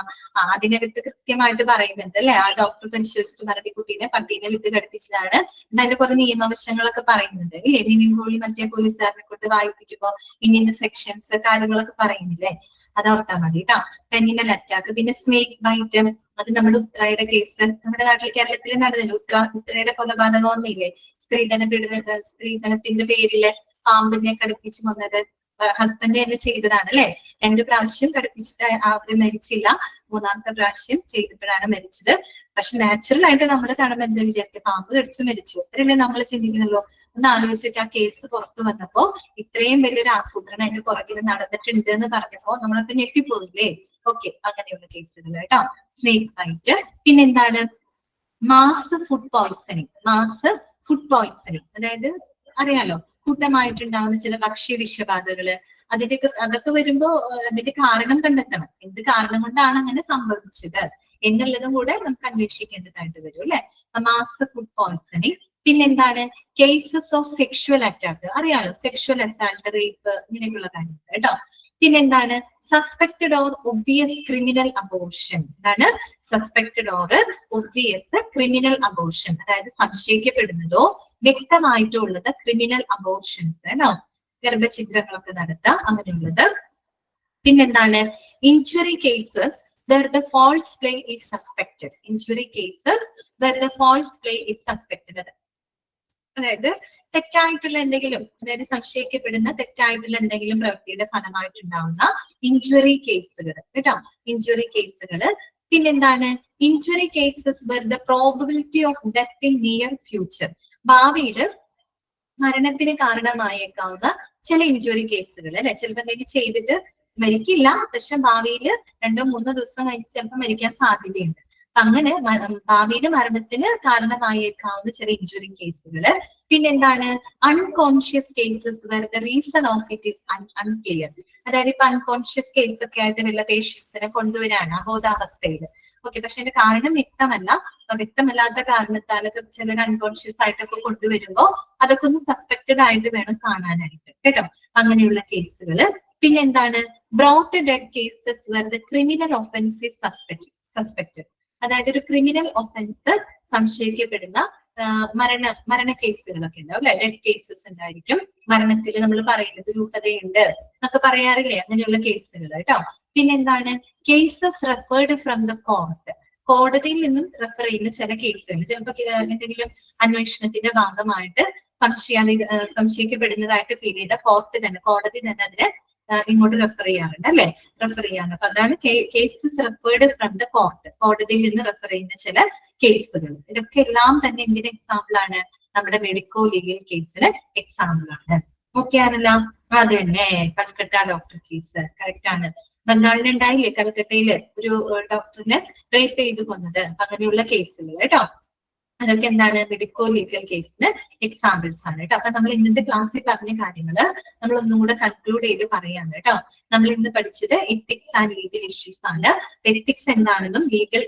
അതിനകത്ത് കൃത്യമായിട്ട് പറയുന്നുണ്ട് അല്ലെ, ആ ഡോക്ടർ പരിശോധിച്ചിട്ട് പറഞ്ഞ കുട്ടീനെ പട്ടീനെ വിട്ട് കടിപ്പിച്ചതാണ്. അതിന്റെ കുറെ നിയമവശങ്ങളൊക്കെ പറയുന്നുണ്ട് ഇല്ലേ? നിവിൻ പോളി മറ്റേ പോലീസുകാരനെ കൊണ്ട് വായിപ്പിക്കുമ്പോ ഇന്ന സെക്ഷൻസ് കാര്യങ്ങളൊക്കെ പറയുന്നില്ലേ? അത് ഓർത്താൽ മതി കേട്ടോ. പെനിമൽ അറ്റാക്ക്, പിന്നെ സ്നേക്ക് ബൈറ്റ്, അത് നമ്മുടെ ഉത്രയുടെ കേസ് നമ്മുടെ നാട്ടിൽ കേരളത്തിൽ നടന്നില്ല. ഉത്രയുടെ കൊലപാതകം ഓർമ്മയില്ലേ? സ്ത്രീധനത്തിന്റെ പേരില് പാമ്പിനെ കടുപ്പിച്ച് കൊന്നത് ഹസ്ബൻഡ് തന്നെ ചെയ്തതാണ് അല്ലെ. 2 പ്രാവശ്യം കടുപ്പിച്ചിട്ട് അവര് മരിച്ചില്ല, 3ാമത്തെ പ്രാവശ്യം ചെയ്തപ്പോഴാണ് മരിച്ചത്. പക്ഷെ നാച്ചുറൽ ആയിട്ട് നമ്മൾ കാണുമ്പോൾ എന്താ വിചാരിക്കുക, പാമ്പ് കടിച്ച് മരിച്ചു അത്രയല്ലേ നമ്മൾ ചിന്തിക്കുന്നുള്ളൂ. ഒന്ന് ആലോചിച്ചിട്ട് ആ കേസ് പുറത്തു വന്നപ്പോ ഇത്രയും വലിയൊരു ആസൂത്രണം അതിന്റെ പുറകിൽ നടന്നിട്ടുണ്ട് എന്ന് പറഞ്ഞപ്പോ നമ്മളൊക്കെ ഞെട്ടിപ്പോയില്ലേ? ഓക്കെ, അങ്ങനെയുള്ള കേസുകൾ കേട്ടോ. സ്നേക്ക് ബൈറ്റ്, പിന്നെന്താണ് മാസ് ഫുഡ് പോയ്സണിങ്, അതായത് അറിയാലോ കൂട്ടമായിട്ടുണ്ടാവുന്ന ചില ഭക്ഷ്യ വിഷബാധകള്. അതൊക്കെ വരുമ്പോ അതിന്റെ കാരണം കണ്ടെത്തണം. എന്ത് കാരണം കൊണ്ടാണ് അങ്ങനെ സംഭവിച്ചത് എന്നുള്ളതും കൂടെ നമുക്ക് അന്വേഷിക്കേണ്ടതായിട്ട് വരും അല്ലെ. മാസ് ഫുഡ് പോയ്സണിങ്, പിന്നെന്താണ് കേസസ് ഓഫ് സെക്ഷുവൽ അറ്റാക്ക്, അറിയാലോ സെക്ഷുവൽ അസാൾട്ട്, റേപ്പ്, ഇങ്ങനെയൊക്കെയുള്ള കാര്യങ്ങൾ കേട്ടോ. പിന്നെന്താണ് suspected or obvious criminal abortion, എന്താണ് suspected or obvious criminal abortion, അതായത് സംശയിക്കപ്പെടുന്നതോ വ്യക്തമായിട്ടോ ഉള്ളത് ക്രിമിനൽ അബോർഷൻസ് കേട്ടോ. ഗർഭഛിദ്രങ്ങളൊക്കെ നടത്താം, അങ്ങനെയുള്ളത്. പിന്നെന്താണ് injury cases where the false play is suspected, injury cases where the false play is suspected, അതായത് തെറ്റായിട്ടുള്ള എന്തെങ്കിലും, അതായത് സംശയിക്കപ്പെടുന്ന തെറ്റായിട്ടുള്ള എന്തെങ്കിലും പ്രവൃത്തിയുടെ ഫലമായിട്ടുണ്ടാവുന്ന ഇഞ്ചുറി കേസുകൾ കേട്ടോ, ഇഞ്ചുറി കേസുകൾ. പിന്നെന്താണ് injury cases where the probability of death in near future, ഭാവിയിൽ മരണത്തിന് കാരണമായേക്കാവുന്ന ചില ഇഞ്ചുറി കേസുകൾ അല്ലെ. ചിലപ്പോൾ എന്തെങ്കിലും ചെയ്തിട്ട് മരിക്കില്ല, പക്ഷെ ഭാവിയിൽ 2-3 ദിവസം കഴിഞ്ഞ് ചിലപ്പോൾ മരിക്കാൻ സാധ്യതയുണ്ട്. അങ്ങനെ ഭാവിയിലെ മരണത്തിന് കാരണമായേക്കാവുന്ന ചില ഇഞ്ചുറി കേസുകൾ. പിന്നെന്താണ് unconscious cases where the reason of it is unclear, അതായത് ഇപ്പൊ അൺകോൺഷ്യസ് കേസ് ഒക്കെ ആയിട്ട് വല്ല പേഷ്യൻസിനെ കൊണ്ടുവരാണ് അബോധാവസ്ഥയിൽ. ഓക്കെ, പക്ഷെ അതിന്റെ കാരണം വ്യക്തമല്ലാത്ത കാരണത്താലൊക്കെ ചിലർ അൺകോൺഷ്യസ് ആയിട്ടൊക്കെ കൊണ്ടുവരുമ്പോ അതൊക്കെ ഒന്ന് സസ്പെക്റ്റഡ് ആയിട്ട് വേണം കാണാനായിട്ട് കേട്ടോ, അങ്ങനെയുള്ള കേസുകൾ. പിന്നെന്താണ് brought dead cases where the criminal offense is suspected, അതായത് ഒരു ക്രിമിനൽ ഒഫൻസ് സംശയിക്കപ്പെടുന്ന മരണ കേസുകളൊക്കെ ഉണ്ടാവും അല്ലെ. ഡെഡ് കേസസ് ഉണ്ടായിരിക്കും, മരണത്തിൽ നമ്മൾ പറയുന്നത് ദുരൂഹതയുണ്ട് എന്നൊക്കെ പറയാറില്ലേ, അങ്ങനെയുള്ള കേസുകൾ കേട്ടോ. പിന്നെന്താണ് cases referred from the court, കോടതിയിൽ നിന്നും റെഫർ ചെയ്യുന്ന ചില കേസുകൾ. ചിലപ്പോൾ എന്തെങ്കിലും അന്വേഷണത്തിന്റെ ഭാഗമായിട്ട് സംശയിക്കപ്പെടുന്നതായിട്ട് ഫീൽ ചെയ്ത കോടതി തന്നെ അതിനെ ഇങ്ങോട്ട് റെഫർ ചെയ്യാറുണ്ട് അല്ലെ, അപ്പൊ അതാണ് cases referred from the court, കോടതിയിൽ നിന്ന് റെഫർ ചെയ്യുന്ന ചില കേസുകൾ. ഇതൊക്കെ എല്ലാം തന്നെ എന്തിന് എക്സാമ്പിൾ ആണ്, നമ്മുടെ മെഡിക്കോ ലീഗൽ കേസിന് എക്സാമ്പിൾ ആണ്. ഓക്കെ ആണല്ലോ. അത് തന്നെ കൽക്കട്ട ഡോക്ടർ കേസ് കറക്റ്റ് ആണ്. ബംഗാളിലുണ്ടായില്ലേ കൽക്കട്ടയില് ഒരു ഡോക്ടറിനെ റേപ്പ് ചെയ്ത് കൊന്നത്, അങ്ങനെയുള്ള കേസുകൾ കേട്ടോ. അതൊക്കെ എന്താണ് മെഡിക്കോ ലീഗൽ കേസിന് എക്സാമ്പിൾസ് ആണ് കേട്ടോ. അപ്പൊ നമ്മൾ ഇന്നത്തെ ക്ലാസ്സിൽ പറഞ്ഞ കാര്യങ്ങള് നമ്മൾ ഒന്നും കൂടെ കൺക്ലൂഡ് ചെയ്ത് പറയാണ് കേട്ടോ. നമ്മൾ ഇന്ന് പഠിച്ചത് എത്തിക്സ് ആൻഡ് ലീഗൽ ഇഷ്യൂസ് ആണ്. എത്തിക്സ് എന്താണെന്നും ലീഗൽ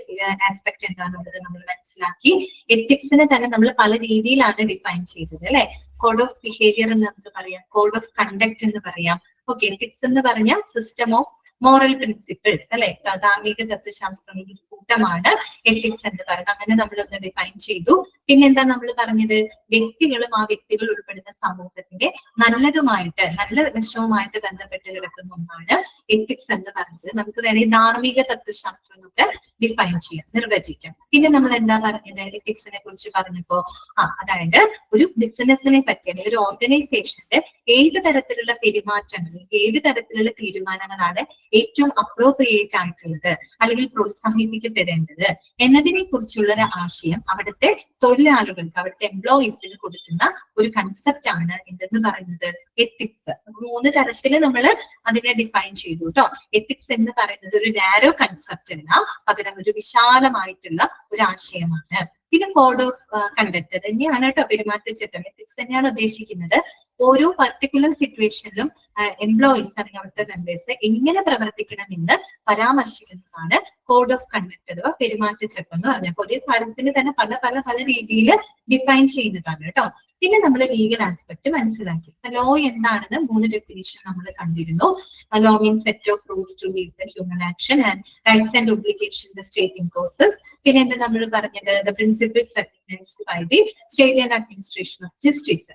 ആസ്പെക്ട് എന്താണെന്നുള്ളത് നമ്മൾ മനസ്സിലാക്കി. എത്തിക്സിനെ തന്നെ നമ്മൾ പല രീതിയിലാണ് ഡിഫൈൻ ചെയ്തത് അല്ലെ. കോഡ് ഓഫ് ബിഹേവിയർ എന്ന് നമുക്ക് പറയാം, കോഡ് ഓഫ് കണ്ടക്ട് എന്ന് പറയാം. ഓക്കെ, എത്തിക്സ് എന്ന് പറഞ്ഞാൽ സിസ്റ്റം ഓഫ് മോറൽ പ്രിൻസിപ്പിൾസ് അല്ലെ, ധാർമ്മിക തത്വശാസ്ത്രങ്ങളുടെ ഒരു കൂട്ടമാണ് എത്തിക്സ് എന്ന് പറയുന്നത്. അങ്ങനെ നമ്മളൊന്ന് ഡിഫൈൻ ചെയ്തു. പിന്നെന്താ നമ്മൾ പറഞ്ഞത്, വ്യക്തികളും ആ വ്യക്തികൾ ഉൾപ്പെടുന്ന സമൂഹത്തിന്റെ നല്ല വശവുമായിട്ട് ബന്ധപ്പെട്ട് കിടക്കുന്ന ഒന്നാണ് എത്തിക്സ് എന്ന് പറയുന്നത്. നമുക്ക് വേണമെങ്കിൽ ധാർമ്മിക തത്വശാസ്ത്രം എന്നൊക്കെ ഡിഫൈൻ ചെയ്യാം, നിർവചിക്കാം. പിന്നെ നമ്മൾ എന്താ പറഞ്ഞത് എത്തിക്സിനെ കുറിച്ച് പറഞ്ഞപ്പോ അതായത് ഒരു ബിസിനസിനെ പറ്റി അല്ലെങ്കിൽ ഒരു ഓർഗനൈസേഷന്റെ ഏത് തരത്തിലുള്ള പെരുമാറ്റങ്ങൾ, ഏത് തരത്തിലുള്ള തീരുമാനങ്ങളാണ് ഏറ്റവും അപ്രോപ്രിയേറ്റ് ആയിട്ടുള്ളത് അല്ലെങ്കിൽ പ്രോത്സാഹിപ്പിക്കപ്പെടേണ്ടത് എന്നതിനെ കുറിച്ചുള്ള ഒരു ആശയം അവിടുത്തെ തൊഴിലാളികൾക്ക്, അവിടുത്തെ എംപ്ലോയീസിന് കൊടുക്കുന്ന ഒരു കൺസെപ്റ്റ് ആണ് എന്തെന്ന് പറയുന്നത് എത്തിക്സ്. 3 തരത്തിൽ നമ്മൾ അതിനെ ഡിഫൈൻ ചെയ്തു കേട്ടോ. എത്തിക്സ് എന്ന് പറയുന്നത് ഒരു നാരോ കൺസെപ്റ്റ് അല്ല, പകരം ഒരു വിശാലമായിട്ടുള്ള ഒരു ആശയമാണ്. പിന്നെ കോഡ് ഓഫ് കണ്ടക്ട് തന്നെയാണ് കേട്ടോ പെരുമാറ്റച്ചട്ടം, എത്തിക്സ് തന്നെയാണ് ഉദ്ദേശിക്കുന്നത്. ഓരോ പർട്ടിക്കുലർ സിറ്റുവേഷനിലും എംപ്ലോയീസ് അല്ലെങ്കിൽ അവിടുത്തെ മെമ്പേഴ്സ് എങ്ങനെ പ്രവർത്തിക്കണമെന്ന് പരാമർശിക്കുന്നതാണ് കോഡ് ഓഫ് കണ്ടക്ട് അഥവാ പെരുമാറ്റച്ചട്ടം എന്ന് പറഞ്ഞാൽ ഒരു കാര്യത്തിന് തന്നെ പല പല പല രീതിയിൽ ഡിഫൈൻ ചെയ്യുന്നതാണ് കേട്ടോ. പിന്നെ നമ്മൾ ലീഗൽ ആസ്പെക്ട് മനസ്സിലാക്കി. ലോ എന്താണെന്ന് 3 ഡെഫിനിഷൻ നമ്മൾ കണ്ടിരുന്നു. Law means set of rules to lead the human action and rights and obligation the state imposes. പിന്നെ എന്താ നമ്മൾ പറഞ്ഞത്, the principles recognised by the state and administration of justice.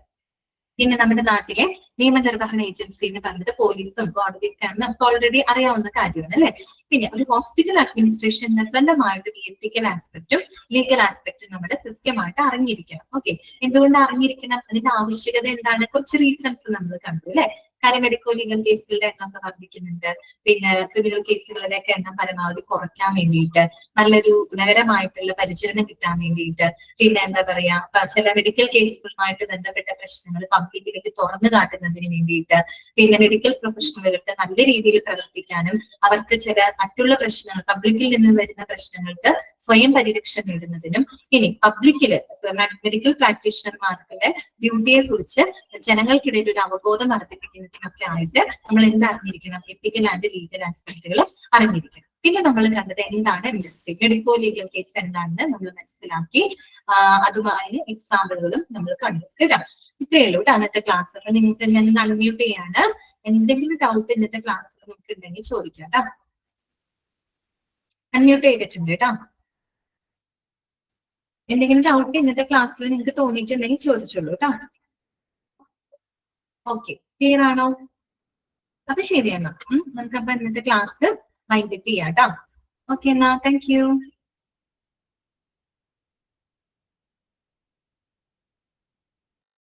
പിന്നെ നമ്മുടെ നാട്ടിലെ നിയമനിർവഹണ ഏജൻസി എന്ന് പറയുന്നത് പോലീസും കോടതിയൊക്കെയാണ് നമുക്ക് ഓൾറെഡി അറിയാവുന്ന കാര്യമാണ് അല്ലെ. പിന്നെ ഒരു ഹോസ്പിറ്റൽ അഡ്മിനിസ്ട്രേഷൻ നിർബന്ധമായിട്ടും എത്തിക്കൽ ആസ്പെക്റ്റും ലീഗൽ ആസ്പെക്റ്റും നമ്മൾ കൃത്യമായിട്ട് അറിഞ്ഞിരിക്കണം. ഓക്കെ, എന്തുകൊണ്ട് അറിഞ്ഞിരിക്കണം, അതിന്റെ ആവശ്യകത എന്താണ്, കുറച്ച് റീസൺസ് നമ്മൾ കണ്ടു അല്ലെ. കാര്യം മെഡിക്കോ ലീഗൽ കേസുകളുടെ എണ്ണം ഒക്കെ വർദ്ധിക്കുന്നുണ്ട്. പിന്നെ ക്രിമിനൽ കേസുകളുടെ ഒക്കെ എണ്ണം പരമാവധി കുറയ്ക്കാൻ വേണ്ടിയിട്ട്, നല്ലൊരു ഗുണകരമായിട്ടുള്ള പരിചരണം കിട്ടാൻ വേണ്ടിയിട്ട്, പിന്നെ എന്താ പറയാ ചില മെഡിക്കൽ കേസുകളുമായിട്ട് ബന്ധപ്പെട്ട പ്രശ്നങ്ങൾ പബ്ലിക്കിലേക്ക് തുറന്നു കാട്ടുന്നതിന് വേണ്ടിയിട്ട്, പിന്നെ മെഡിക്കൽ പ്രൊഫഷണലുകൾക്ക് നല്ല രീതിയിൽ പ്രവർത്തിക്കാനും അവർക്ക് ചില മറ്റുള്ള പ്രശ്നങ്ങൾ പബ്ലിക്കിൽ നിന്ന് വരുന്ന പ്രശ്നങ്ങൾക്ക് സ്വയം പരിരക്ഷ നേടുന്നതിനും, ഇനി പബ്ലിക്കില് മെഡിക്കൽ പ്രാക്ടീഷണർമാർക്കുടെ ഡ്യൂട്ടിയെ കുറിച്ച് ജനങ്ങൾക്കിടയിൽ ഒരു അവബോധം വർദ്ധിപ്പിക്കുന്നതിനൊക്കെ ആയിട്ട് നമ്മൾ അറിഞ്ഞിരിക്കണം, എത്തിക്കൽ ആൻഡ് ലീഗൽ ആസ്പെക്ടുകൾ അറിഞ്ഞിരിക്കണം. പിന്നെ നമ്മൾ കണ്ടത് എന്താണ് എംബസി, മെഡിക്കോ ലീഗൽ കേസ് എന്താണെന്ന് നമ്മൾ മനസ്സിലാക്കി. അതുമായി എക്സാമ്പിളുകളും നമ്മൾ കണ്ടു കേട്ടോ. ഇത്രയേ ഉള്ളൂ അന്നത്തെ ക്ലാസ്. അപ്പൊ നിങ്ങൾക്ക് ഞാൻ അൺമ്യൂട്ട് ചെയ്യാണ്. എന്തെങ്കിലും ഡൗട്ട് ഇന്നത്തെ ക്ലാസ്സിൽ നിങ്ങൾക്ക് ഉണ്ടെങ്കിൽ ചോദിക്കാം കേട്ടോ. അൺമ്യൂട്ട് ചെയ്തിട്ടുണ്ട് കേട്ടോ. എന്തെങ്കിലും ഡൗട്ട് ഇന്നത്തെ ക്ലാസ്സിൽ നിങ്ങൾക്ക് തോന്നിയിട്ടുണ്ടെങ്കിൽ ചോദിച്ചോളൂ കേട്ടോ. ഓക്കെ, ക്ലിയർ ആണോ? അപ്പൊ ശരി എന്നാ നമുക്കപ്പൊ ഇന്നത്തെ ക്ലാസ് വൈൻഡപ്പ് ചെയ്യാം കേട്ടോ. ഓക്കെ എന്നാ, താങ്ക് യു.